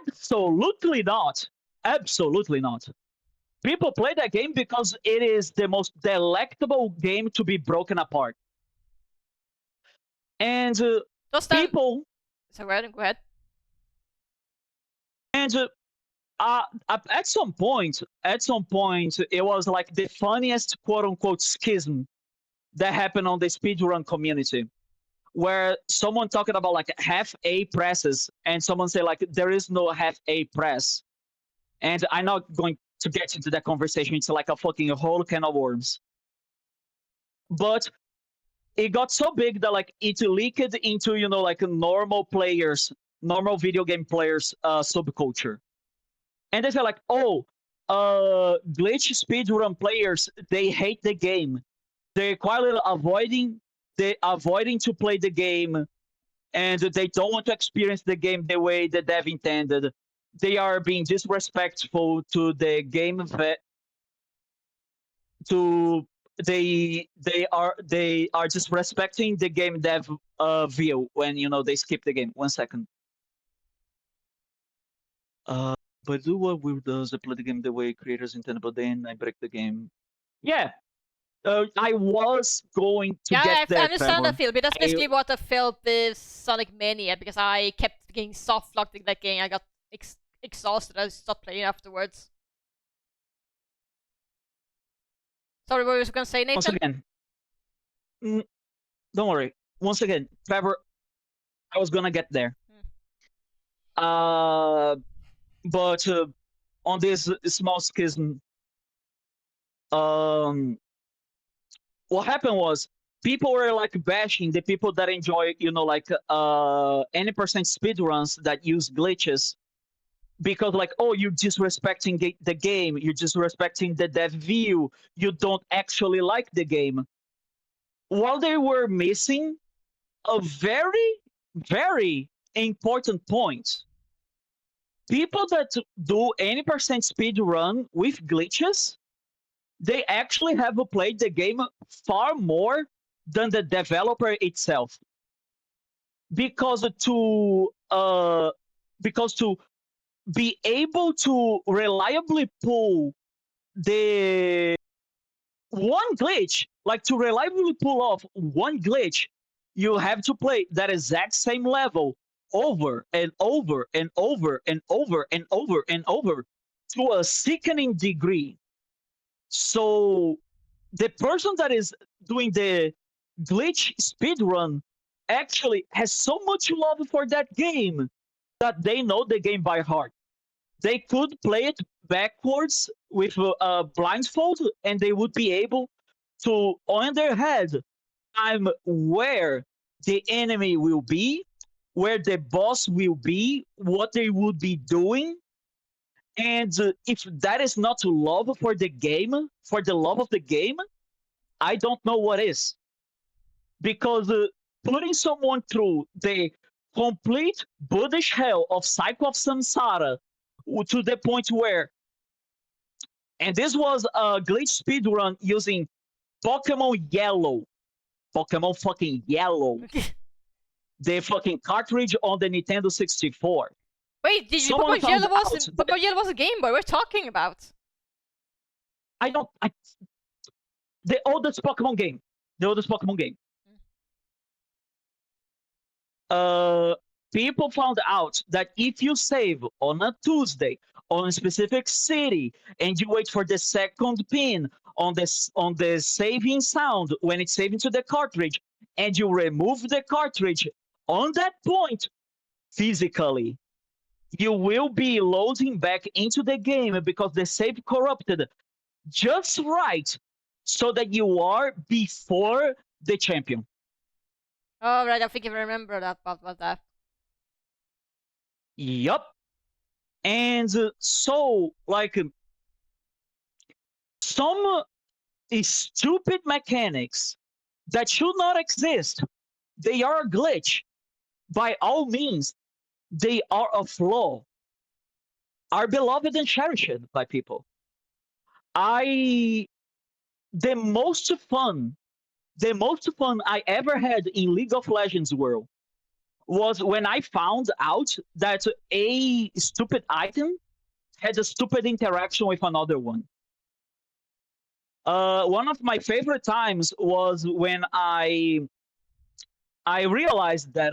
absolutely not. Absolutely not. People play that game because it is the most delectable game to be broken apart. And Does that... people. So go ahead. And at some point, it was like the funniest quote unquote schism that happened on the speedrun community, where someone talking about like half A presses, and someone say like there is no half A press, and I'm not going to get into that conversation. It's like a fucking whole can of worms. But it got so big that like it leaked into like normal video game players subculture, and they feel like, oh, glitch speedrun players, they hate the game. They're quietly avoiding to play the game, and they don't want to experience the game the way the dev intended. They are being disrespectful to the game they are disrespecting the game dev view when they skip the game. 1 second. But do what Will does, I play the game the way creators intended, but then I break the game. Yeah. I was going to get there. I understand that feel, but that's basically what I felt with Sonic Mania, because I kept getting soft locked in that game. I got exhausted. I stopped playing afterwards. Sorry, what were you going to say, Nathan? Once again, don't worry. Once again, Trevor, I was going to get there. But on this small schism, what happened was people were like bashing the people that enjoy, like any percent speedruns that use glitches, because like, oh, you're disrespecting the game, you're disrespecting the dev view, you don't actually like the game. While they were missing a very, very important point. People that do any percent speedrun with glitches, they actually have played the game far more than the developer itself. Because to be able to reliably pull the one glitch, like to reliably pull off one glitch, you have to play that exact same level over and over and over and over and over and over to a sickening degree. So the person that is doing the glitch speedrun actually has so much love for that game that they know the game by heart. They could play it backwards with a blindfold, and they would be able to, on their head, time where the enemy will be, where the boss will be, what they would be doing. And if that is not love for the game, for the love of the game, I don't know what is. Because putting someone through the complete Buddhist hell of Cycle of Samsara to the point where, and this was a glitch speedrun using Pokemon Yellow. Pokemon fucking Yellow. The fucking cartridge on the Nintendo 64. Wait, Pokemon Yellow was a Game Boy. We're talking about. The oldest Pokemon game. People found out that if you save on a Tuesday on a specific city and you wait for the second pin on the saving sound when it's saving to the cartridge, and you remove the cartridge on that point physically, you will be loading back into the game because the save corrupted just right so that you are before the champion. Oh, right. I think I remember that about that. Yup. And so, like, some stupid mechanics that should not exist, they are a glitch. By all means, they are a flaw, are beloved and cherished by people. The most fun the most fun I ever had in League of Legends world was when I found out that a stupid item had a stupid interaction with another one. One of my favorite times was when I realized that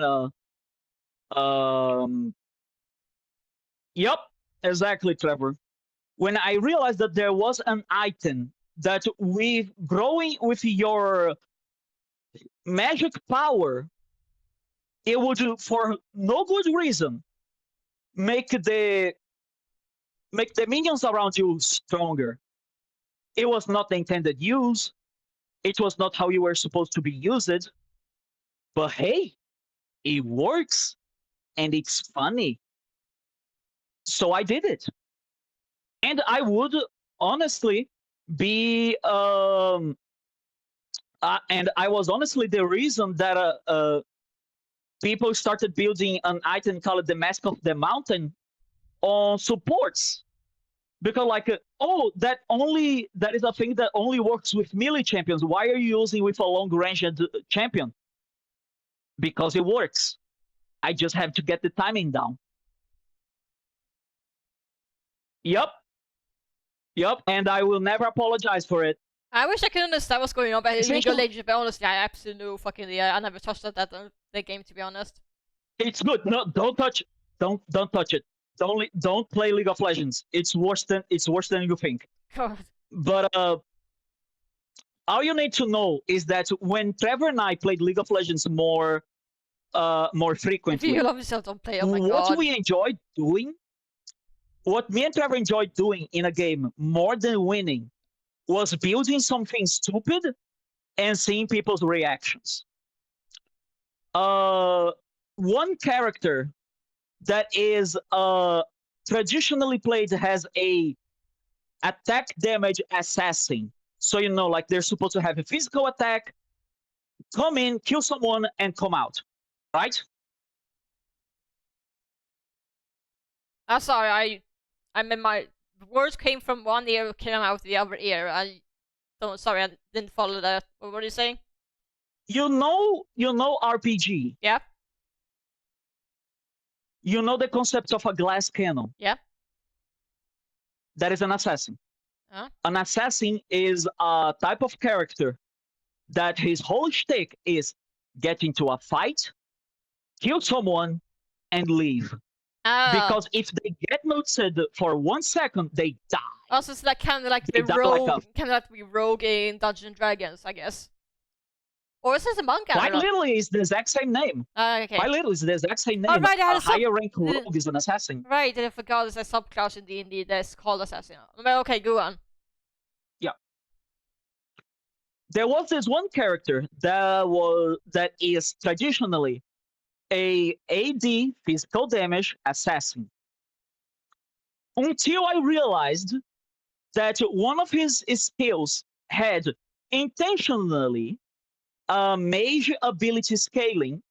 yep, exactly, Trevor. When I realized that there was an item that with growing with your magic power, it would, for no good reason, make the minions around you stronger. It was not the intended use. It was not how you were supposed to be used. But hey, it works and it's funny. So I did it. And I would honestly be and I was honestly the reason that people started building an item called the Mask of the Mountain on supports, because like that is a thing that only works with melee champions. Why are you using with a long range champion? Because it works. I just have to get the timing down. Yep, and I will never apologize for it. I wish I could understand what's going on by League of Legends, but honestly, I absolutely no fucking idea. I never touched that game, to be honest. It's good. No, don't touch it. Don't touch it. Don't play League of Legends. It's worse than you think. God. But all you need to know is that when Trevor and I played League of Legends more frequently, You love yourself, don't play. Oh my what God. we enjoyed doing, what me and Trevor enjoyed doing in a game more than winning, was building something stupid and seeing people's reactions. One character that is traditionally played as a attack damage assassin. So like they're supposed to have a physical attack, come in, kill someone, and come out, right? I'm sorry, I mean my words came from one ear, came out the other ear. Sorry, I didn't follow that. What were you saying? You know RPG. Yeah. You know the concept of a glass cannon. Yeah. That is an assassin. Huh? An assassin is a type of character that his whole shtick is get into a fight, kill someone, and leave. Because if they get noticed for 1 second, they die. Also, it's like kind of like the rogue in Dungeons and Dragons, I guess. Or is this a monk? Quite literally, is the exact same name. Okay. Quite literally, is the exact same name. Oh, right, a higher rank rogue is an assassin. Right, I forgot there's a subclass in D&D that's called assassin. Okay, go on. Yeah. There was this one character that is traditionally a AD physical damage assassin. Until I realized that one of his skills had intentionally mage ability scaling,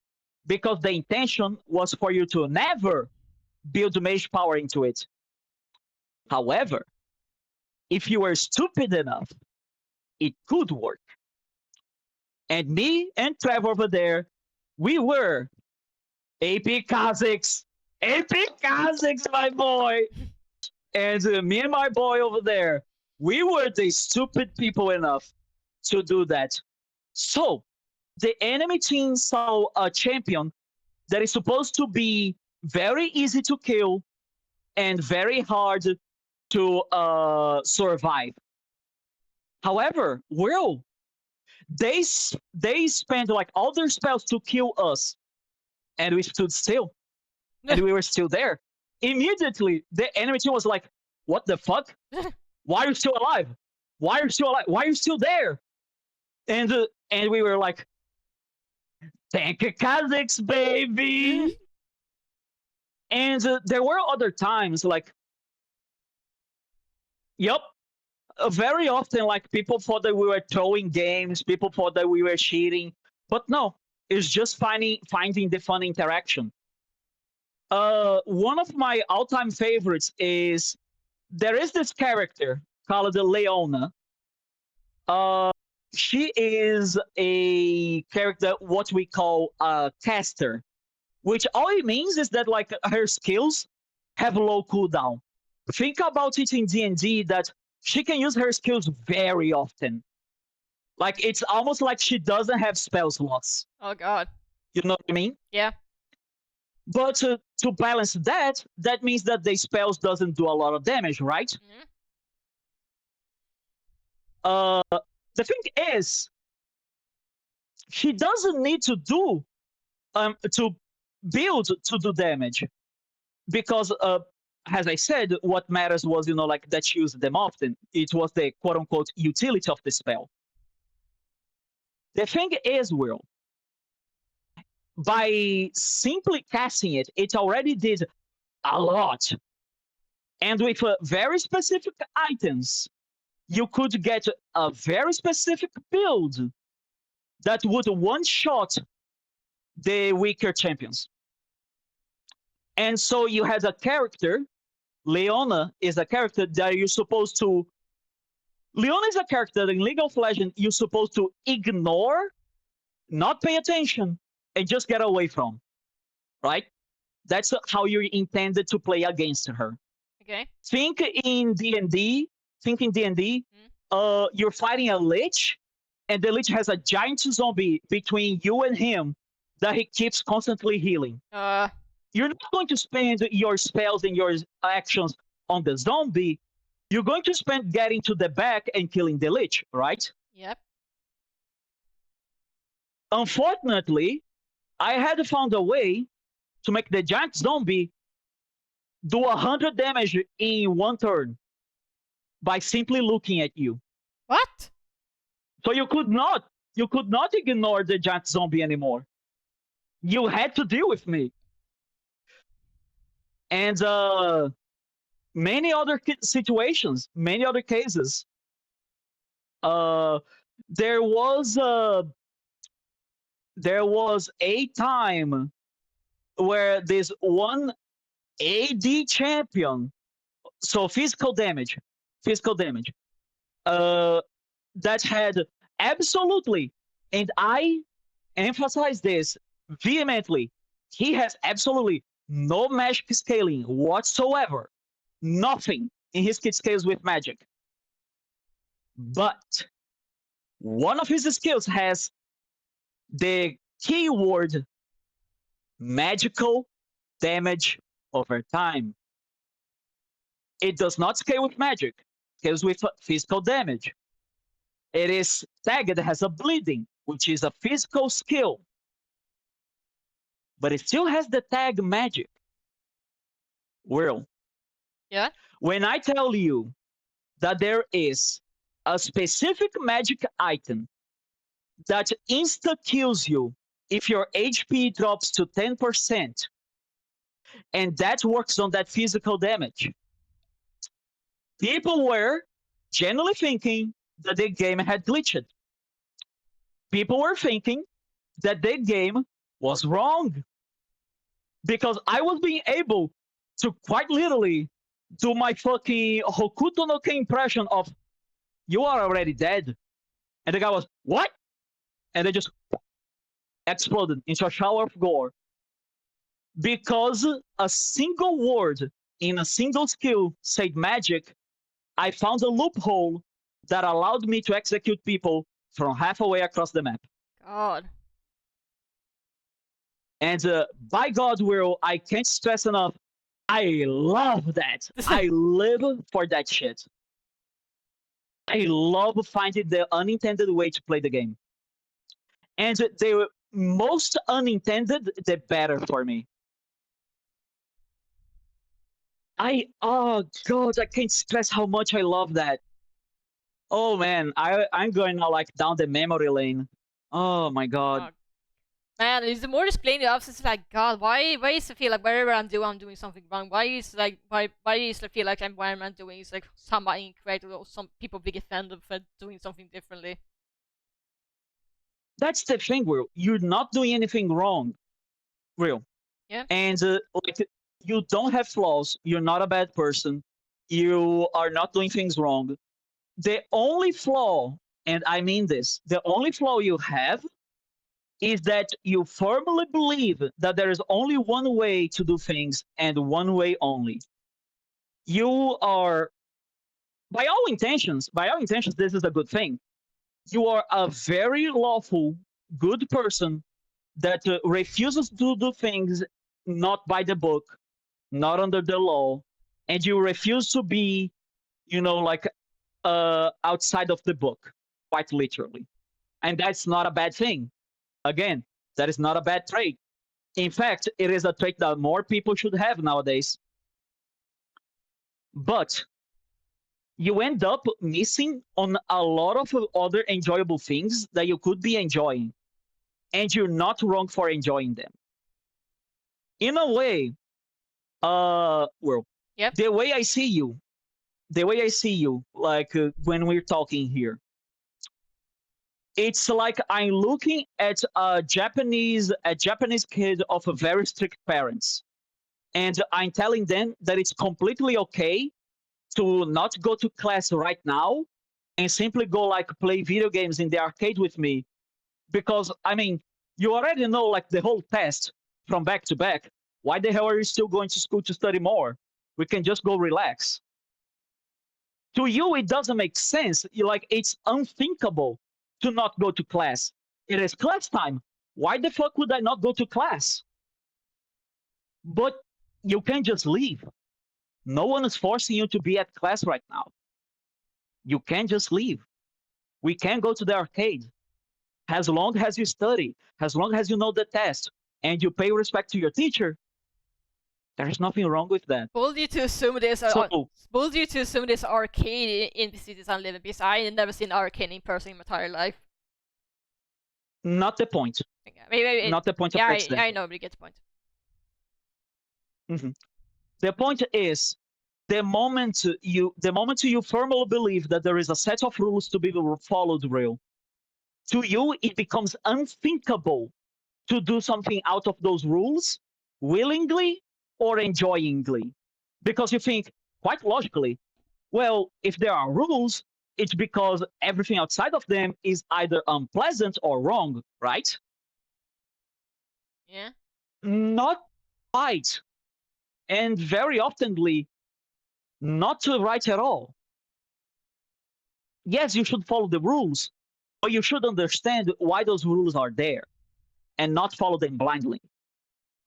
because the intention was for you to never build mage power into it. However, if you were stupid enough, it could work. And me and Trevor over there, we were AP Kazakhs, my boy. And me and my boy over there, we were the stupid people enough to do that. So the enemy team saw a champion that is supposed to be very easy to kill and very hard to survive. However, they spent like all their spells to kill us, and we stood still, and we were still there. Immediately, the enemy team was like, "What the fuck? Why are you still alive? Why are you still alive? Why are you still there?" And we were like, "Thank you, Kazakhs, baby." And there were other times, like, yep, very often, like, people thought that we were throwing games, people thought that we were cheating, but no, it's just finding the fun interaction. One of my all-time favorites is, there is this character called Leona. she is a character what we call a caster, which all it means is that like her skills have low cooldown. Think about it in D&D that she can use her skills very often. Like it's almost like she doesn't have spell slots. Oh god. You know what I mean? Yeah. But to balance that, that means that the spells doesn't do a lot of damage, right? The thing is, she doesn't need to do to build to do damage, because as I said, what matters was like that she used them often. It was the quote unquote utility of the spell. The thing is, Will, by simply casting it, it already did a lot. And with very specific items, you could get a very specific build that would one-shot the weaker champions. And so you had a character, Leona is a character that you're supposed to... Leona is a character that in League of Legends you're supposed to ignore, not pay attention, and just get away from, right? That's how you're intended to play against her. Okay. Think in D&D, you're fighting a lich, and the lich has a giant zombie between you and him that he keeps constantly healing. You're not going to spend your spells and your actions on the zombie. You're going to spend getting to the back and killing the lich, right? Yep. Unfortunately, I had found a way to make the giant zombie do 100 damage in one turn by simply looking at you. What? So you could not ignore the giant zombie anymore. You had to deal with me. And many other situations, many other cases. There was a time where this one AD champion, so physical damage, that had absolutely, and I emphasize this vehemently, he has absolutely no magic scaling whatsoever. Nothing in his kit scales with magic. But one of his skills has the keyword magical damage over time. It does not scale with magic, it scales with physical damage. It is tagged as a bleeding, which is a physical skill. But it still has the tag magic. Will. Yeah? When I tell you that there is a specific magic item that insta-kills you if your HP drops to 10%, and that works on that physical damage, people were generally thinking that the game had glitched. People were thinking that the game was wrong, because I was being able to quite literally do my fucking Hokuto no Ken impression of, you are already dead. And the guy was, what? And they just exploded into a shower of gore. Because a single word in a single skill said magic, I found a loophole that allowed me to execute people from halfway across the map. God. And by God, Will, I can't stress enough, I love that. I live for that shit. I love finding the unintended way to play the game. And the most unintended, the better for me. Oh God, I can't stress how much I love that. Oh man, I'm going now like down the memory lane. Oh my God. Man, it's the more displaying the options. It's like, God, why is it feel like wherever I'm doing something wrong? Why is it feel like whatever I'm doing is like somebody incorrect, or some people being offended for doing something differently? That's the thing, Will. You're not doing anything wrong, Will. Yeah. And like, you don't have flaws. You're not a bad person. You are not doing things wrong. The only flaw and I mean this, the only flaw you have is that you firmly believe that there is only one way to do things and one way only. You are, by all intentions, this is a good thing. You are a very lawful, good person that refuses to do things not by the book, not under the law, and you refuse to be, like outside of the book, quite literally. And that's not a bad thing. Again, that is not a bad trait. In fact, it is a trait that more people should have nowadays. But you end up missing on a lot of other enjoyable things that you could be enjoying. And you're not wrong for enjoying them. In a way, Yep. the way I see you, like when we're talking here, it's like I'm looking at a Japanese kid of a very strict parents, and I'm telling them that it's completely okay to not go to class right now and simply go like play video games in the arcade with me, because I mean you already know like the whole test from back to back. Why the hell are you still going to school to study more? We can just go relax. To you, it doesn't make sense. It's unthinkable to not go to class. It is class time. Why the fuck would I not go to class? But you can't just leave. No one is forcing you to be at class right now. You can't just leave. We can go to the arcade. As long as you study, as long as you know the test, and you pay respect to your teacher, there's nothing wrong with that. Bold you to assume this arcade in the cities I live in, because I never seen an arcade in person in my entire life. Not the point. Maybe not the point of that. Yeah, I know, but you get the point. Mm-hmm. The point is, the moment you firmly believe that there is a set of rules to be followed, real, to you it becomes unthinkable to do something out of those rules willingly or enjoyingly, because you think quite logically, well, if there are rules, it's because everything outside of them is either unpleasant or wrong, right? Yeah. Not right. And very oftenly, not right at all. Yes, you should follow the rules, but you should understand why those rules are there and not follow them blindly.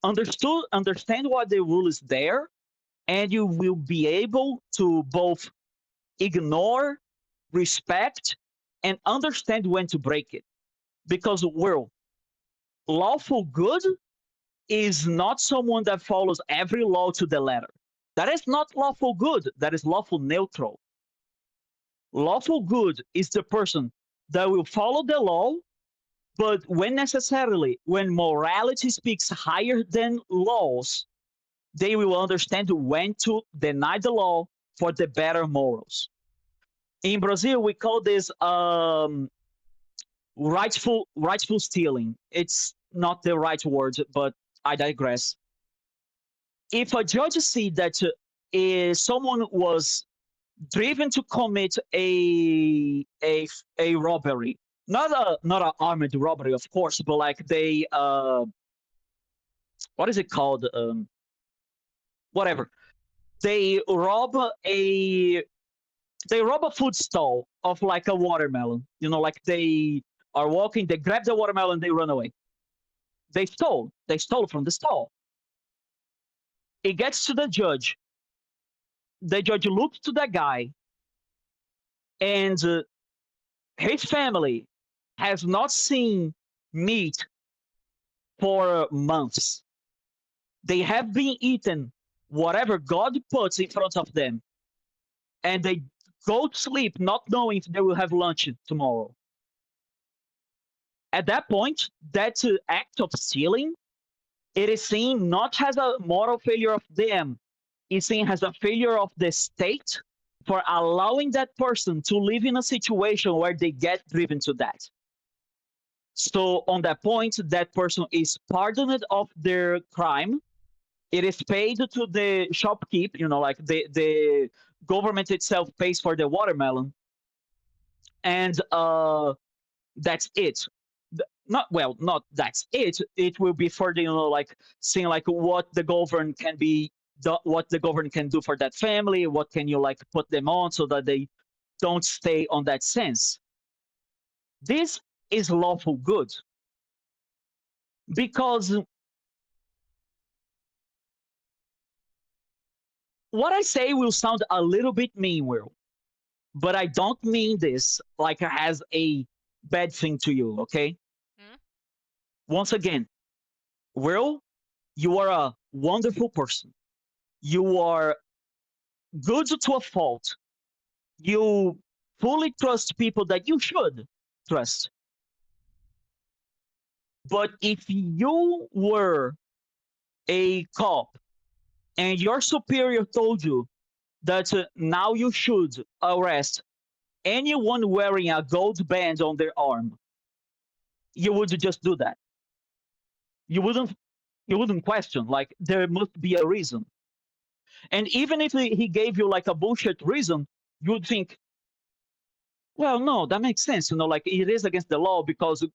Understand why the rule is there, and you will be able to both ignore, respect, and understand when to break it. Because lawful good is not someone that follows every law to the letter. That is not lawful good. That is lawful neutral. Lawful good is the person that will follow the law, but when morality speaks higher than laws, they will understand when to deny the law for the better morals. In Brazil, we call this rightful stealing. It's not the right word, but I digress. If a judge sees that someone was driven to commit a robbery, not an armed robbery, of course, but like they what is it called? Whatever. They rob a food stall of like a watermelon. Like they are walking, they grab the watermelon, they run away. They stole from the stall. It gets to the judge. The judge looks to that guy, and his family has not seen meat for months. They have been eating whatever God puts in front of them, and they go to sleep not knowing if they will have lunch tomorrow. At that point, that act of stealing, it is seen not as a moral failure of them, it's seen as a failure of the state for allowing that person to live in a situation where they get driven to that. So on that point, that person is pardoned of their crime. It is paid to the shopkeep, like the government itself pays for the watermelon. and that's it. Not that's it. It will be further, like seeing like what the government can be, what the government can do for that family. What can you like put them on so that they don't stay on that sense. This is lawful good because what I say will sound a little bit mean, Will, but I don't mean this like as a bad thing to you, okay? Hmm? Once again, Will, you are a wonderful person. You are good to a fault. You fully trust people that you should trust. But if you were a cop and your superior told you that now you should arrest anyone wearing a gold band on their arm, you would just do that. You wouldn't question. Like there must be a reason. And even if he gave you like a bullshit reason, you would think, well, no, that makes sense. Like it is against the law because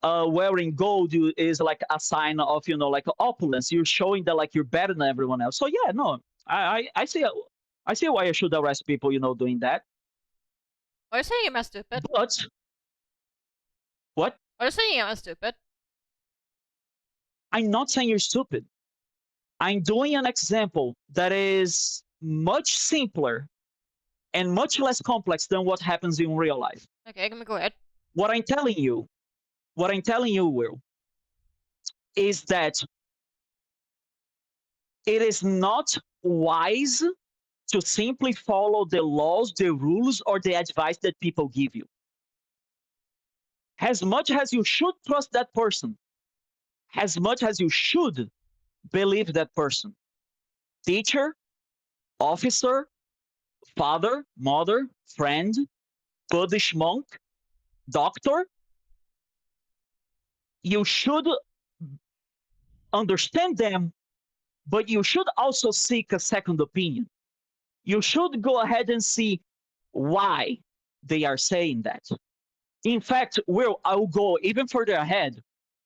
wearing gold is like a sign of like opulence. You're showing that like you're better than everyone else. So yeah, no, I see why I should arrest people doing that. Are you saying I'm stupid? But what? Are you saying I'm stupid? I'm not saying you're stupid. I'm doing an example that is much simpler and much less complex than what happens in real life. Okay, go ahead. What I'm telling you, Will, is that it is not wise to simply follow the laws, the rules, or the advice that people give you. As much as you should trust that person, as much as you should believe that person, teacher, officer, father, mother, friend, Buddhist monk, doctor, you should understand them, but you should also seek a second opinion. You should go ahead and see why they are saying that. In fact, Will, I'll go even further ahead.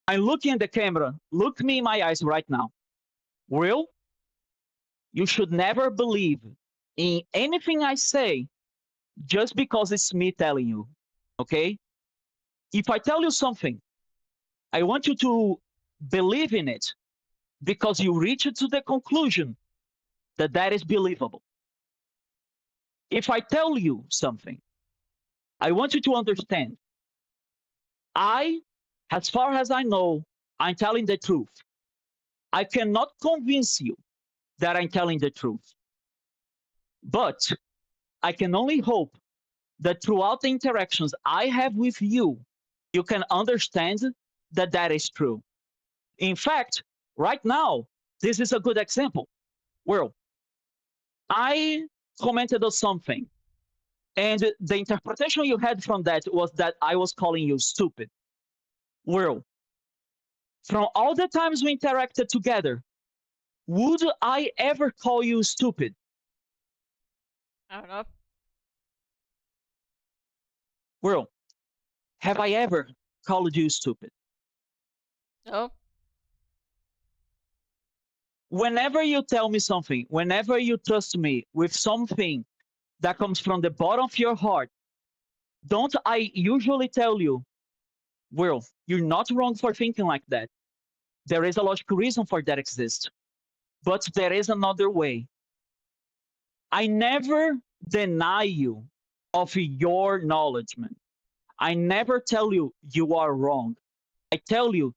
I'm looking at the camera. Look me in my eyes right now. Will, you should never believe in anything I say just because it's me telling you. Okay? If I tell you something, I want you to believe in it because you reach to the conclusion that that is believable. If I tell you something, I want you to understand as far as I know, I'm telling the truth. I cannot convince you that I'm telling the truth. But I can only hope that throughout the interactions I have with you, you can understand that that is true. In fact, right now, this is a good example. Well, I commented on something, and the interpretation you had from that was that I was calling you stupid. Well, from all the times we interacted together, would I ever call you stupid? I don't know. Well, have I ever called you stupid? No. Whenever you tell me something, whenever you trust me with something that comes from the bottom of your heart, don't I usually tell you, well, you're not wrong for thinking like that. There is a logical reason for that exists. But there is another way. I never deny you of your acknowledgement. I never tell you you are wrong. I tell you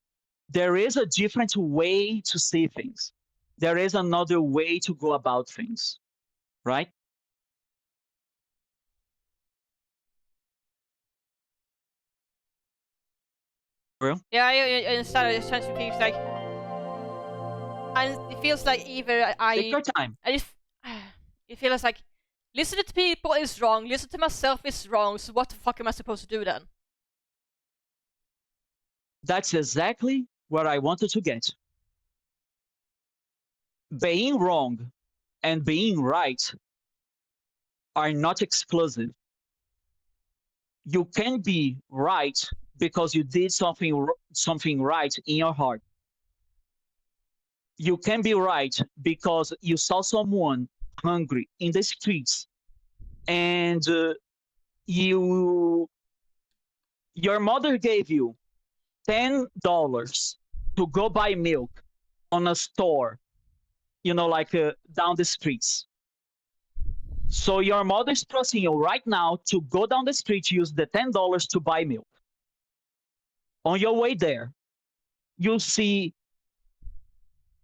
there is a different way to see things. There is another way to go about things, right? Real? Yeah, I understand. It feels like, and it feels like either Take your time. it feels like listening to people is wrong, listening to myself is wrong. So what the fuck am I supposed to do then? That's exactly where I wanted to get. Being wrong and being right are not exclusive. You can be right because you did something right in your heart. You can be right because you saw someone hungry in the streets and you your mother gave you $10 to go buy milk on a store, like down the streets. So your mother's trusting you right now to go down the street, use the $10 to buy milk. On your way there, you see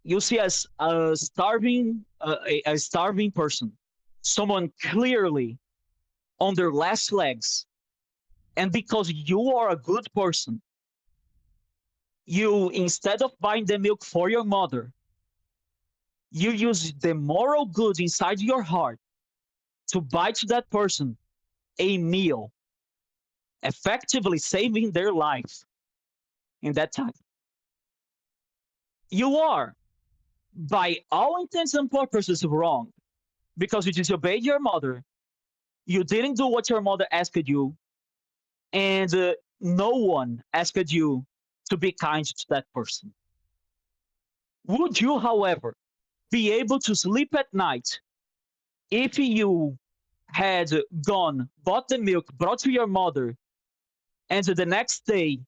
as a starving person, someone clearly on their last legs, and because you are a good person, you, instead of buying the milk for your mother, you use the moral good inside your heart to buy to that person a meal, effectively saving their life in that time. You are, by all intents and purposes, wrong because you disobeyed your mother. You didn't do what your mother asked you, and no one asked you to be kind to that person. Would you, however, be able to sleep at night if you had gone, bought the milk, brought to your mother, and the next day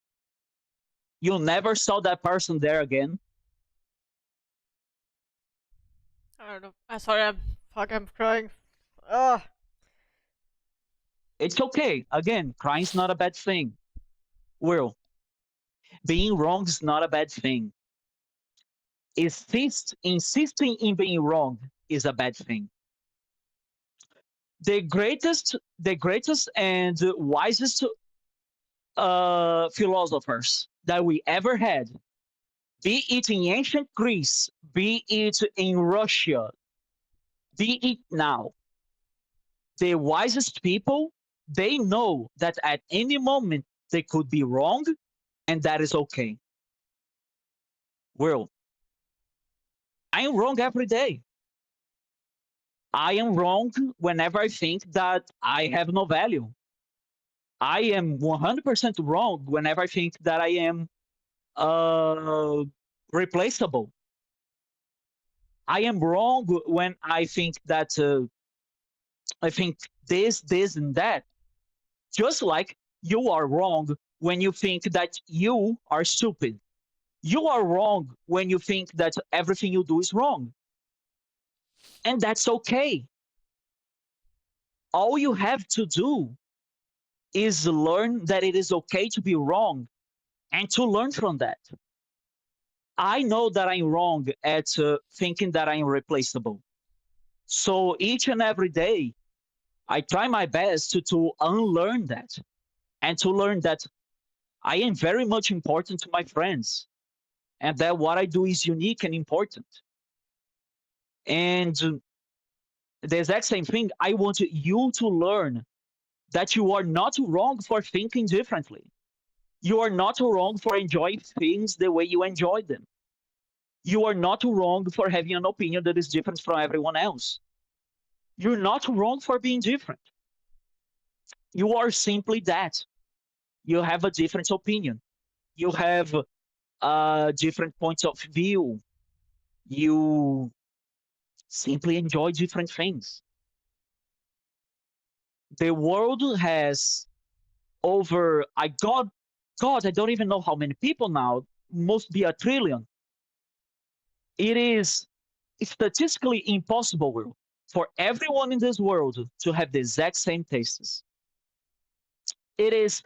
you never saw that person there again? I don't know. I'm sorry. I'm crying. Ugh. It's okay. Again, crying's not a bad thing. Will, being wrong is not a bad thing. Insisting in being wrong is a bad thing. The greatest and wisest philosophers that we ever had, be it in ancient Greece, be it in Russia, be it now, the wisest people, they know that at any moment they could be wrong, and that is okay. Well, I am wrong every day. I am wrong whenever I think that I have no value. I am 100% wrong whenever I think that I am uh, replaceable. I am wrong when I think that I think this, and that. Just like you are wrong when you think that you are stupid. You are wrong when you think that everything you do is wrong. And that's okay. All you have to do is learn that it is okay to be wrong and to learn from that. I know that I'm wrong at thinking that I'm replaceable. So each and every day, I try my best to unlearn that and to learn that I am very much important to my friends and that what I do is unique and important. And the exact same thing, I want you to learn that you are not wrong for thinking differently. You are not wrong for enjoying things the way you enjoy them. You are not wrong for having an opinion that is different from everyone else. You're not wrong for being different. You are simply that. You have a different opinion. You have different points of view. You simply enjoy different things. The world has over, God, I don't even know how many people now, must be a trillion. It is statistically impossible, Will, for everyone in this world to have the exact same tastes. It is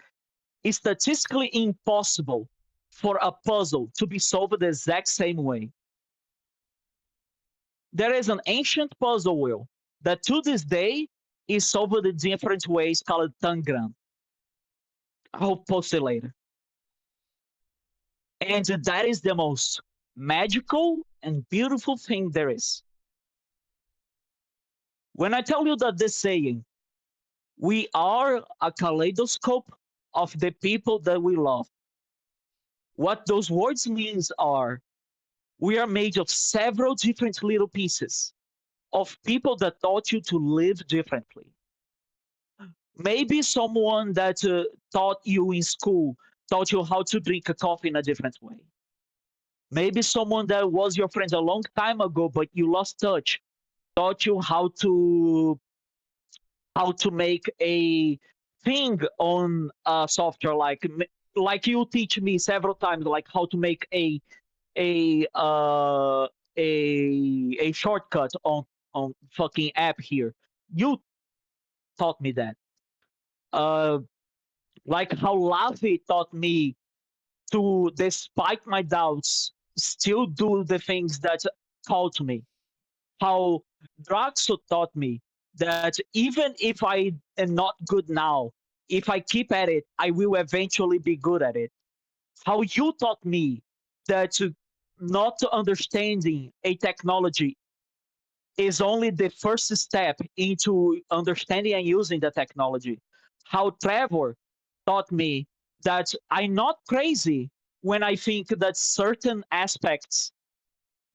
statistically impossible for a puzzle to be solved the exact same way. There is an ancient puzzle, Will, that to this day is solved in different ways called tangram. I'll post it later. And that is the most magical and beautiful thing there is. When I tell you that this saying, we are a kaleidoscope of the people that we love, what those words means are we are made of several different little pieces of people that taught you to live differently. Maybe someone that taught you in school taught you how to drink a coffee in a different way. Maybe someone that was your friend a long time ago, but you lost touch, taught you how to make a thing on software, like you teach me several times, like how to make a uh a shortcut on fucking app here. You taught me that. Uh, like how Lavi taught me to, despite my doubts, still do the things that taught me. How Draxo taught me that even if I am not good now, if I keep at it, I will eventually be good at it. How you taught me that not understanding a technology is only the first step into understanding and using the technology. How Trevor taught me that I'm not crazy when I think that certain aspects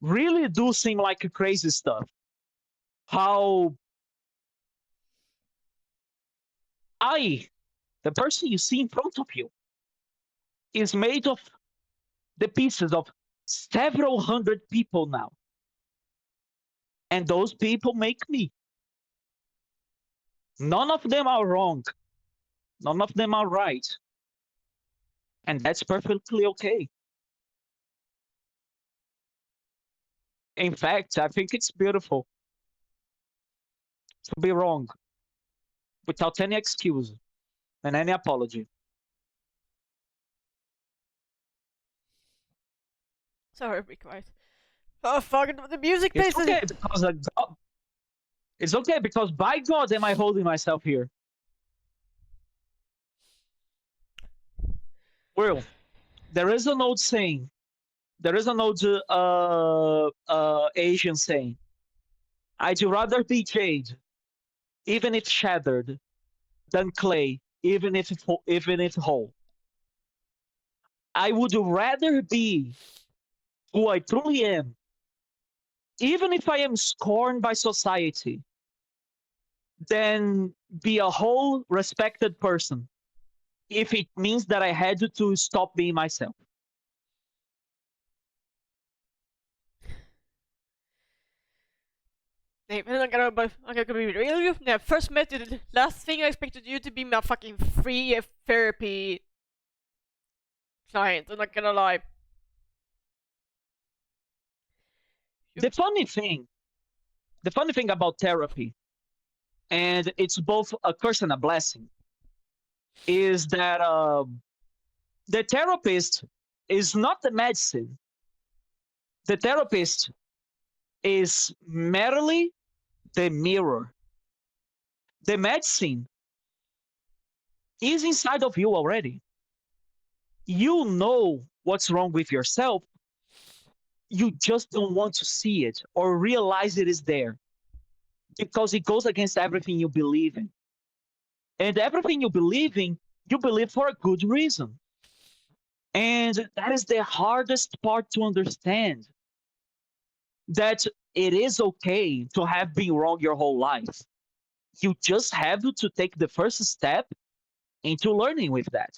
really do seem like crazy stuff. How the person you see in front of you, is made of the pieces of several hundred people now. And those people make me. None of them are wrong. None of them are right. And that's perfectly okay. In fact, I think it's beautiful to be wrong without any excuse and any apology. Sorry, be quiet. Oh fuck! The music It's plays. okay because it's okay because by God am I holding myself here. Well, there is an old saying. There is an old Asian saying. I'd rather be jade, even if shattered, than clay, even if whole. I would rather be who I truly am, even if I am scorned by society, than be a whole respected person, if it means that I had to stop being myself. I'm not gonna be real with you. When I first met you, the last thing I expected you to be my fucking free therapy client. I'm not gonna lie. The funny thing, the funny thing about therapy, and it's both a curse and a blessing, is that the therapist is not the medicine. The therapist is merely the mirror. The medicine is inside of you already. You know what's wrong with yourself. You just don't want to see it or realize it is there because it goes against everything you believe in. And everything you believe for a good reason. And that is the hardest part to understand, that it is okay to have been wrong your whole life. You just have to take the first step into learning with that.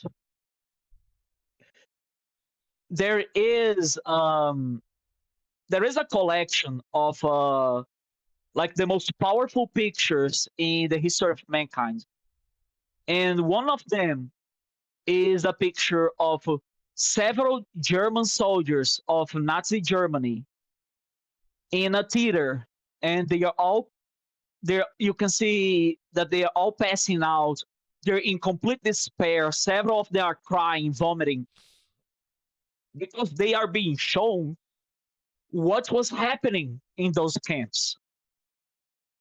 There is a collection of like the most powerful pictures in the history of mankind. And one of them is a picture of several German soldiers of Nazi Germany in a theater, and they are all there. You can see that they are all passing out. They're in complete despair. Several of them are crying, vomiting, because they are being shown what was happening in those camps.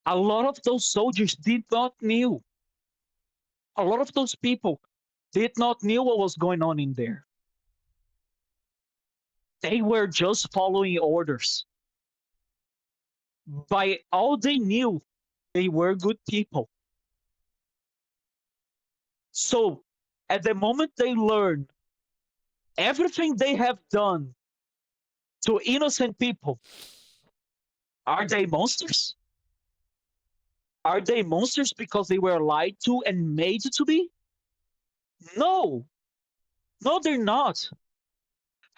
A lot of those soldiers did not knew. A lot of those people did not knew what was going on in there. They were just following orders. By all they knew, they were good people. So at the moment they learn everything they have done to innocent people, are they monsters? Are they monsters because they were lied to and made to be? No, no, they're not.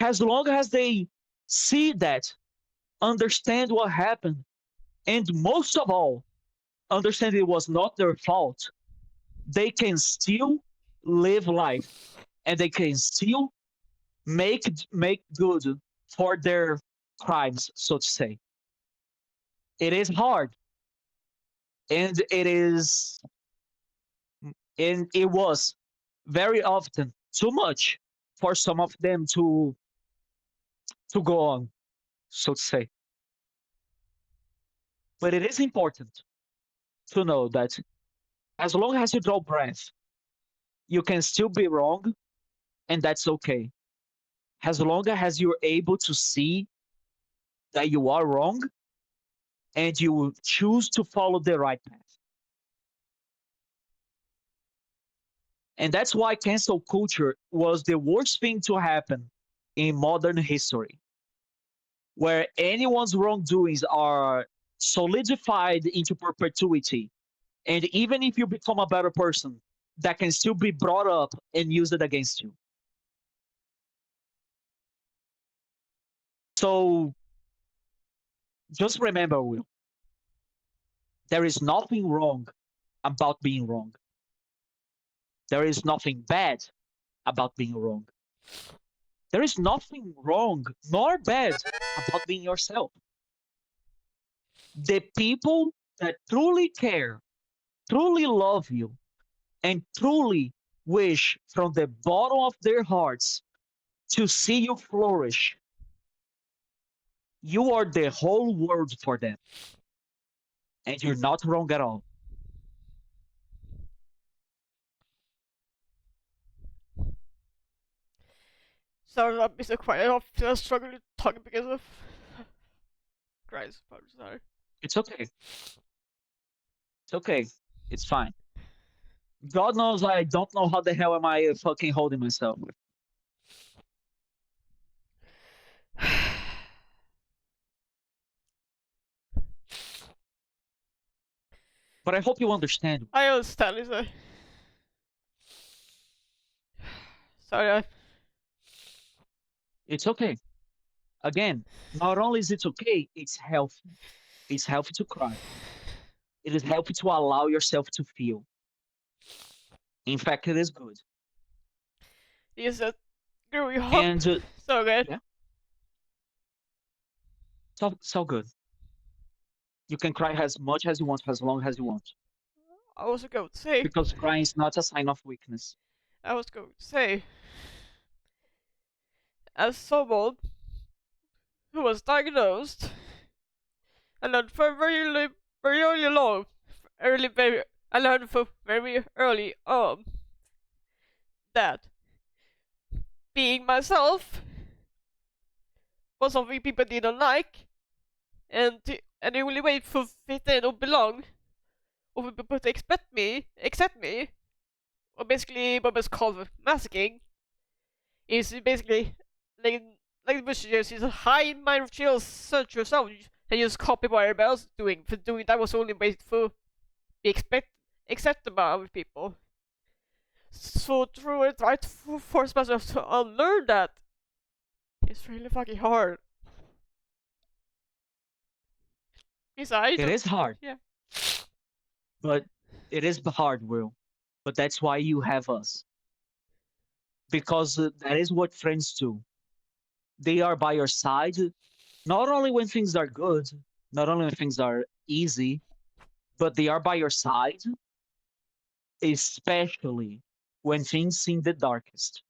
As long as they see that, understand what happened, and most of all, understand it was not their fault, they can still live life and they can still make good for their crimes, so to say. It is hard, and it was very often too much for some of them to go on, so to say. But it is important to know that as long as you draw breath, you can still be wrong, and that's okay. As long as you're able to see that you are wrong and you choose to follow the right path. And that's why cancel culture was the worst thing to happen in modern history, where anyone's wrongdoings are solidified into perpetuity. And even if you become a better person, that can still be brought up and used against you. So just remember, Will, there is nothing wrong about being wrong. There is nothing bad about being wrong. There is nothing wrong nor bad about being yourself. The people that truly care, truly love you, and truly wish from the bottom of their hearts to see you flourish, you are the whole world for them. And you're not wrong at all. Sorry, I'll be so quiet. I feel struggle to talk because of Christ. I'm sorry. It's okay. It's okay. It's fine. God knows I don't know how the hell am I fucking holding myself. But I hope you understand. I understand, Lisa. Sorry, It's okay. Again, not only is it okay, it's healthy. It's healthy to cry. It is healthy to allow yourself to feel. In fact, it is good. you said growing up. And So good. yeah, so good. You can cry as much as you want, as long as you want. I was going to say. Because crying is not a sign of weakness. I was going to say. As someone who was diagnosed and learned for very early along, I learned for very early on that being myself was something people didn't like, and the only way to fit in or belong, or for people to accept me, or basically what was called masking, is basically like the just is a high mind chill search yourself and just copy what everybody else is doing. For doing that was the only way to be accepted by other people. So through it, I force myself to unlearn that. It's really fucking hard. Besides, It is hard. Yeah. But it is hard, Will. But that's why you have us. Because that is what friends do. They are by your side, not only when things are good, not only when things are easy, but they are by your side, especially when things seem the darkest.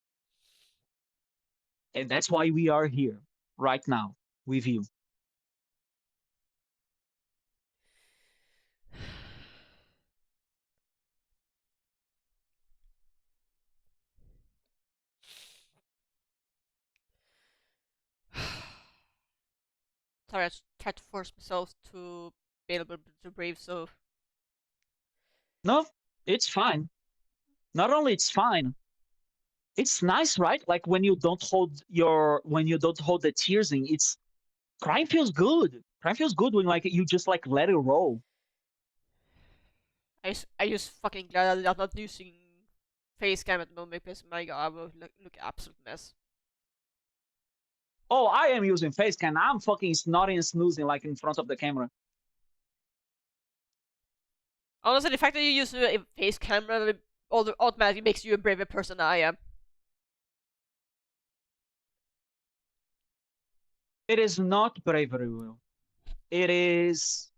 And that's why we are here right now with you. Sorry, I tried to force myself to be a little bit too brave, so. No, it's fine. Not only it's fine, it's nice, right? Like when you don't hold the tears in, it's crying feels good. Crying feels good when like you just like let it roll. I just fucking glad that I'm not using face cam at the moment because my god, I will look absolute mess. Oh, I am using face cam. I'm fucking snotting and snoozing like in front of the camera. Honestly, the fact that you use a face camera automatically makes you a braver person than I am. It is not bravery, Will. It is.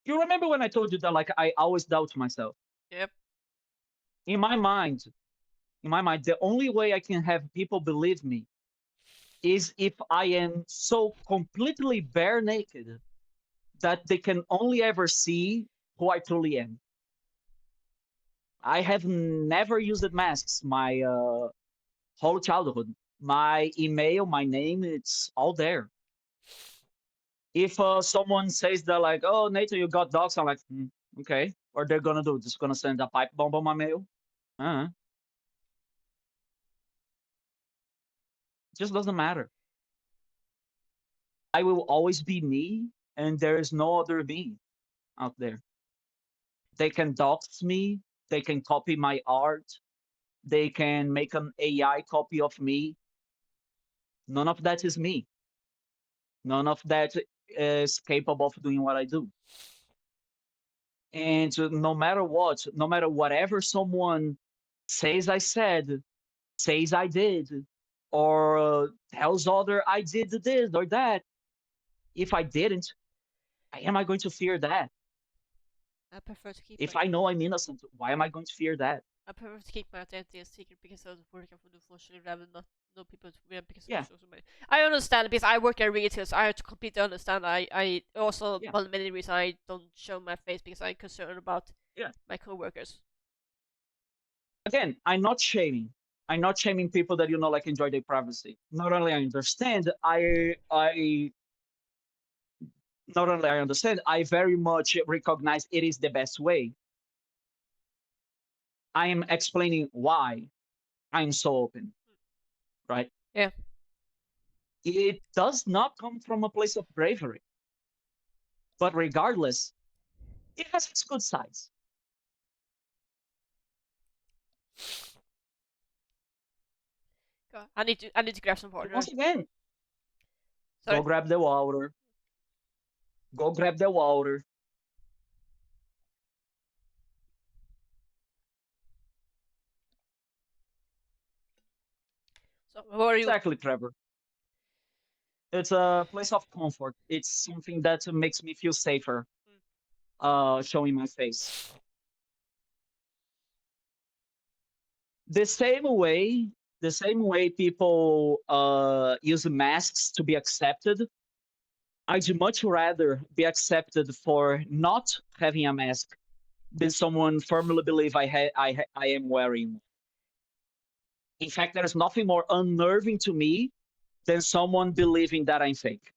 You remember when I told you that, like, I always doubt myself? Yep. In my mind, the only way I can have people believe me is if I am so completely bare naked that they can only ever see who I truly am. I have never used masks my whole childhood. My email, my name, it's all there. If someone says that, like, oh, Nathan, you got dogs, I'm like, okay. What they're gonna do? Just gonna send a pipe bomb on my mail? Uh-huh. Just doesn't matter. I will always be me, and there is no other me out there. They can dox me, they can copy my art, they can make an AI copy of me. None of that is me. None of that is capable of doing what I do. And no matter what, no matter whatever someone says I said, says I did, or tells other I did this or that, if I didn't, am I going to fear that? I prefer to keep. If I know I'm innocent, why am I going to fear that? I prefer to keep my identity a secret because I was working for the social rather than not know people because Yeah. of social media. I understand because I work at retail, so I completely understand. I also one of the many reasons I don't show my face because I'm concerned about my coworkers. Again, I'm not shaming. I'm not shaming people that like enjoy their privacy. Not only I understand, not only I understand, I very much recognize it is the best way. I am explaining why I'm so open, right? Yeah. It does not come from a place of bravery, but regardless, it has its good sides. I need to grab some water. Once again, Sorry. go grab the water. Go grab the water. So, what are you? Exactly, Trevor. It's a place of comfort. It's something that makes me feel safer showing my face. The same way people use masks to be accepted, I'd much rather be accepted for not having a mask than someone firmly believe I am wearing. In fact, there's nothing more unnerving to me than someone believing that I'm fake.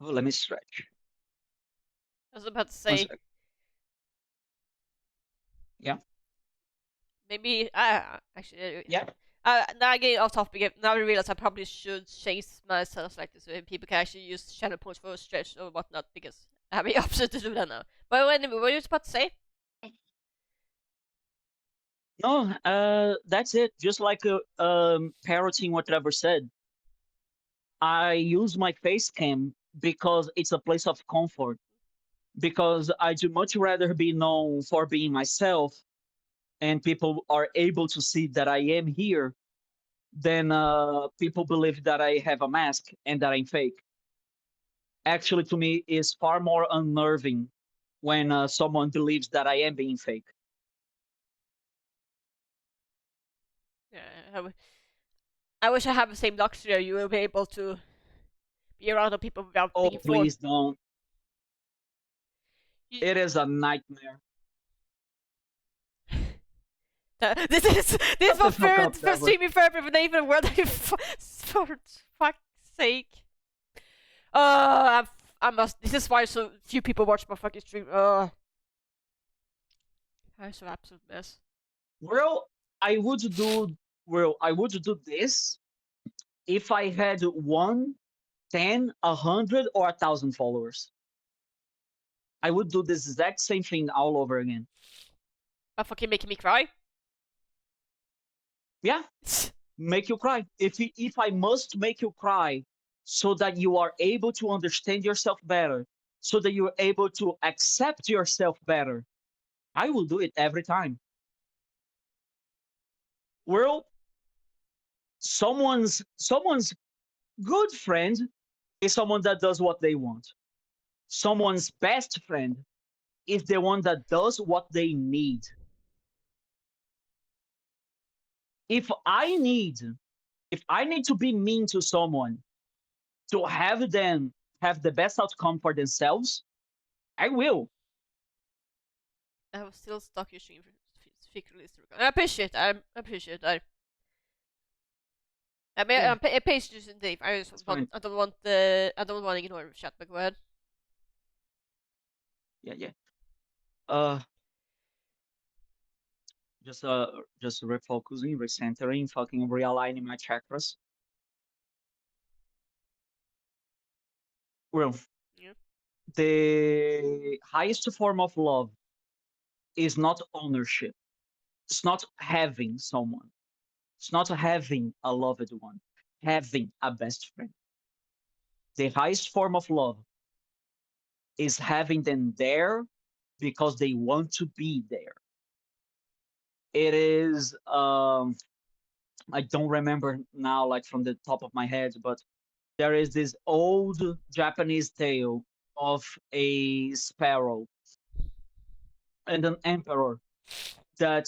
Oh, let me stretch. I was about to say. Yeah. Maybe actually. Yeah. Now I get off topic. Now I realize I probably should change myself like this so people can actually use channel points for a stretch or whatnot because I have the option to do that now. But anyway, what were you about to say? No, that's it. Just like parroting what Trevor said. I use my face cam because it's a place of comfort. Because I'd much rather be known for being myself and people are able to see that I am here than people believe that I have a mask and that I'm fake. Actually, to me, is far more unnerving when someone believes that I am being fake. Yeah, I wish I had the same luxury. You will be able to be around the people without being forced. Please don't. It is a nightmare. This was for streaming therapy with Nathan World. For fuck's sake. I must. This is why so few people watch my fucking stream. I'm so absolute mess. Well, I would do this if I had 1, 10, 100, or 1,000 followers. I would do this exact same thing all over again. Are fucking making me cry? Yeah, make you cry. If I must make you cry so that you are able to understand yourself better, so that you're able to accept yourself better, I will do it every time. Well, someone's good friend is someone that does what they want. Someone's best friend is the one that does what they need. If I need if I need to be mean to someone to have them have the best outcome for themselves, I will. I was still stuck in secretly. I appreciate. I appreciate. I mean, Yeah, I'm patient and Dave. I just that's want. fine. I don't want the. I don't want to ignore chat. But go ahead. Yeah, yeah. Uh, just uh, just refocusing, recentering, fucking realigning my chakras. Well, Yeah. the highest form of love is not ownership. It's not having someone. It's not having a loved one. Having a best friend. The highest form of love is having them there because they want to be there. It is I don't remember now like from the top of my head, but there is this old Japanese tale of a sparrow and an emperor that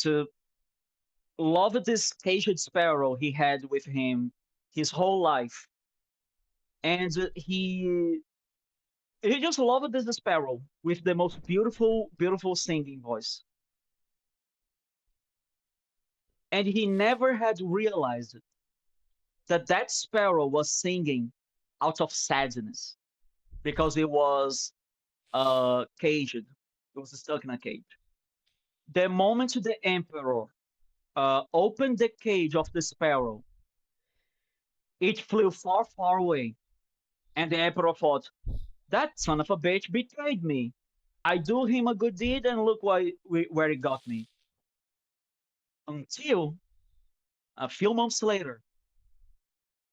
loved this caged sparrow he had with him his whole life, and he just loved this sparrow with the most beautiful singing voice, and he never had realized that that sparrow was singing out of sadness because it was caged. It was stuck in a cage. The moment the emperor opened the cage of the sparrow, it flew far, far away. And the emperor thought, that son of a bitch betrayed me. I do him a good deed and look where it got me. Until a few months later,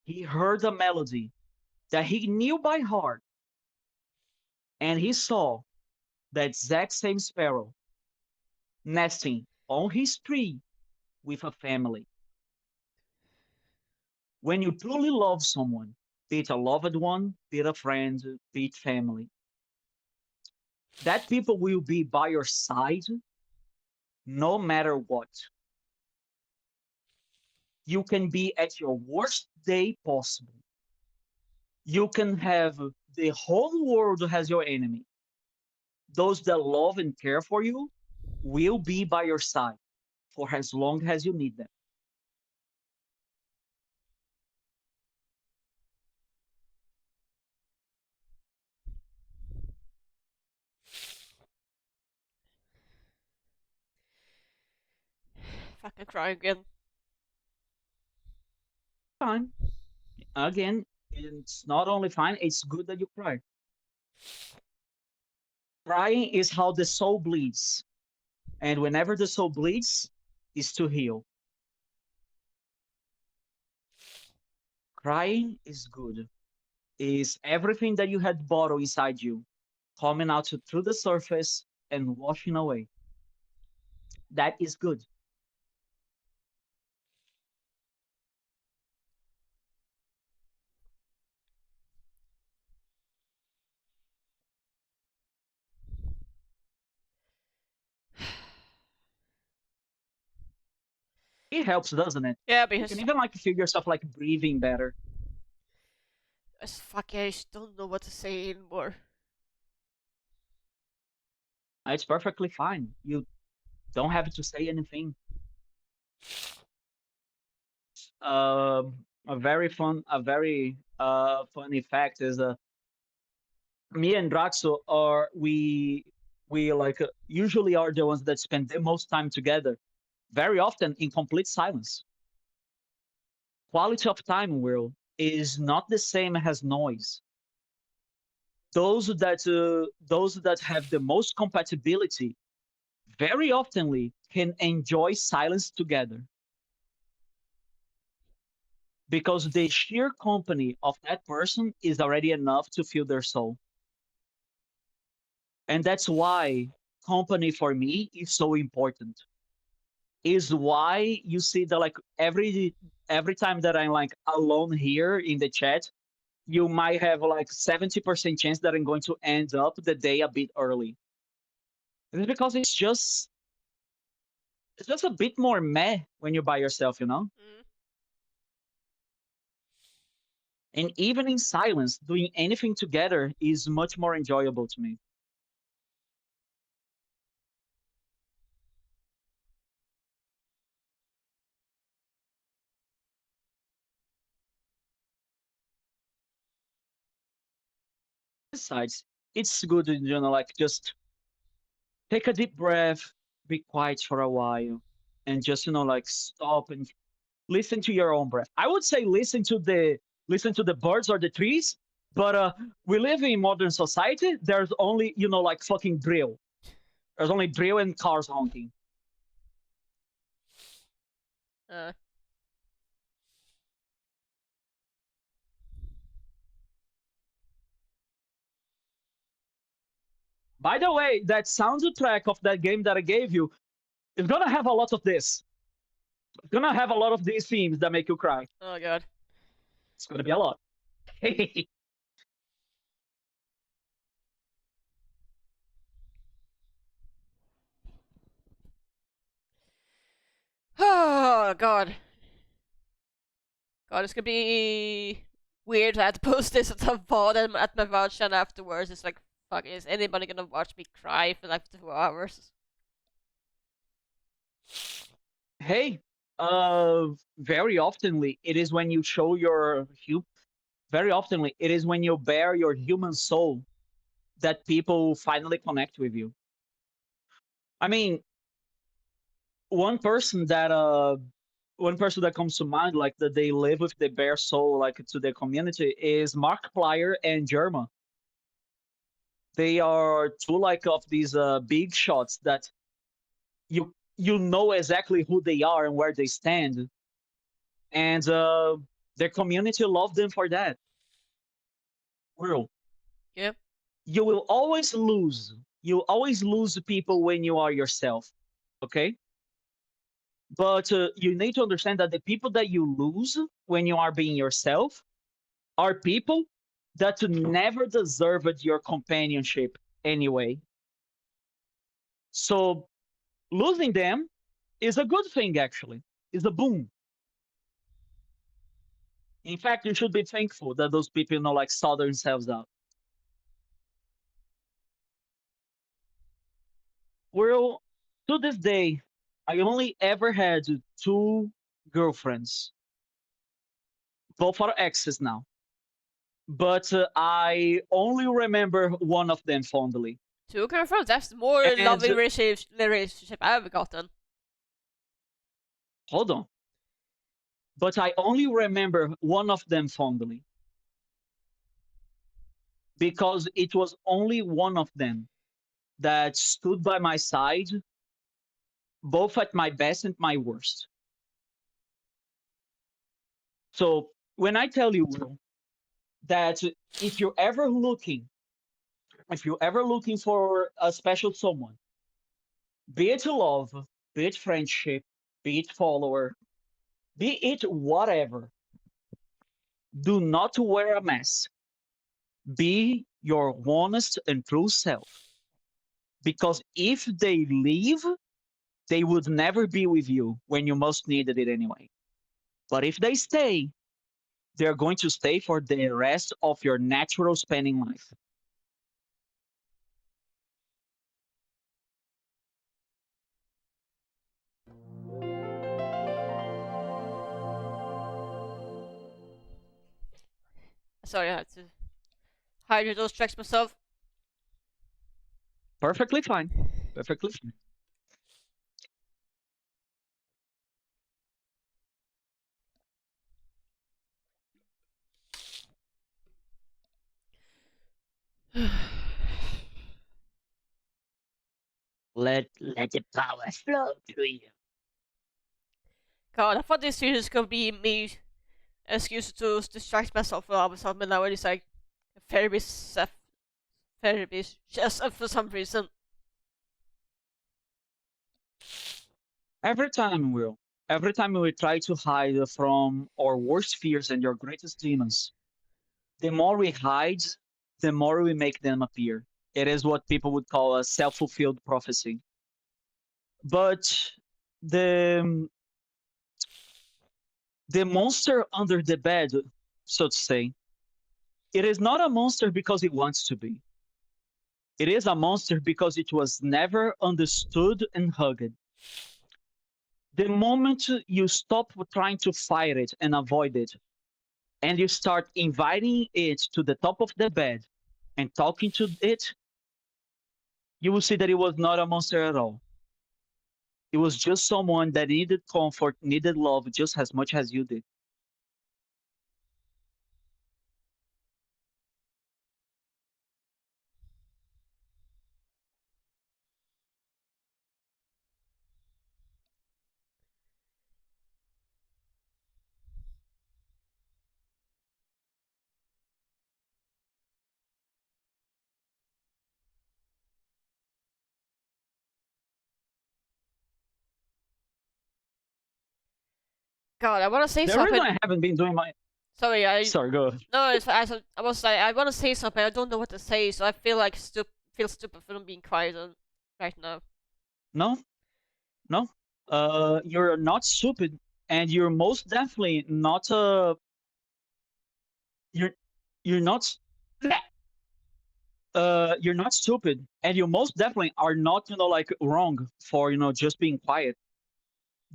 he heard a melody that he knew by heart, and he saw the exact same sparrow nesting on his tree with a family. When you truly love someone, be it a loved one, be it a friend, be it family, that people will be by your side no matter what. You can be at your worst day possible. You can have the whole world as your enemy. Those that love and care for you will be by your side for as long as you need them. Fucking cry again. Fine. Again, it's not only fine, it's good that you cry. Crying is how the soul bleeds. And whenever the soul bleeds, is to heal. Crying is good. Is everything that you had bottled inside you coming out through the surface and washing away. That is good. It helps, doesn't it? Yeah, You because can even like feel yourself like breathing better. fuck, I just don't know what to say anymore. It's perfectly fine. You don't have to say anything. A very funny fact is me and Draxo are we like usually are the ones that spend the most time together, very often in complete silence. Quality of time, Will, is not the same as noise. Those that have the most compatibility very oftenly can enjoy silence together because the sheer company of that person is already enough to fill their soul. And that's why company for me is so important. Is why you see that like every time that I'm like alone here in the chat, you might have like 70% chance that I'm going to end up the day a bit early. It's because it's just a bit more meh when you're by yourself, you know? Mm. And even in silence, doing anything together is much more enjoyable to me. Besides, it's good to, like just take a deep breath, be quiet for a while, and just, like stop and listen to your own breath. I would say listen to the birds or the trees, but we live in modern society. There's only, like fucking drill. There's only drill and cars honking. Uh, By the way, that soundtrack of that game that I gave you is gonna have a lot of this. It's gonna have a lot of these themes that make you cry. oh god. It's gonna be a lot. Oh god. God, it's gonna be weird to have to post this at some point at my watch and afterwards. It's like, fuck, is anybody gonna watch me cry for like 2 hours? Hey, very oftenly it is when you show very oftenly it is when you bear your human soul that people finally connect with you. I mean, one person that uh one person that comes to mind, like that they live with the bare soul, like to their community, is Markiplier and Germa. They are two like of these big shots that you know exactly who they are and where they stand, and their community love them for that. Real. Yep. You will always lose. You always lose people when you are yourself. Okay, but you need to understand that the people that you lose when you are being yourself are people that never deserved your companionship anyway. So losing them is a good thing, actually. It's a boom. In fact, you should be thankful that those people, like saw themselves out. Well, to this day, I only ever had two girlfriends. Both are exes now. But I only remember one of them fondly. Two girlfriends? That's the more And loving relationship I've ever gotten. hold on. But I only remember one of them fondly because it was only one of them that stood by my side, both at my best and my worst. So when I tell you that if you're ever looking, if you're ever looking for a special someone, be it love, be it friendship, be it follower, be it whatever, do not wear a mask. Be your honest and true self. Because if they leave, they would never be with you when you most needed it anyway. But if they stay, they're going to stay for the rest of your natural spending life. Sorry, I had to hide those tracks myself. Perfectly fine. Perfectly fine. Let the power flow through you. God, I thought this series could be me excuse to distract myself from all of a sudden, now it's like therapist just for some reason. Every time, Will. Every time we try to hide from our worst fears and your greatest demons, the more we hide, the more we make them appear. It is what people would call a self-fulfilled prophecy. But the the monster under the bed, so to say, it is not a monster because it wants to be. It is a monster because it was never understood and hugged. The moment you stop trying to fight it and avoid it, and you start inviting it to the top of the bed and talking to it, you will see that it was not a monster at all. It was just someone that needed comfort, needed love just as much as you did. God, I want to say The reason something. I haven't been doing my Sorry, sorry, go ahead. no, it's I was like I want to say something. I don't know what to say, so I feel like feel stupid for not being quiet right now. No, no. You're not stupid, and you're most definitely not you're you're not you're not stupid, and you most definitely are not like wrong for just being quiet.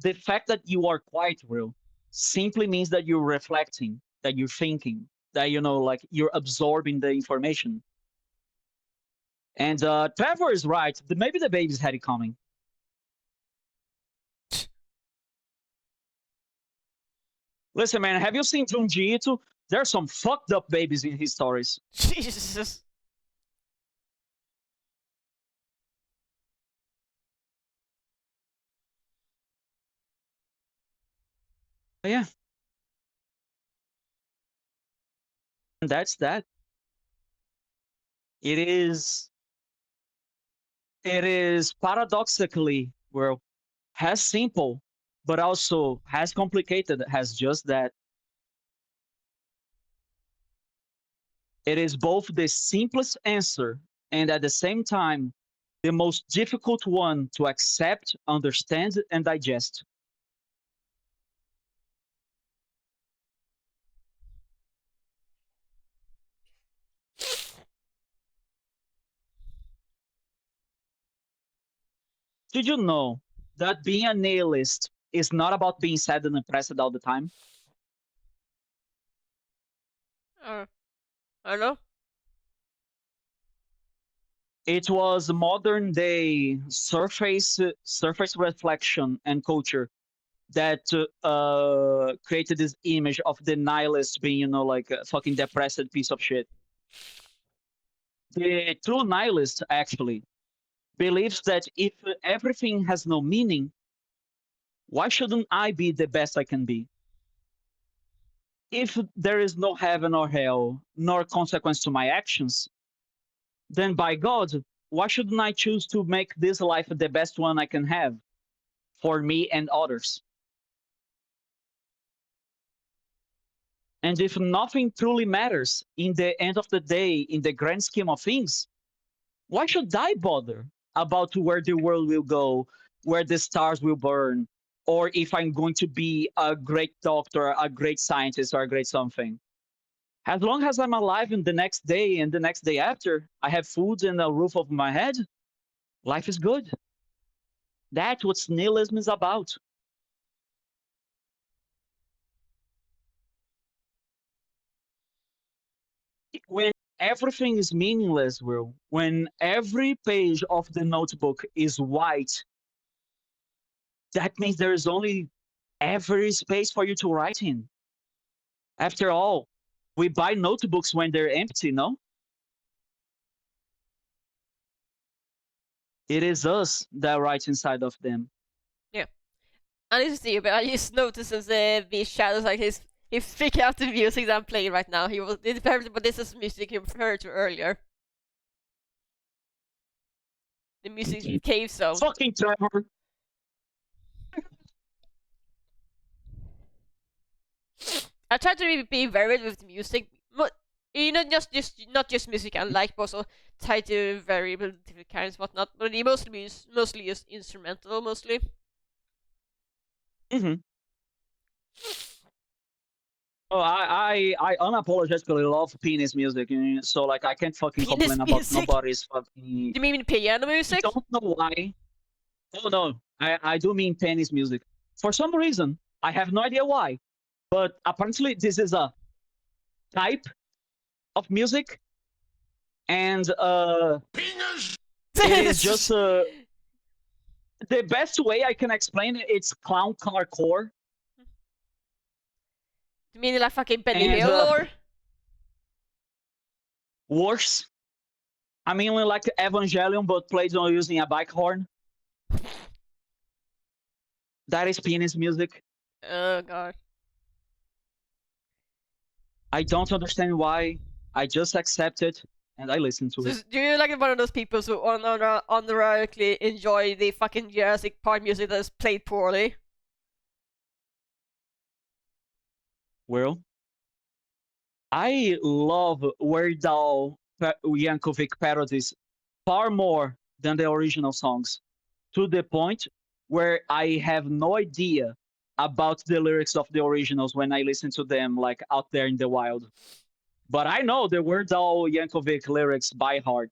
The fact that you are quiet, real, simply means that you're reflecting, that you're thinking, that like you're absorbing the information. And Trevor is right. Maybe the baby's had it coming. Listen, man, have you seen Junji Ito? There's some fucked up babies in his stories. Jesus. But yeah, and that's that. It is. It is paradoxically, well, as simple, but also as complicated as just that. It is both the simplest answer and at the same time the most difficult one to accept, understand, and digest. Did you know that being a nihilist is not about being sad and depressed all the time? I don't know. It was modern day surface reflection and culture that created this image of the nihilist being, like a fucking depressed piece of shit. The true nihilist actually believes that if everything has no meaning, why shouldn't I be the best I can be? If there is no heaven or hell, nor consequence to my actions, then by God, why shouldn't I choose to make this life the best one I can have for me and others? And if nothing truly matters in the end of the day, in the grand scheme of things, why should I bother about where the world will go, where the stars will burn, or if I'm going to be a great doctor, a great scientist, or a great something? As long as I'm alive in the next day and the next day after, I have food and a roof over my head, life is good. That's what nihilism is about. When everything is meaningless, Will, when every page of the notebook is white, that means there is only every space for you to write in. After all, we buy notebooks when they're empty, no? It is us that writes inside of them. Yeah. And it's stupid. I just noticed these shadows, like he's freaking out the music that I'm playing right now. He was apparently, but this is music he referred to earlier. The music cave zone. Fucking Trevor. I try to be varied with the music, but not just music I like, but also try to vary with different kinds, whatnot. But he mostly use instrumental, mostly. Mm-hmm. Oh, I unapologetically love penis music, so like I can't fucking Penis complain music? about nobody's fucking. Do you mean piano music? I don't know why. Oh no, I do mean penis music. For some reason, I have no idea why, but apparently this is a type of music, and it is just the best way I can explain it. It's clown core. You mean like fucking Benny And, Hill or? Worse. I mean like Evangelion, but played on using a bike horn. That is penis music. Oh god. I don't understand why. I just accept it and I listen to it. Do you like one of those people who unironically enjoy the fucking Jurassic Park music that is played poorly? Well, I love Weird Al Yankovic parodies far more than the original songs, to the point where I have no idea about the lyrics of the originals when I listen to them like out there in the wild. But I know the Weird Al Yankovic lyrics by heart.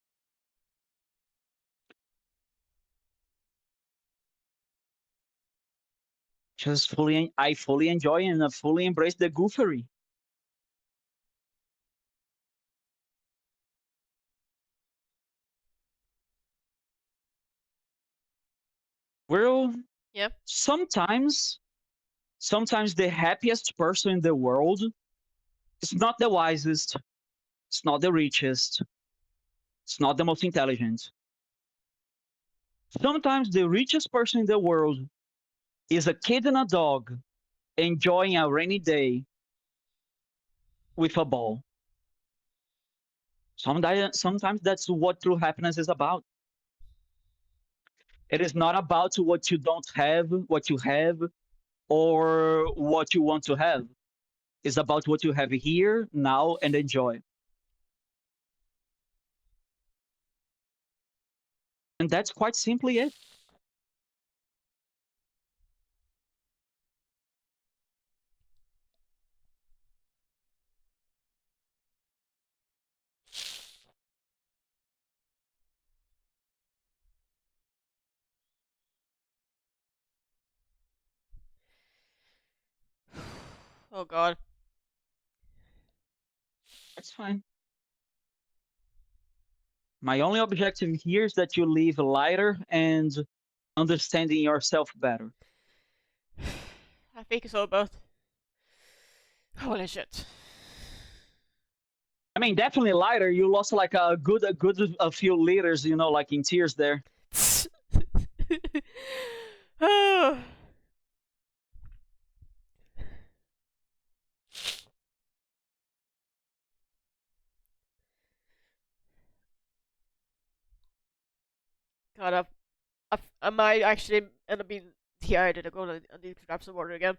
I fully enjoy and fully embrace the goofery. Well, Yeah. sometimes the happiest person in the world is not the wisest, it's not the richest, it's not the most intelligent. Sometimes the richest person in the world is a kid and a dog enjoying a rainy day with a ball. Sometimes that's what true happiness is about. It is not about what you don't have, what you have, or what you want to have. It's about what you have here, now, and enjoy. And that's quite simply it. Oh god. That's fine. My only objective here is that you live lighter and understanding yourself better. I think it's all about. Holy shit. I mean, definitely lighter. You lost like a good a few liters, like in tears there. Oh. God, I might actually end up being dehydrated. I'm gonna need to grab some water again.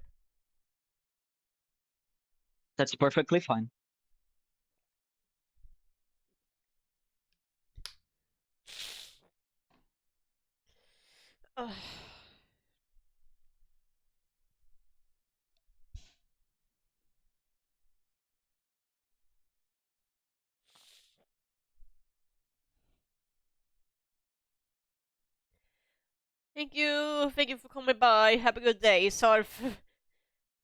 That's perfectly fine. Thank you for coming by. Have a good day. Sorry.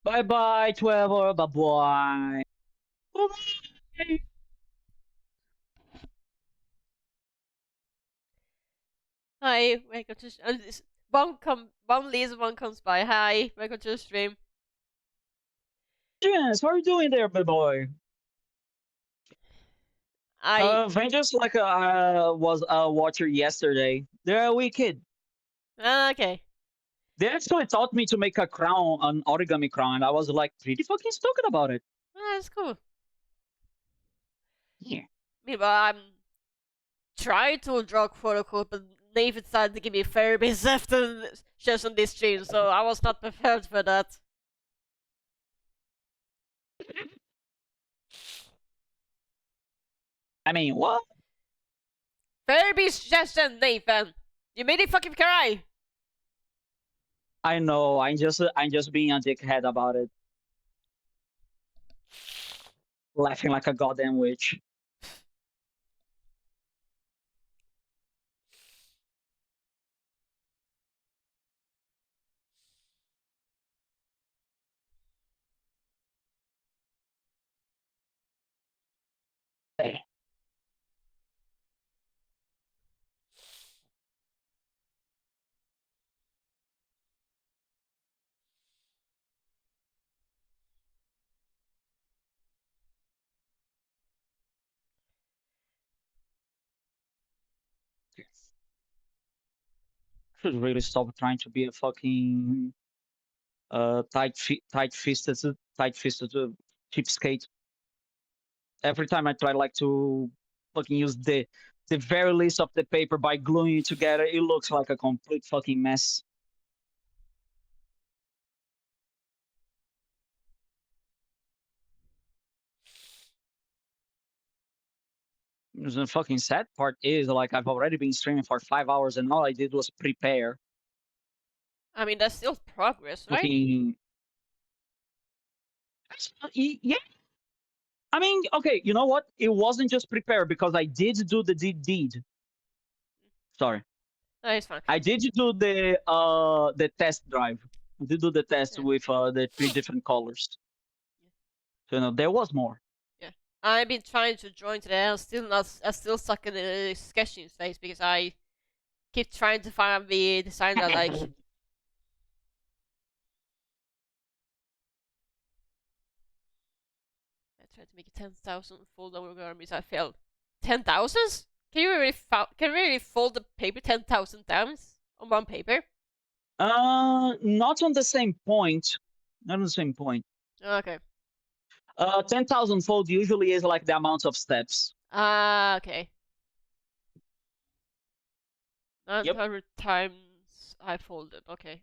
Bye bye, Trevor. Bye bye. Hi, welcome to one leaves, one comes by. Hi, welcome to the stream. Jens, how are you doing there, my boy? Avengers like was a watcher yesterday. They're a wicked. Okay. They actually taught me to make a crown, an origami crown, and I was like pretty fucking stoked about it. That's cool. Yeah. Meanwhile, I'm trying to draw protocol, but Nathan decided to give me Furry base after just on this stream, so I was not prepared for that. I mean, what? Furry base suggestion, Nathan. You made it fucking cry. I know. I'm just being a dickhead about it, laughing like a goddamn witch. Should really stop trying to be a fucking tight fisted cheapskate. Every time I try like to fucking use the very least of the paper by gluing it together, it looks like a complete fucking mess. The fucking sad part is like I've already been streaming for 5 hours and all I did was prepare. I mean, that's still progress, right? Fucking yeah. I mean, okay, you know what? It wasn't just prepare because I did do the deed. Sorry. No, it's fine. I did do the test drive. I did do the test with the 3 different colors. So you know, there was more. Yeah, I've been trying to join today. I'm still stuck in the sketching phase because I keep trying to find the design that I like. I tried to make a 10,000 fold over armies. I failed. 10,000? Can you really fold the paper 10,000 times on one paper? Not on the same point. Not on the same point. Okay. 10,000 fold usually is like the amount of steps. Okay. 900 times I folded. Okay.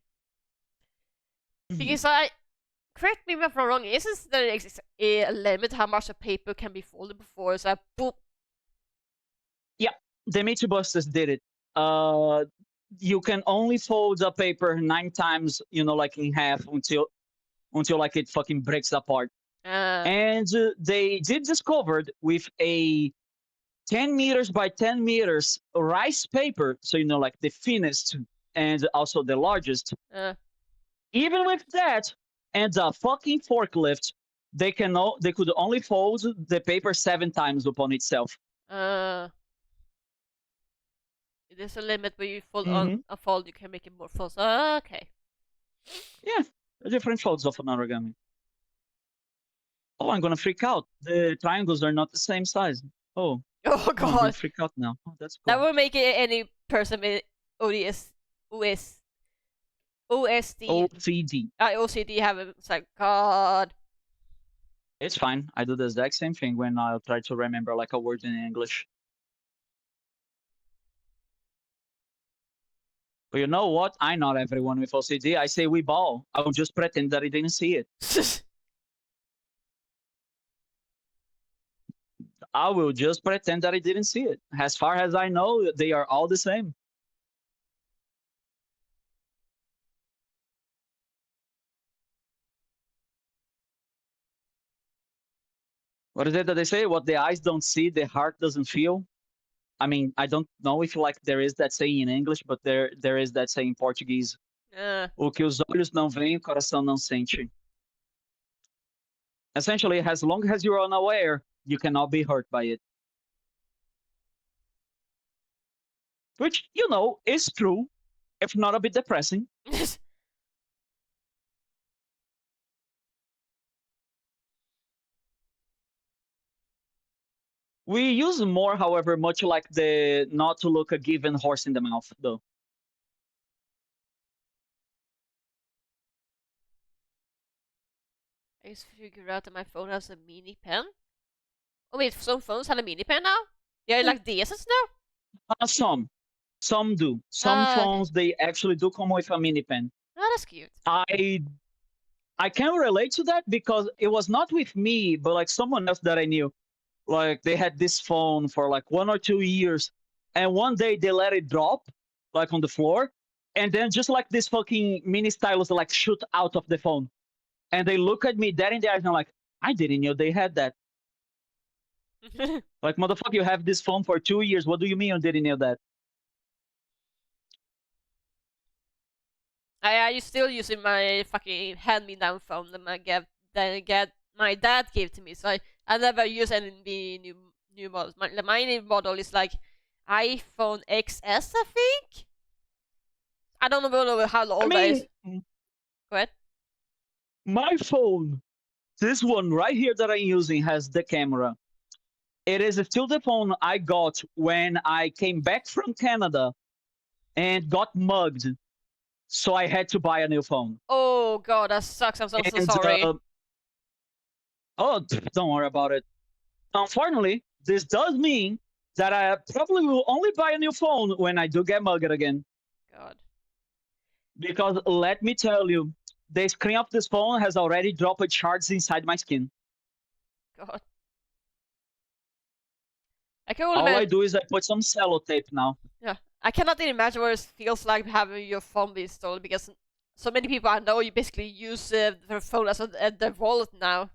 Because correct me if I'm wrong. Isn't there a limit how much a paper can be folded before it's like boop? Yeah, the Meaty Busters did it. You can only fold a paper 9 times, you know, like in half until like it fucking breaks apart. And they did discovered with a 10 meters by 10 meters rice paper, so you know, like the thinnest and also the largest. Even with that and a fucking forklift, they could only fold the paper 7 times upon itself. There's a limit where you fold on a fold, you can make it more folds. Okay. Yeah, different folds of an origami. Oh, I'm gonna freak out. The triangles are not the same size. Oh. Oh god. I'm gonna freak out now. Oh, that's cool. That would make it any person with OCD. OCD have it. It's like, god. It's fine. I do the exact same thing when I try to remember like a word in English. But you know what? I'm not everyone with OCD. I say we ball. I will just pretend that I didn't see it. I will just pretend that I didn't see it. As far as I know, they are all the same. What is it that they say? What the eyes don't see, the heart doesn't feel. I mean, I don't know if like there is that saying in English, but there is that saying in Portuguese. O que os olhos não veem, o coração não sente. Essentially, as long as you're unaware, you cannot be hurt by it. Which, you know, is true, if not a bit depressing. We use more, however, much like the not to look a given horse in the mouth, though. I just figured out that my phone has a mini pen. Oh wait, some phones have a mini pen now? Yeah, like DSs now? Some do. Some Okay. phones, they actually do come with a mini pen. Oh, that's cute. I can relate to that because it was not with me, but like someone else that I knew. Like they had this phone for like 1 or 2 years, and one day they let it drop, like on the floor, and then just like this fucking mini stylus like shoot out of the phone, and they look at me dead in the eyes and I'm like, I didn't know they had that. Like, motherfucker, you have this phone for 2 years. What do you mean you didn't know that? I still using my fucking hand-me-down phone that my dad gave to me. So I never use any new models. My new model is like iPhone XS, I think. I don't know how old that is. Go ahead. My phone, this one right here that I'm using, has the camera. It is still the phone I got when I came back from Canada and got mugged. So I had to buy a new phone. Oh god, that sucks. I'm so sorry. Oh, don't worry about it. Unfortunately, this does mean that I probably will only buy a new phone when I do get mugged again. God. Because let me tell you, the screen of this phone has already dropped shards inside my skin. God. I can only All I do is I put some sellotape now. Yeah, I cannot even imagine what it feels like having your phone be stolen because so many people I know you basically use their phone as their wallet now.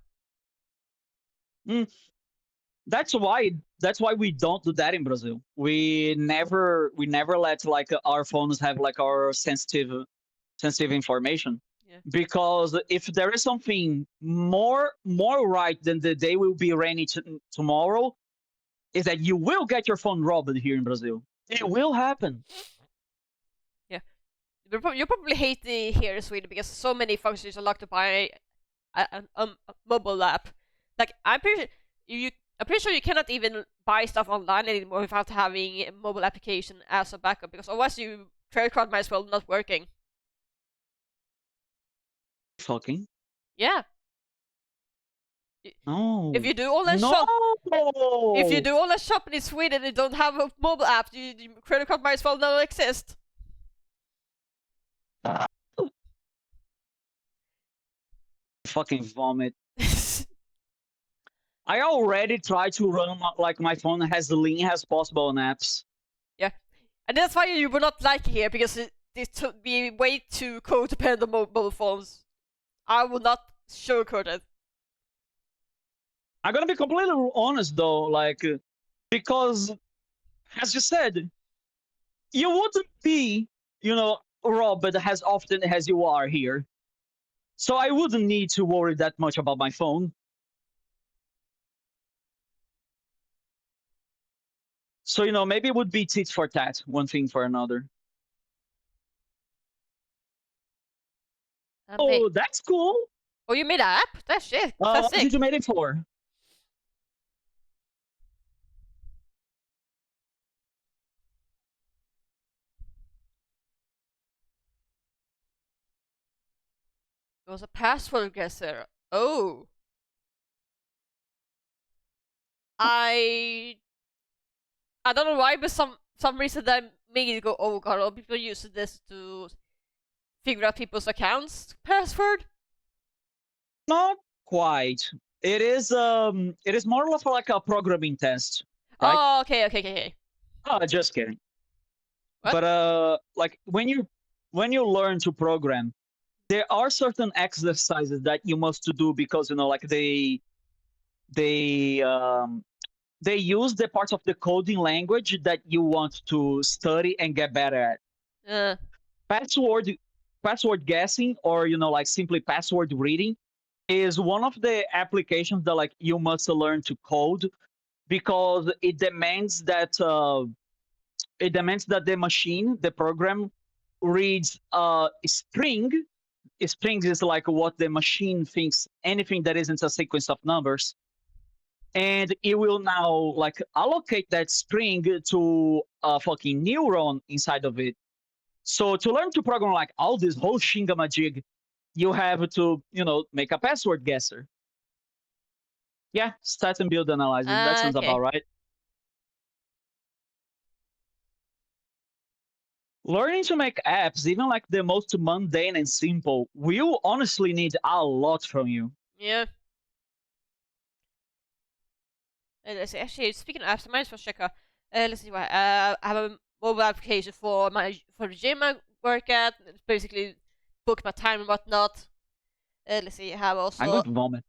That's why we don't do that in Brazil. We never let like our phones have like our sensitive information. Yeah. Because if there is something more right than the day will be rainy tomorrow, is that you will get your phone robbed here in Brazil. It will happen. Yeah, you probably hate it here in Sweden because so many functions are locked to buy a mobile app. Like I'm pretty sure you cannot even buy stuff online anymore without having a mobile application as a backup because otherwise your credit card might as well not working. Fucking. Yeah. No. If you do all that shopping in Sweden and don't have a mobile app, your credit card might as well not exist. Fucking vomit. I already tried to run like my phone has the lean as possible on apps. Yeah, and that's why you would not like it here because it would be way too codependent on mobile phones. I will not sugarcoat it. I'm gonna be completely honest though, like, because, as you said, you wouldn't be, robbed as often as you are here. So I wouldn't need to worry that much about my phone. So, maybe it would be tit for tat, one thing for another. Oh, that's cool. Oh, you made an app? That's shit. That's sick. What did you make it for? It was a password guesser. Oh. I don't know why, but some reason that made it go, oh god, a lot of people use this to figure out people's accounts password. Not quite. It is more of like a programming test. Right? Oh, okay. Oh, just kidding. What? But like when you learn to program, there are certain exercises that you must do because like they use the parts of the coding language that you want to study and get better at. Password guessing, or like simply password reading, is one of the applications that like you must learn to code because it demands that the machine, the program, reads a string. Strings is like what the machine thinks anything that isn't a sequence of numbers. and it will now like allocate that string to a fucking neuron inside of it. So to learn to program like all this whole shingamajig, you have to, make a password guesser. Yeah, stat and build analyzer. That sounds Okay. about right. Learning to make apps, even like the most mundane and simple, will honestly need a lot from you. Yeah. Let's see. Actually, speaking of apps, I might as well check out. Let's see what I have a mobile application for the gym I work at. It's basically book my time and whatnot. Let's see. I have also. I'm going to vomit.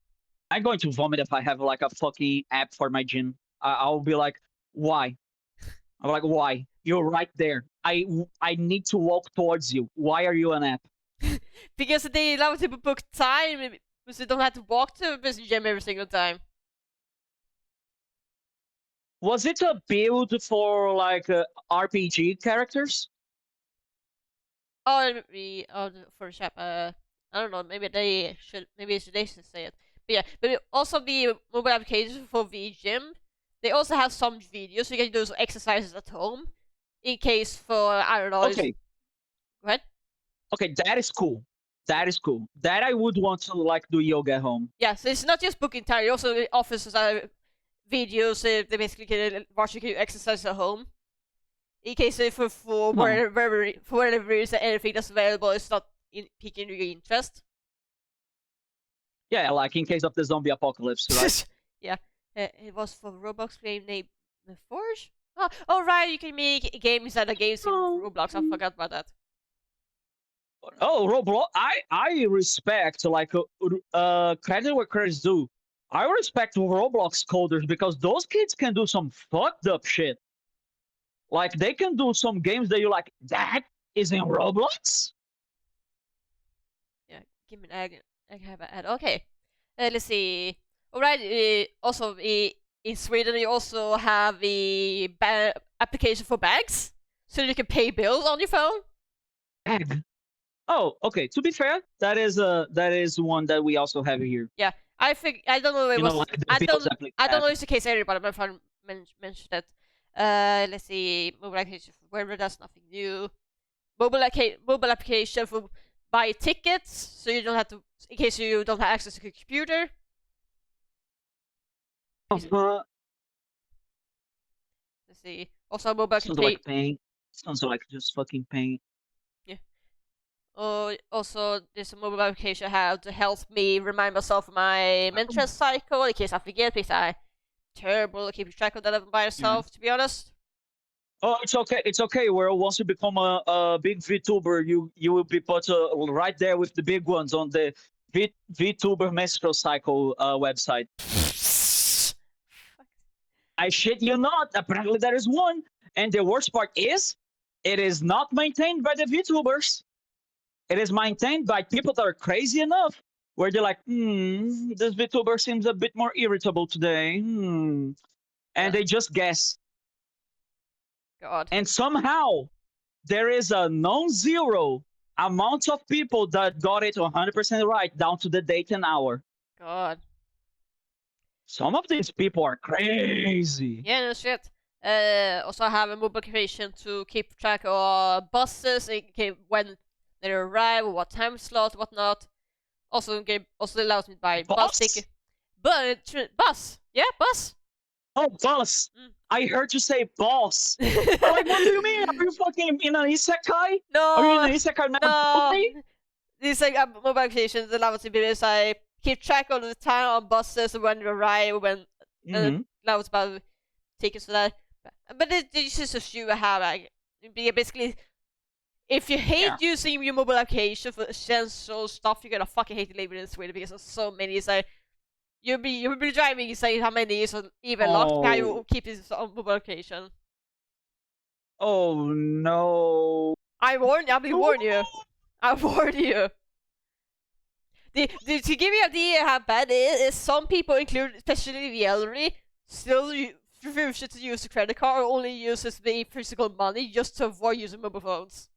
I'm going to vomit if I have like a fucking app for my gym. I'll be like, why? I'm like, why? You're right there. I need to walk towards you. Why are you an app? Because they allow people book time, because they don't have to walk to the gym every single time. Was it a build for like RPG characters? Oh, for the shop. I don't know. Maybe they should say it. But yeah, but also the mobile application for the gym. They also have some videos so you can do some exercises at home. In case for I don't know. Okay. What? Okay, that is cool. That is cool. That I would want to like do yoga at home. Yeah, so it's not just booking time. It also offers videos. They basically can watch you do exercise at home. In case for whatever reason anything that's available is not piquing your interest. Yeah, like in case of the zombie apocalypse, right? Yeah, it was for Roblox game named The Forge. Oh right, you can make games inside the games in Roblox. I forgot about that. Oh, Roblox! I respect like credit where credit's due. I respect Roblox coders because those kids can do some fucked up shit. Like they can do some games that you're like, that is in Roblox. Yeah, give me an egg. I have an ad. Okay, let's see. Alright. Also, in Sweden, you also have the application for bags, so you can pay bills on your phone. Bag. Oh, okay. To be fair, that is one that we also have here. Yeah, I think I don't know. It was. Like I don't know. If it's the case everybody. My friend mentioned that. Let's see. Mobile application for wherever that's nothing new. Mobile application for buy tickets, so you don't have to, in case you don't have access to a computer. Let's see. Also, mobile sounds like pain. Sounds like just fucking pain. Yeah. Also, there's a mobile application I have to help me remind myself of my menstrual cycle in case I forget, because I'm terrible at keeping track of that by yourself, to be honest. Oh, it's okay. It's okay. Where once you become a big VTuber, you will be put right there with the big ones on the VTuber menstrual cycle website. I shit you not. Apparently there is one, and the worst part is, it is not maintained by the VTubers. It is maintained by people that are crazy enough where they're like, this VTuber seems a bit more irritable today. And they just guess. God. And somehow there is a non-zero amount of people that got it 100% right down to the date and hour. God. Some of these people are crazy. Yeah, no shit. Also, I have a mobile application to keep track of buses, when they arrive, what time slot, whatnot. Also allows me to buy bus ticket. Bus. Yeah, bus. Oh, bus. I heard you say boss. I'm like, what do you mean? Are you fucking in an isekai? No. Are you in an isekai? No. These like mobile applications allow us to be able to keep track of the time on buses, when you arrive, when allows about tickets for that. But it's just a few I have. Basically, if you hate using your mobile application for essential stuff, you're gonna fucking hate living in Sweden because there's so many. It's like you'll be driving. You say how many is even locked. How you keep this on mobile application? Oh no! I warned you. I warned you. To give you an idea how bad it is, some people, including especially the elderly, still refuses to use the credit card or only uses the physical money just to avoid using mobile phones.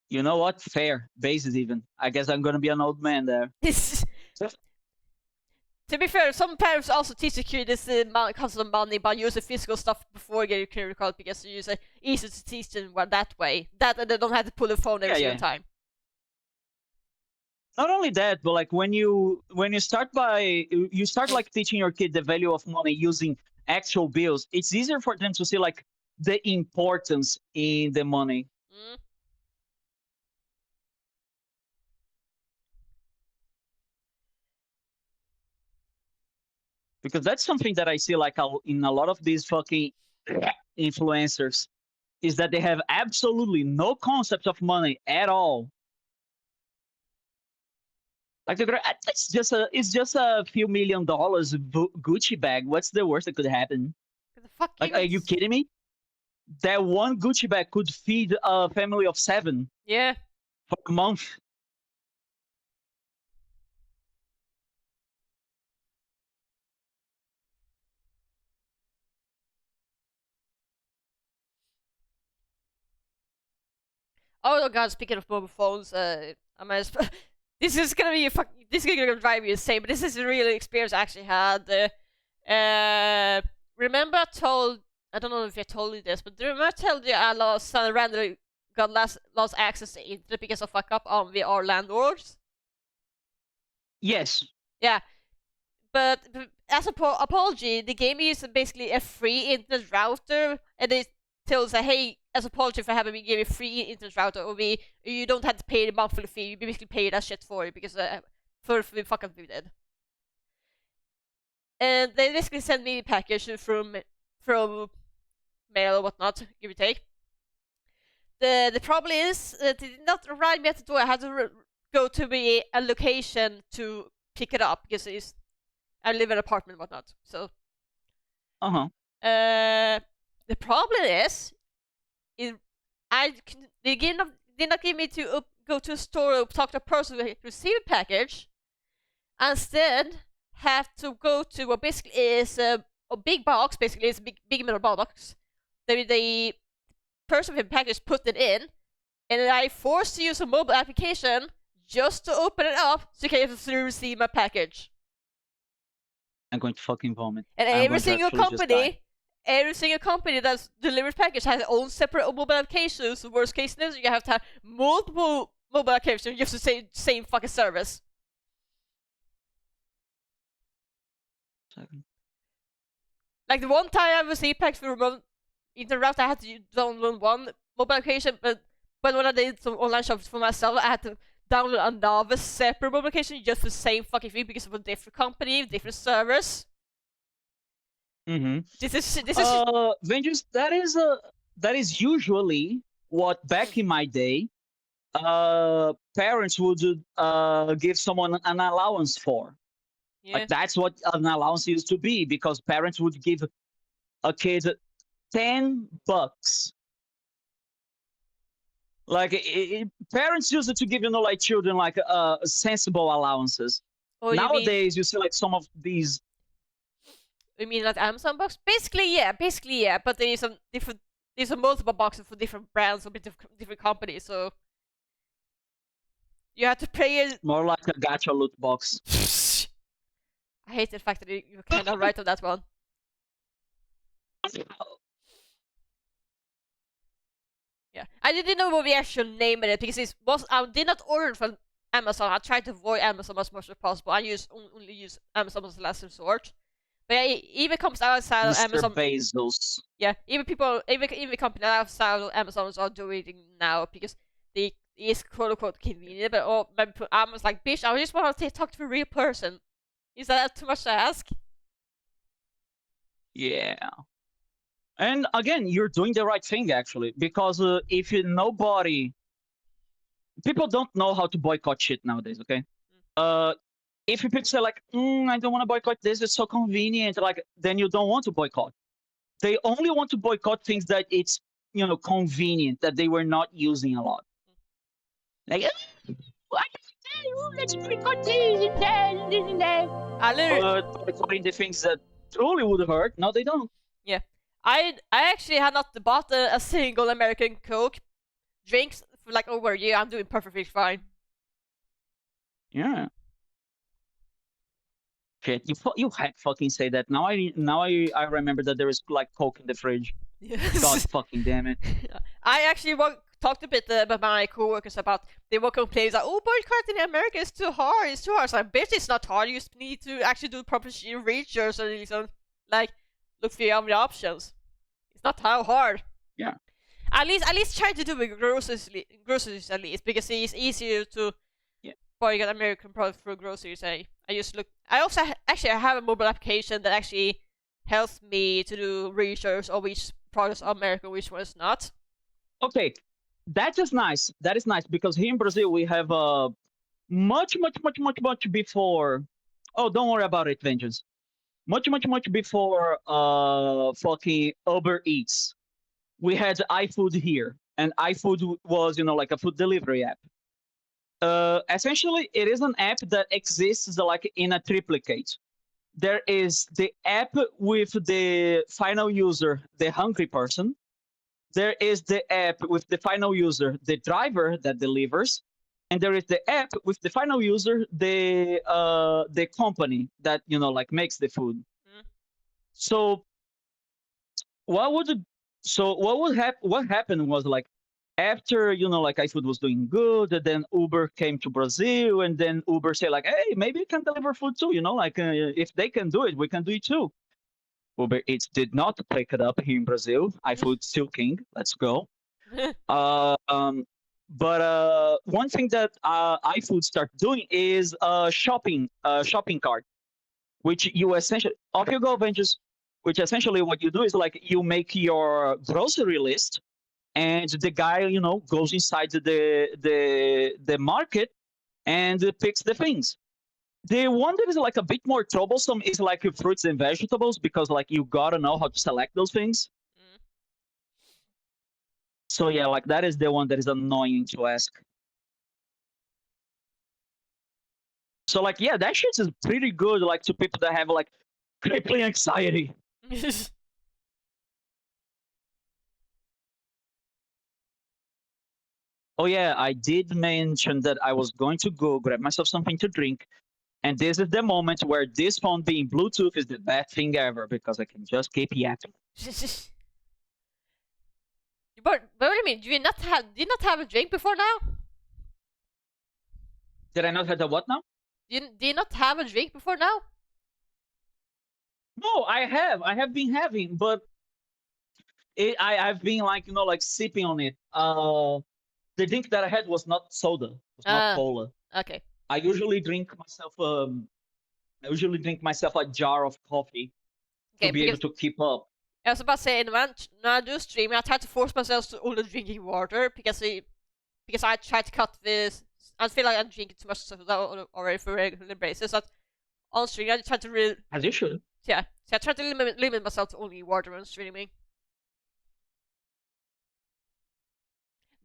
You know what? Fair. Basis even. I guess I'm gonna be an old man there. To To be fair, some parents also teach the kid this comes of money by using physical stuff before getting credit card because it's easy to teach them that way. That and they don't have to pull the phone every single time. Not only that, but like when you start like teaching your kid the value of money using actual bills, it's easier for them to see like the importance in the money. Because that's something that I see like in a lot of these fucking influencers, is that they have absolutely no concept of money at all. Like it's just a few $1 million Gucci bag. What's the worst that could happen? Like, are you kidding me? That one Gucci bag could feed a family of 7. Yeah. For a month. Oh god! Speaking of mobile phones, this is gonna drive you insane. But this is a real experience I actually had. Remember I don't know if I told you this, but remember I told you I randomly got lost access to internet because of fuck up on VR landlords? Yes. Yeah. But as an apology, the game is basically a free internet router, and they tell us, hey, as an apology for having me give you a free internet router, or you don't have to pay the monthly fee, you basically pay that shit for it, because we fucking did. And they basically sent me a package from mail or whatnot, give or take. The problem is that they did not arrive me at the door. I had to go to a location to pick it up, because I live in an apartment and whatnot, so... The problem is they did not give me to go to a store or talk to a person who received a package. Instead, have to go to what basically is a big box, basically it's a big metal box. The person with the package put it in, and I forced to use a mobile application just to open it up so you can receive my package. I'm going to fucking vomit. And every single company that delivers package has their own separate mobile applications. So worst case scenario, you have to have multiple mobile applications just to say same fucking service. Like the one time I received packs for remote internet, I had to download one mobile application, but when I did some online shopping for myself, I had to download another separate mobile application just for the same fucking thing because of a different company, different servers. This is Vengeance, that is usually what back in my day parents would give someone an allowance for. Yeah. Like that's what an allowance used to be, because parents would give a kid $10. Like parents used to give like children like sensible allowances. Nowadays you see like some of these. You mean like Amazon box? Basically, yeah. But there's some multiple boxes for different brands or different companies, so you have to pay it. More like a gacha loot box. I hate the fact that you're kind of right on that one. Yeah, I didn't know what we actually named it because I did not order it from Amazon. I tried to avoid Amazon as much as possible. I only use Amazon as a last resort. But yeah, even comes outside of Amazon. Bezos. Yeah, even companies outside of Amazon are doing it now because it's quote unquote convenient. But I was like, bitch, I just want to talk to a real person. Is that too much to ask? Yeah. And again, you're doing the right thing actually, because if people don't know how to boycott shit nowadays. Okay. If people say like, I don't want to boycott this, it's so convenient, like, then you don't want to boycott. They only want to boycott things that it's, convenient, that they were not using a lot. Like, let's boycott this and that. But boycotting the things that truly would hurt, no, they don't. Yeah. I actually had not bought a single American Coke drinks for like over a year. I'm doing perfectly fine. Yeah. Shit, you had fucking say that. Now I remember that there is like Coke in the fridge. God Yes. fucking damn it. I actually talked a bit about my coworkers about they were complaining that boycott in America is too hard. It's too hard. So I bet it's not hard. You just need to actually do proper research and like look for the other options. It's not how hard. Yeah. At least try to do with groceries at least, because it's easier to Yeah. boycott American products through groceries. I just look. I also actually I have a mobile application that actually helps me to do research on which products are American, which ones not. Okay, that is nice. That is nice because here in Brazil we have much before. Oh, don't worry about it, Vengeance. Much before fucking Uber Eats, we had iFood here, and iFood was like a food delivery app. Essentially, it is an app that exists like in a triplicate. There is the app with the final user, the hungry person. There is the app with the final user, the driver that delivers, and there is the app with the final user, the company that like makes the food. Mm. So what would what happened was like after like iFood was doing good, then Uber came to Brazil, and then Uber said like, hey, maybe you can deliver food too, like if they can do it, we can do it too. Uber Eats did not pick it up here in Brazil. iFood still king. Let's go. But one thing that iFood started doing is shopping cart, which you essentially off you go, Ventures. Which essentially what you do is like you make your grocery list, and the guy goes inside the market and picks the things. The one that is like a bit more troublesome is like fruits and vegetables, because like you gotta know how to select those things. Mm. So yeah, like that is the one that is annoying to ask. So like yeah, that shit is pretty good like to people that have like crippling anxiety. Oh yeah, I did mention that I was going to go grab myself something to drink. And this is the moment where this phone being Bluetooth is the best thing ever, because I can just keep yapping. But what do you mean? Did you not have a drink before now? Did I not have the what now? Did you not have a drink before now? No, I have. I have been having, but I've been like like sipping on it. The drink that I had was not soda, was not cola. Okay. I usually drink myself a jar of coffee to be able to keep up. I was about to say, when I do stream, I try to force myself to only drinking water because I try to cut this. I feel like I'm drinking too much soda already for regular basis. So on stream, I try to As you should. Yeah, so I try to limit myself to only water when streaming.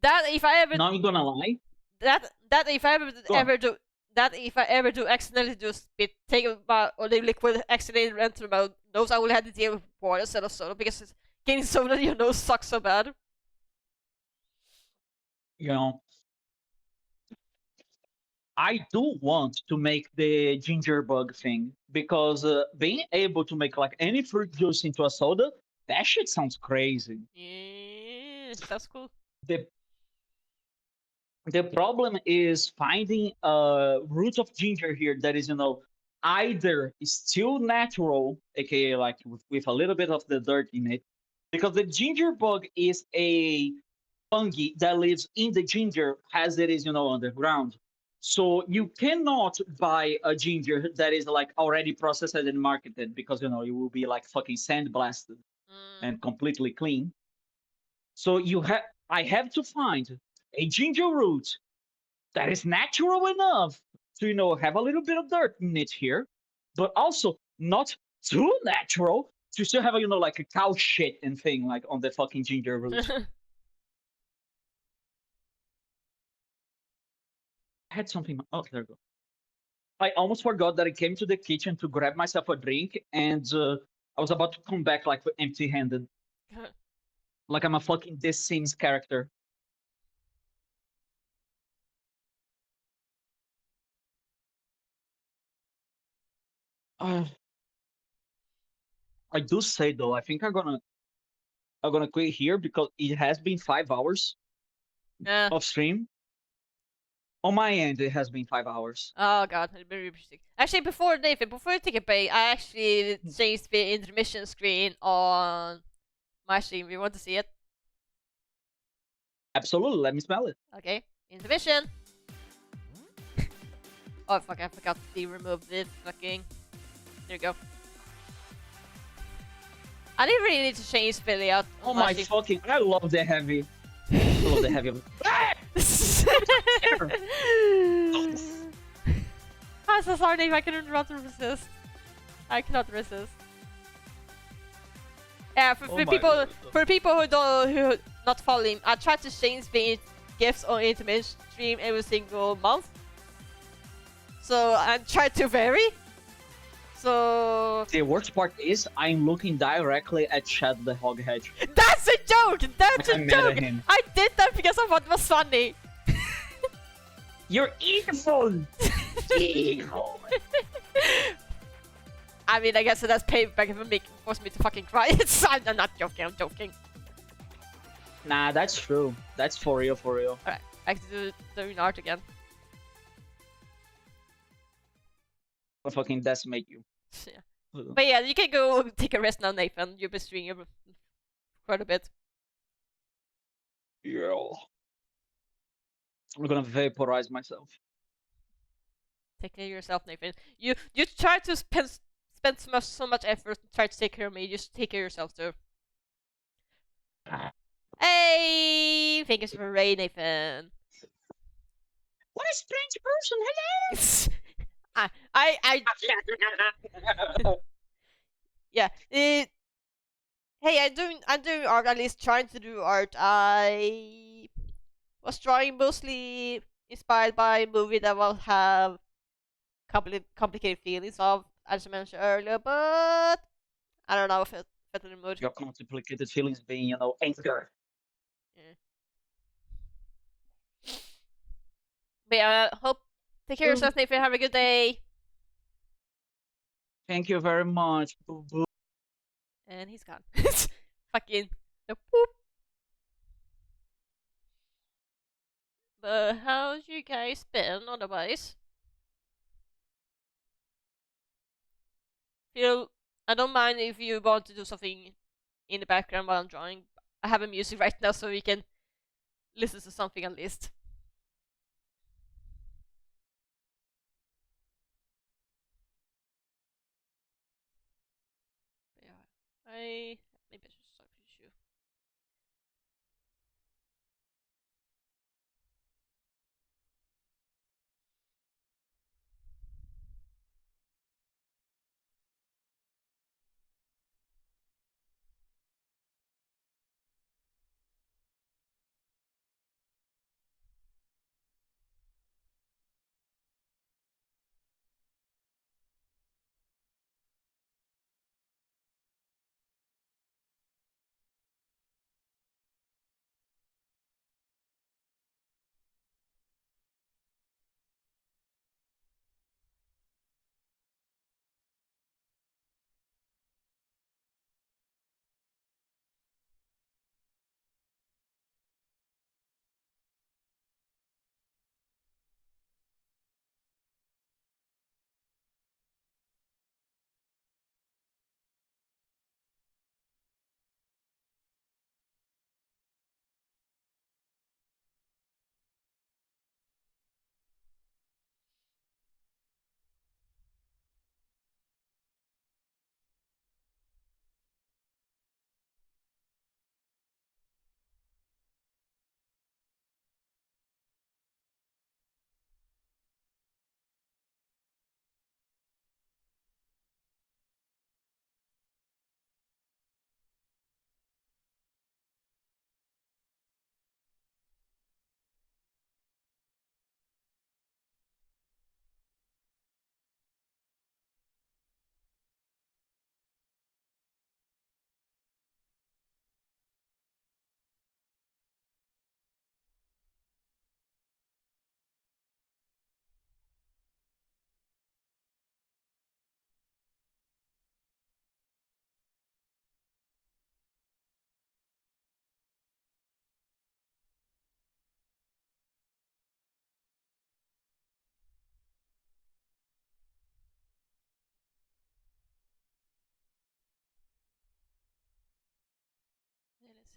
That if I ever Not gonna lie. That if I ever do accidentally just take about or the liquid accidentally enter my nose, I will have to deal with water instead of soda, because getting soda in your nose sucks so bad. I do want to make the ginger bug thing, because being able to make like any fruit juice into a soda, that shit sounds crazy. Yeah, that's cool. The problem is finding a root of ginger here that is either still natural, aka like with a little bit of the dirt in it, because the ginger bug is a fungi that lives in the ginger as it is underground. So you cannot buy a ginger that is like already processed and marketed, because you will be like fucking sandblasted and completely clean. So I have to find a ginger root that is natural enough to have a little bit of dirt in it here, but also not too natural to still have a like a cow shit and thing like on the fucking ginger root. I had something. Oh, there we go. I almost forgot that I came to the kitchen to grab myself a drink, and I was about to come back like empty-handed, like I'm a fucking This Sims character. Uh, I do say though, I think I'm gonna quit here because it has been 5 hours Yeah. of stream. On my end, it has been 5 hours. Oh god, it's very interesting. Actually, before Nathan, before you take a break, I actually changed the intermission screen on my stream. You want to see it? Absolutely, let me smell it. Okay, intermission. Oh fuck, I forgot to remove this fucking. There you go. I didn't really need to change the layout. Oh my fucking! I love the heavy. I love the heavy. I'm so sorry, Dave. I cannot resist. I cannot resist. Yeah, for people who not following, I try to change the gifs on intermission stream every single month. So I try to vary. So the worst part is I'm looking directly at Shadow the Hoghead. That's a joke! That's I'm a mad joke! at him. I did that because I thought it was funny. You're evil! Evil! I mean, I guess that's payback for me, forced me to fucking cry. I'm not joking, I'm joking. Nah, that's true. That's for real, for real. Alright, back to doing art again. I'll fucking decimate you. Yeah. But yeah, you can go take a rest now, Nathan. You've been streaming quite a bit. Yeah. I'm gonna vaporize myself. Take care of yourself, Nathan. You try to spend so much effort to try to take care of me. Just take care of yourself too. Hey, thank you for Ray, Nathan. What a strange person! Hello. Yeah. Hey, I'm doing art. At least trying to do art. I was drawing mostly inspired by a movie that will have complicated feelings of, as I mentioned earlier, but I don't know if it's in the mood. Your complicated feelings being, anger. Yeah. But yeah, hope take care of yourself, Nathan. Have a good day. Thank you very much. Boo boo. And he's gone. Fucking the poop. But how's you guys been otherwise? I don't mind if you want to do something in the background while I'm drawing. I have a music right now so we can listen to something at least. Yeah, maybe I should start with you.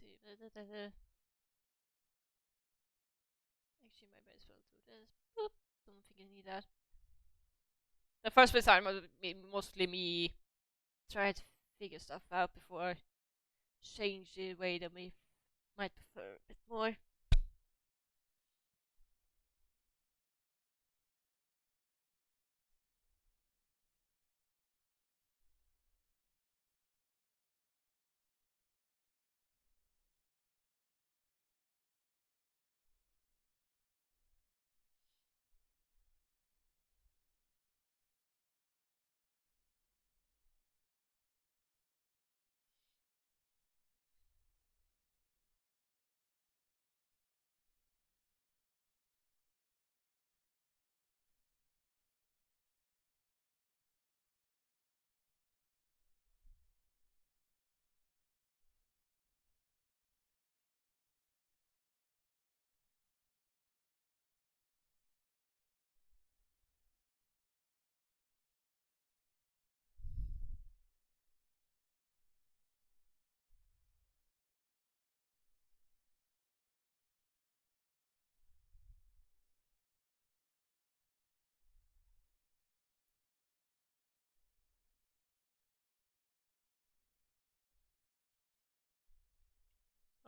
see. Actually, maybe as well do this. Boop. Don't think I need that. The first time was mostly me trying to figure stuff out before I change the way that we might prefer a bit more.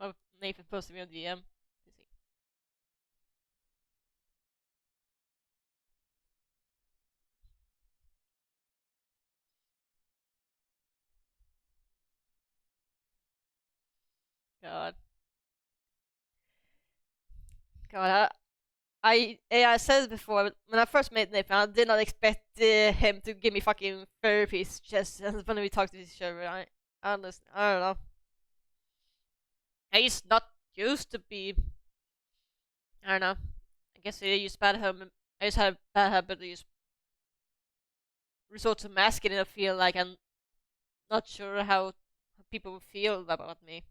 Oh, Nathan posted me on DM. Let's see. God. God, I said before, when I first met Nathan, I did not expect him to give me fucking therapies just when we talked to each other. I don't know. He's not used to be. I don't know. I guess I used bad habit. I just had a bad habit to use resort to masking. I feel like I'm not sure how people would feel about me.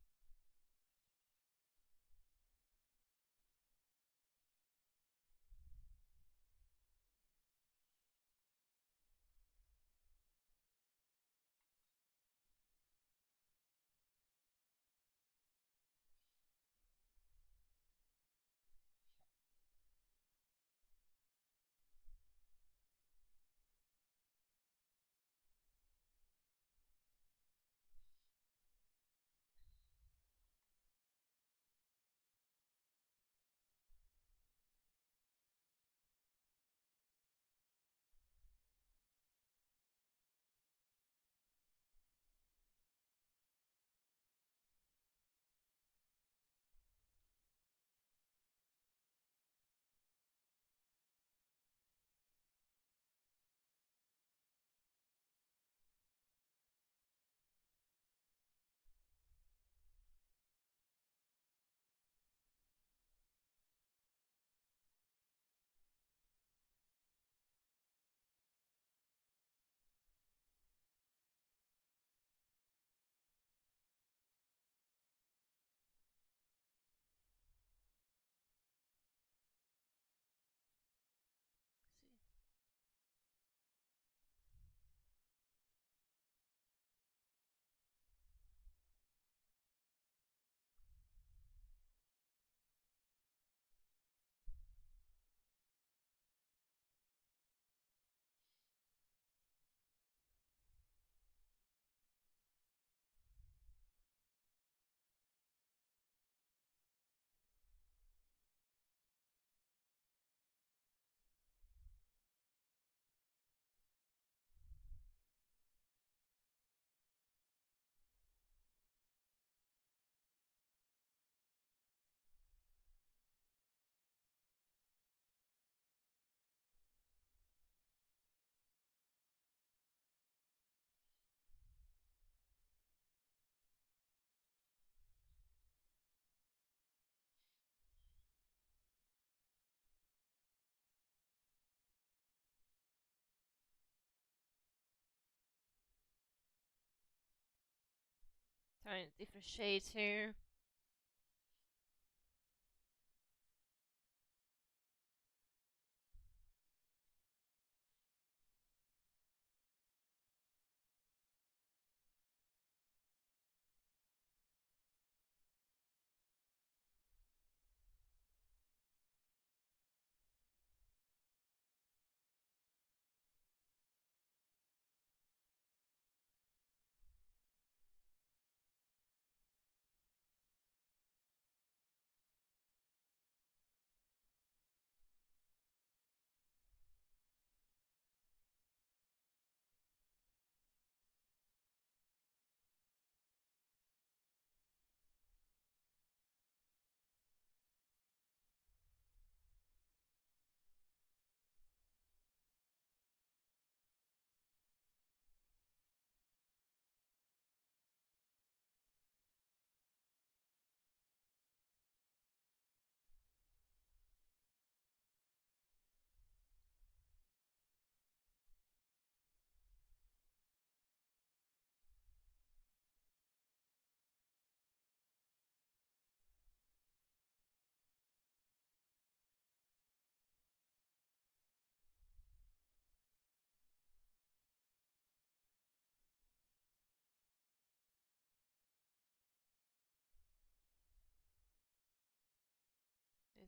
Trying different shades here.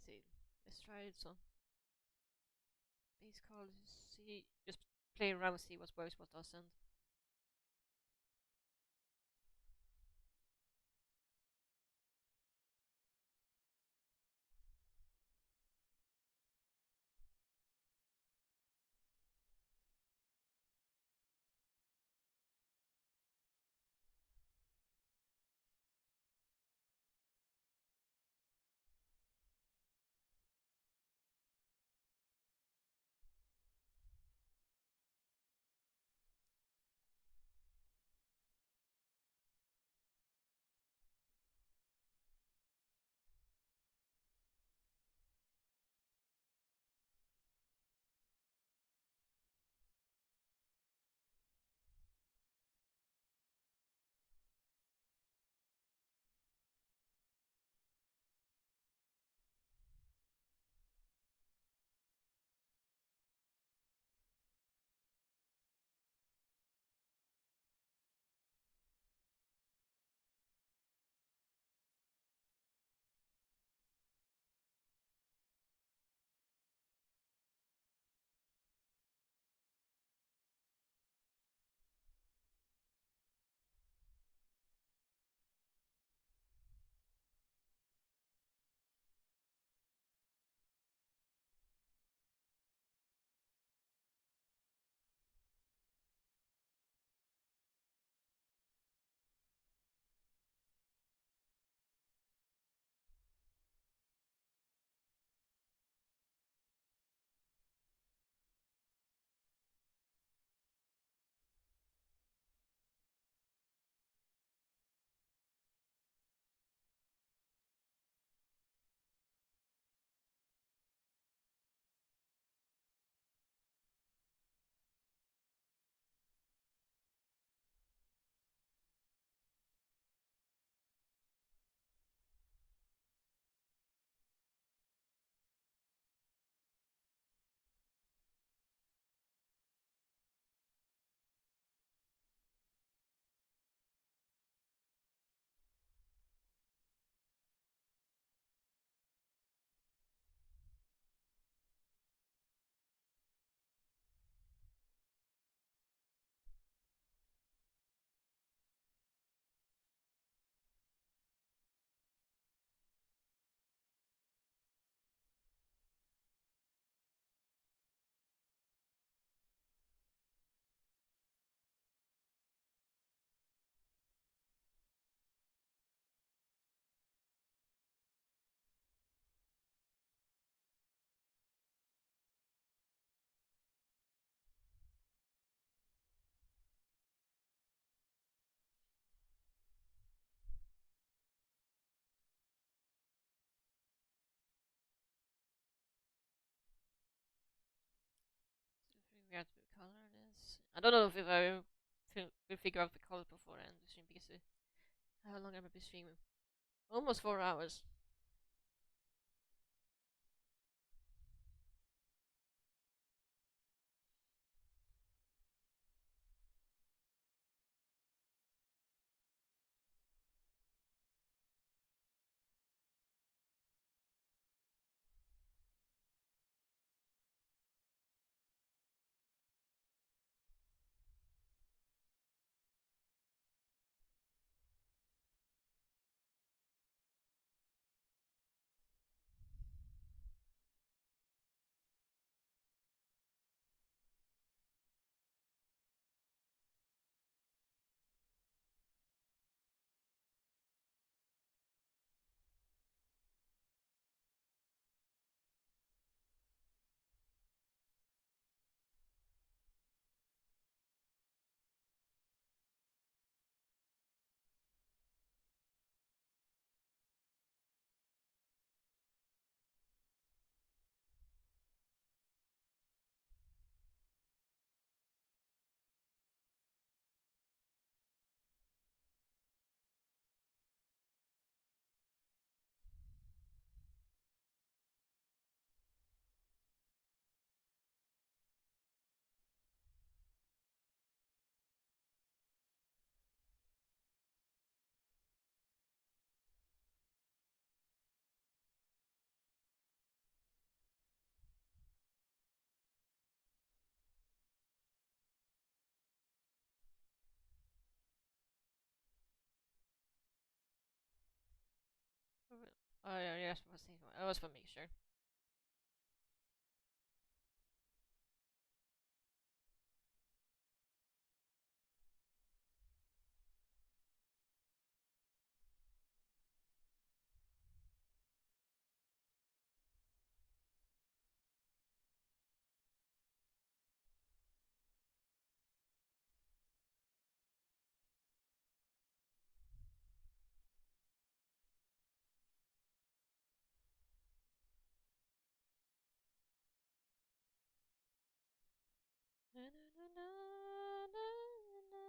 see. Let's try it. So base call. See, just play around, see what works, what doesn't. So figure out the color this. I don't know if I will figure out the color before I end the stream because how long have I been streaming? Almost 4 hours. Oh yeah, yes, I was for me, sure. Na, na, na, na, na, na.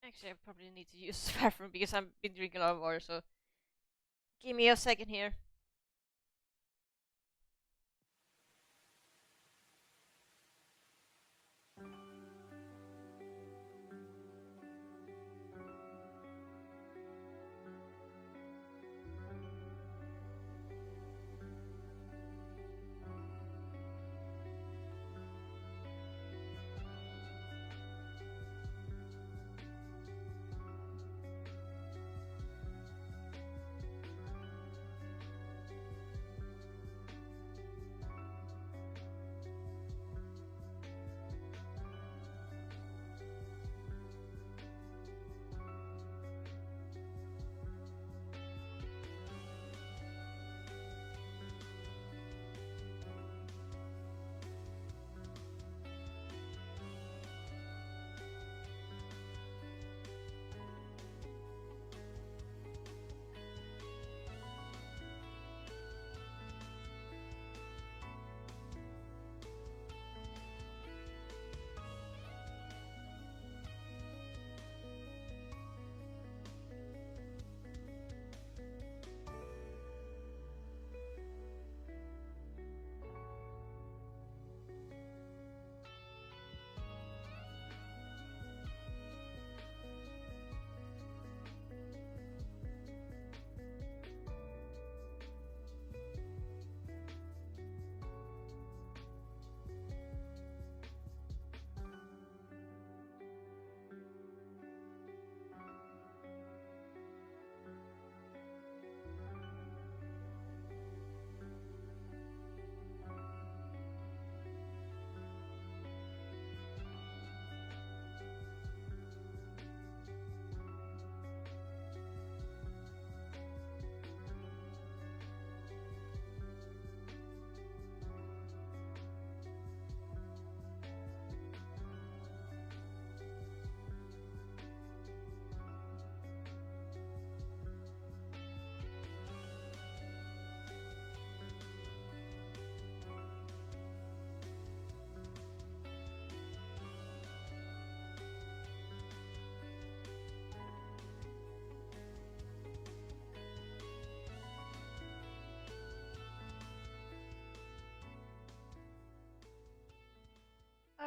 Actually, I probably need to use the bathroom because I've been drinking a lot of water. So give me a second here.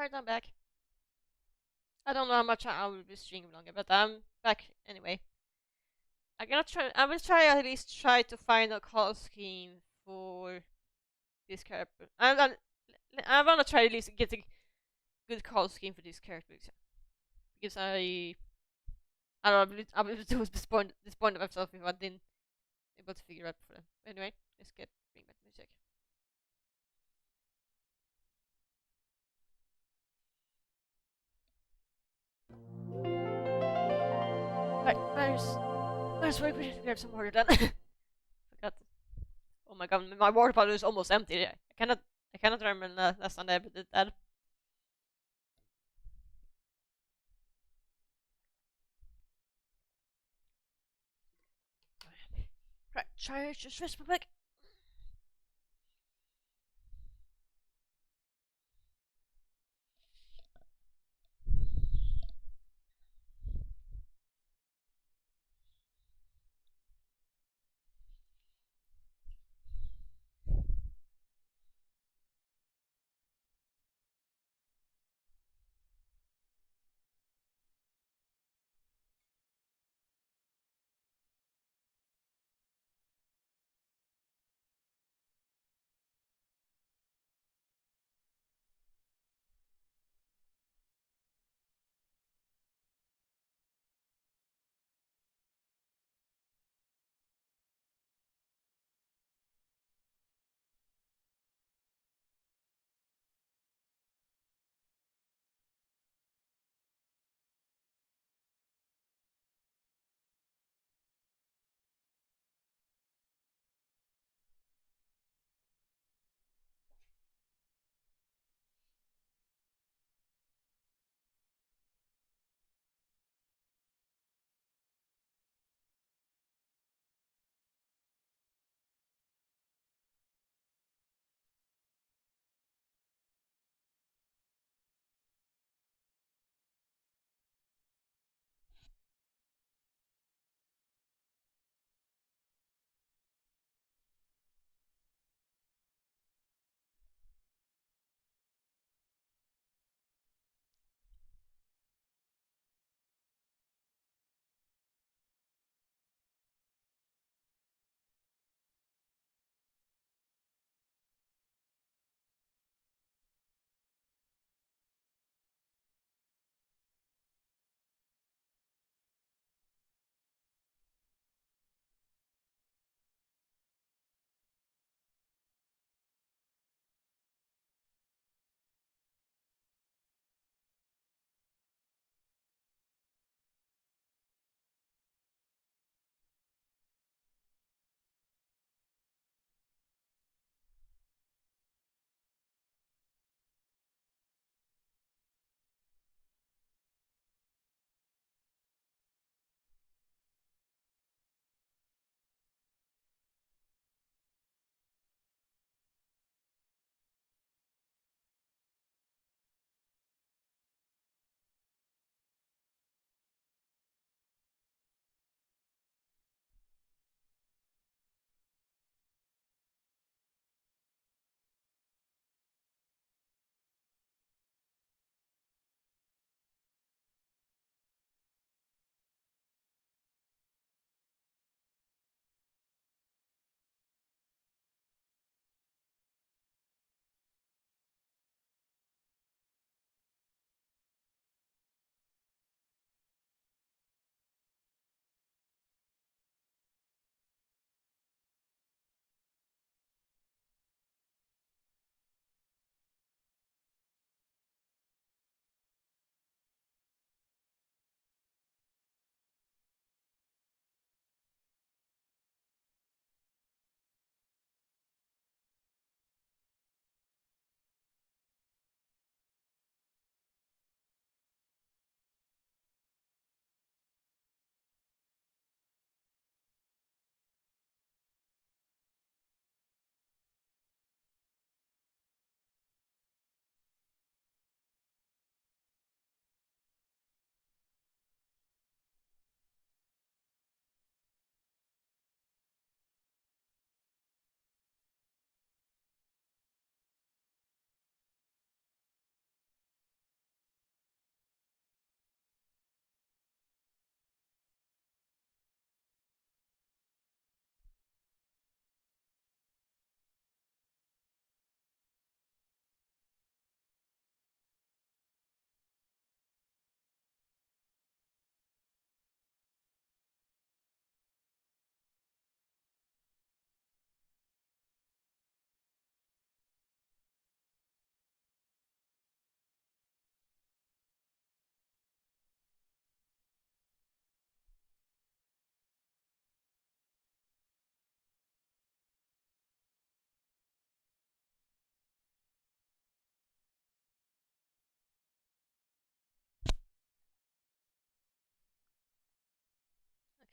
Alright, I'm back. I don't know how much I will be streaming longer, but I'm back anyway. I will try at least try to find a call scheme for this character. I wanna try at least get a good call scheme for this character because I don't know, I will disappoint myself if I didn't able to figure out for them. Anyway, let's bring back the music. Right, where's where we grab some water then? Forgot. Oh my god, my water bottle is almost empty. I cannot remember last time I ever did that. Right, try just whisper back.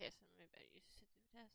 Okay, so maybe I used to do this.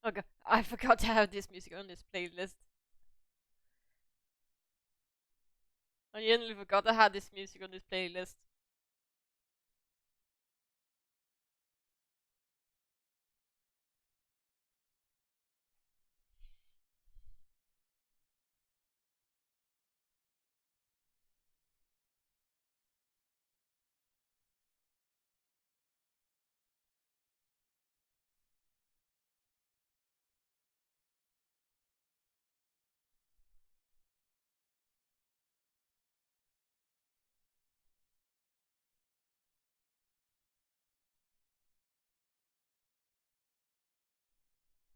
Okay, I forgot to have this music on this playlist. I genuinely forgot I had this music on this playlist. Hmm.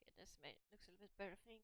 Okay, this looks a little bit better, I think.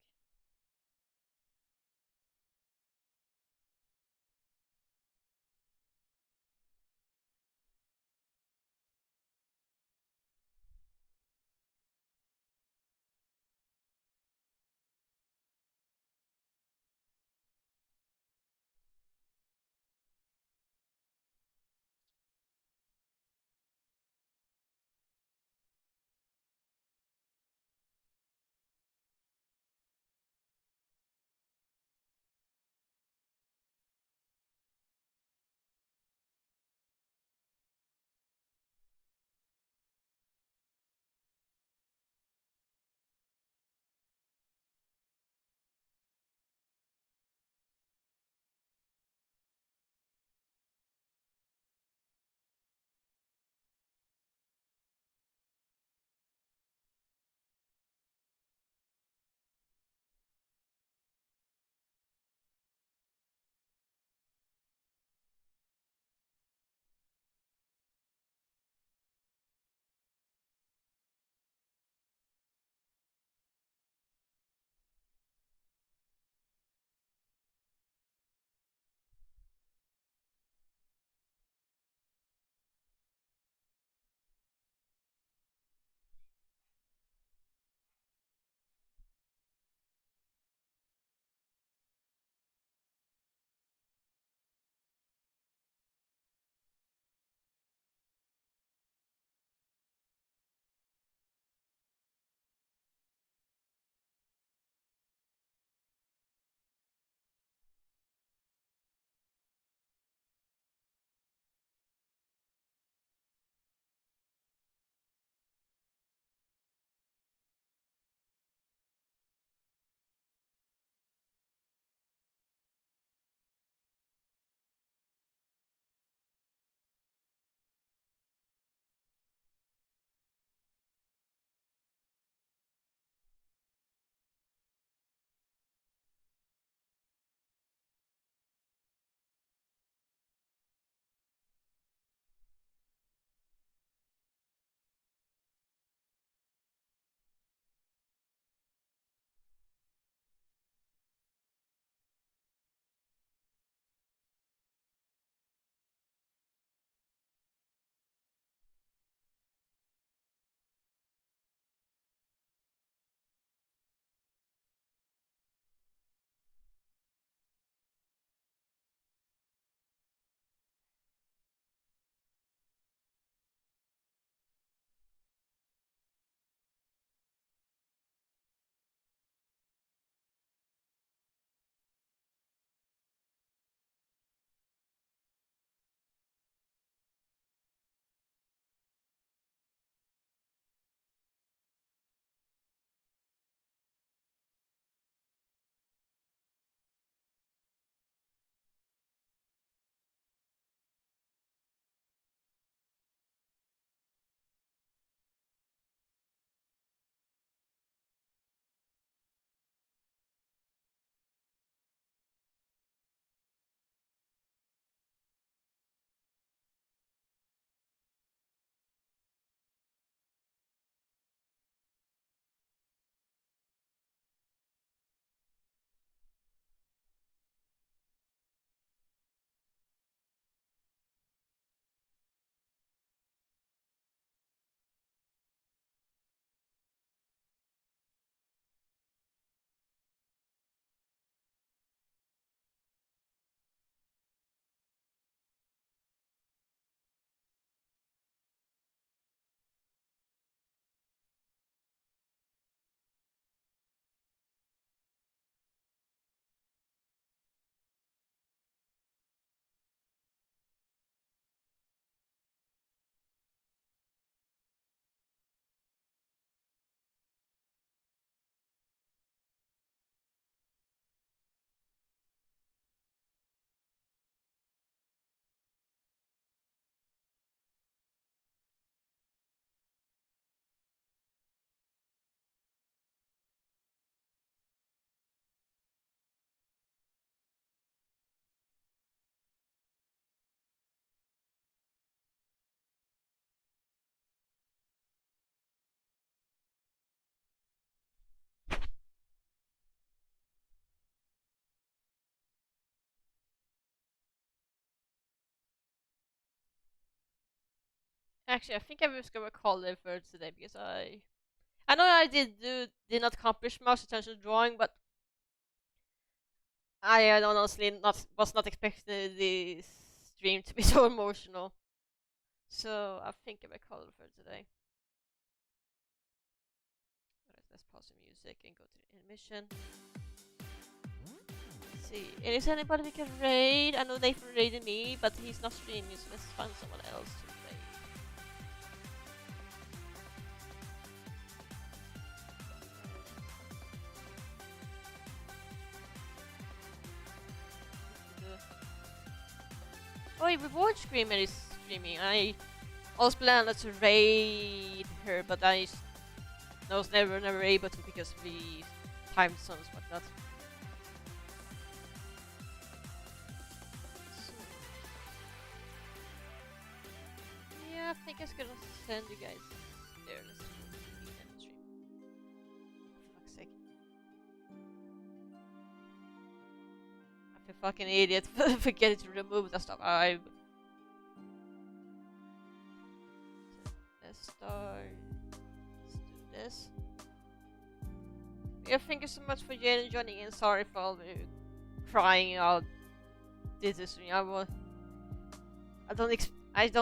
Actually, I think I was gonna call it for today because I know I did not accomplish much attention to drawing, but I honestly was not expecting this stream to be so emotional. So I think I will call it for today. Alright, let's pause the music and go to the intermission. Let's see. Is anybody we can raid? I know Nathan raided me, but he's not streaming, so let's find someone else to raid. Oh, Reward Screamer is streaming. I was planning to raid her, but I was never able to because of the time zones like that. So, yeah, I think I was gonna send you guys there. Let's go to the end stream. For fuck's sake. I'm a fucking idiot for forgetting to remove that stuff. Let's start. Let's do this. Yeah, thank you so much for joining in. Sorry for all the crying out. This stream. I don't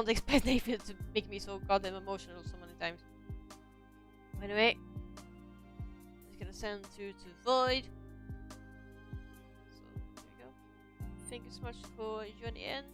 expect Nathan to make me so goddamn emotional so many times. Anyway, I'm just gonna send to Void. So there we go. Thank you so much for joining in.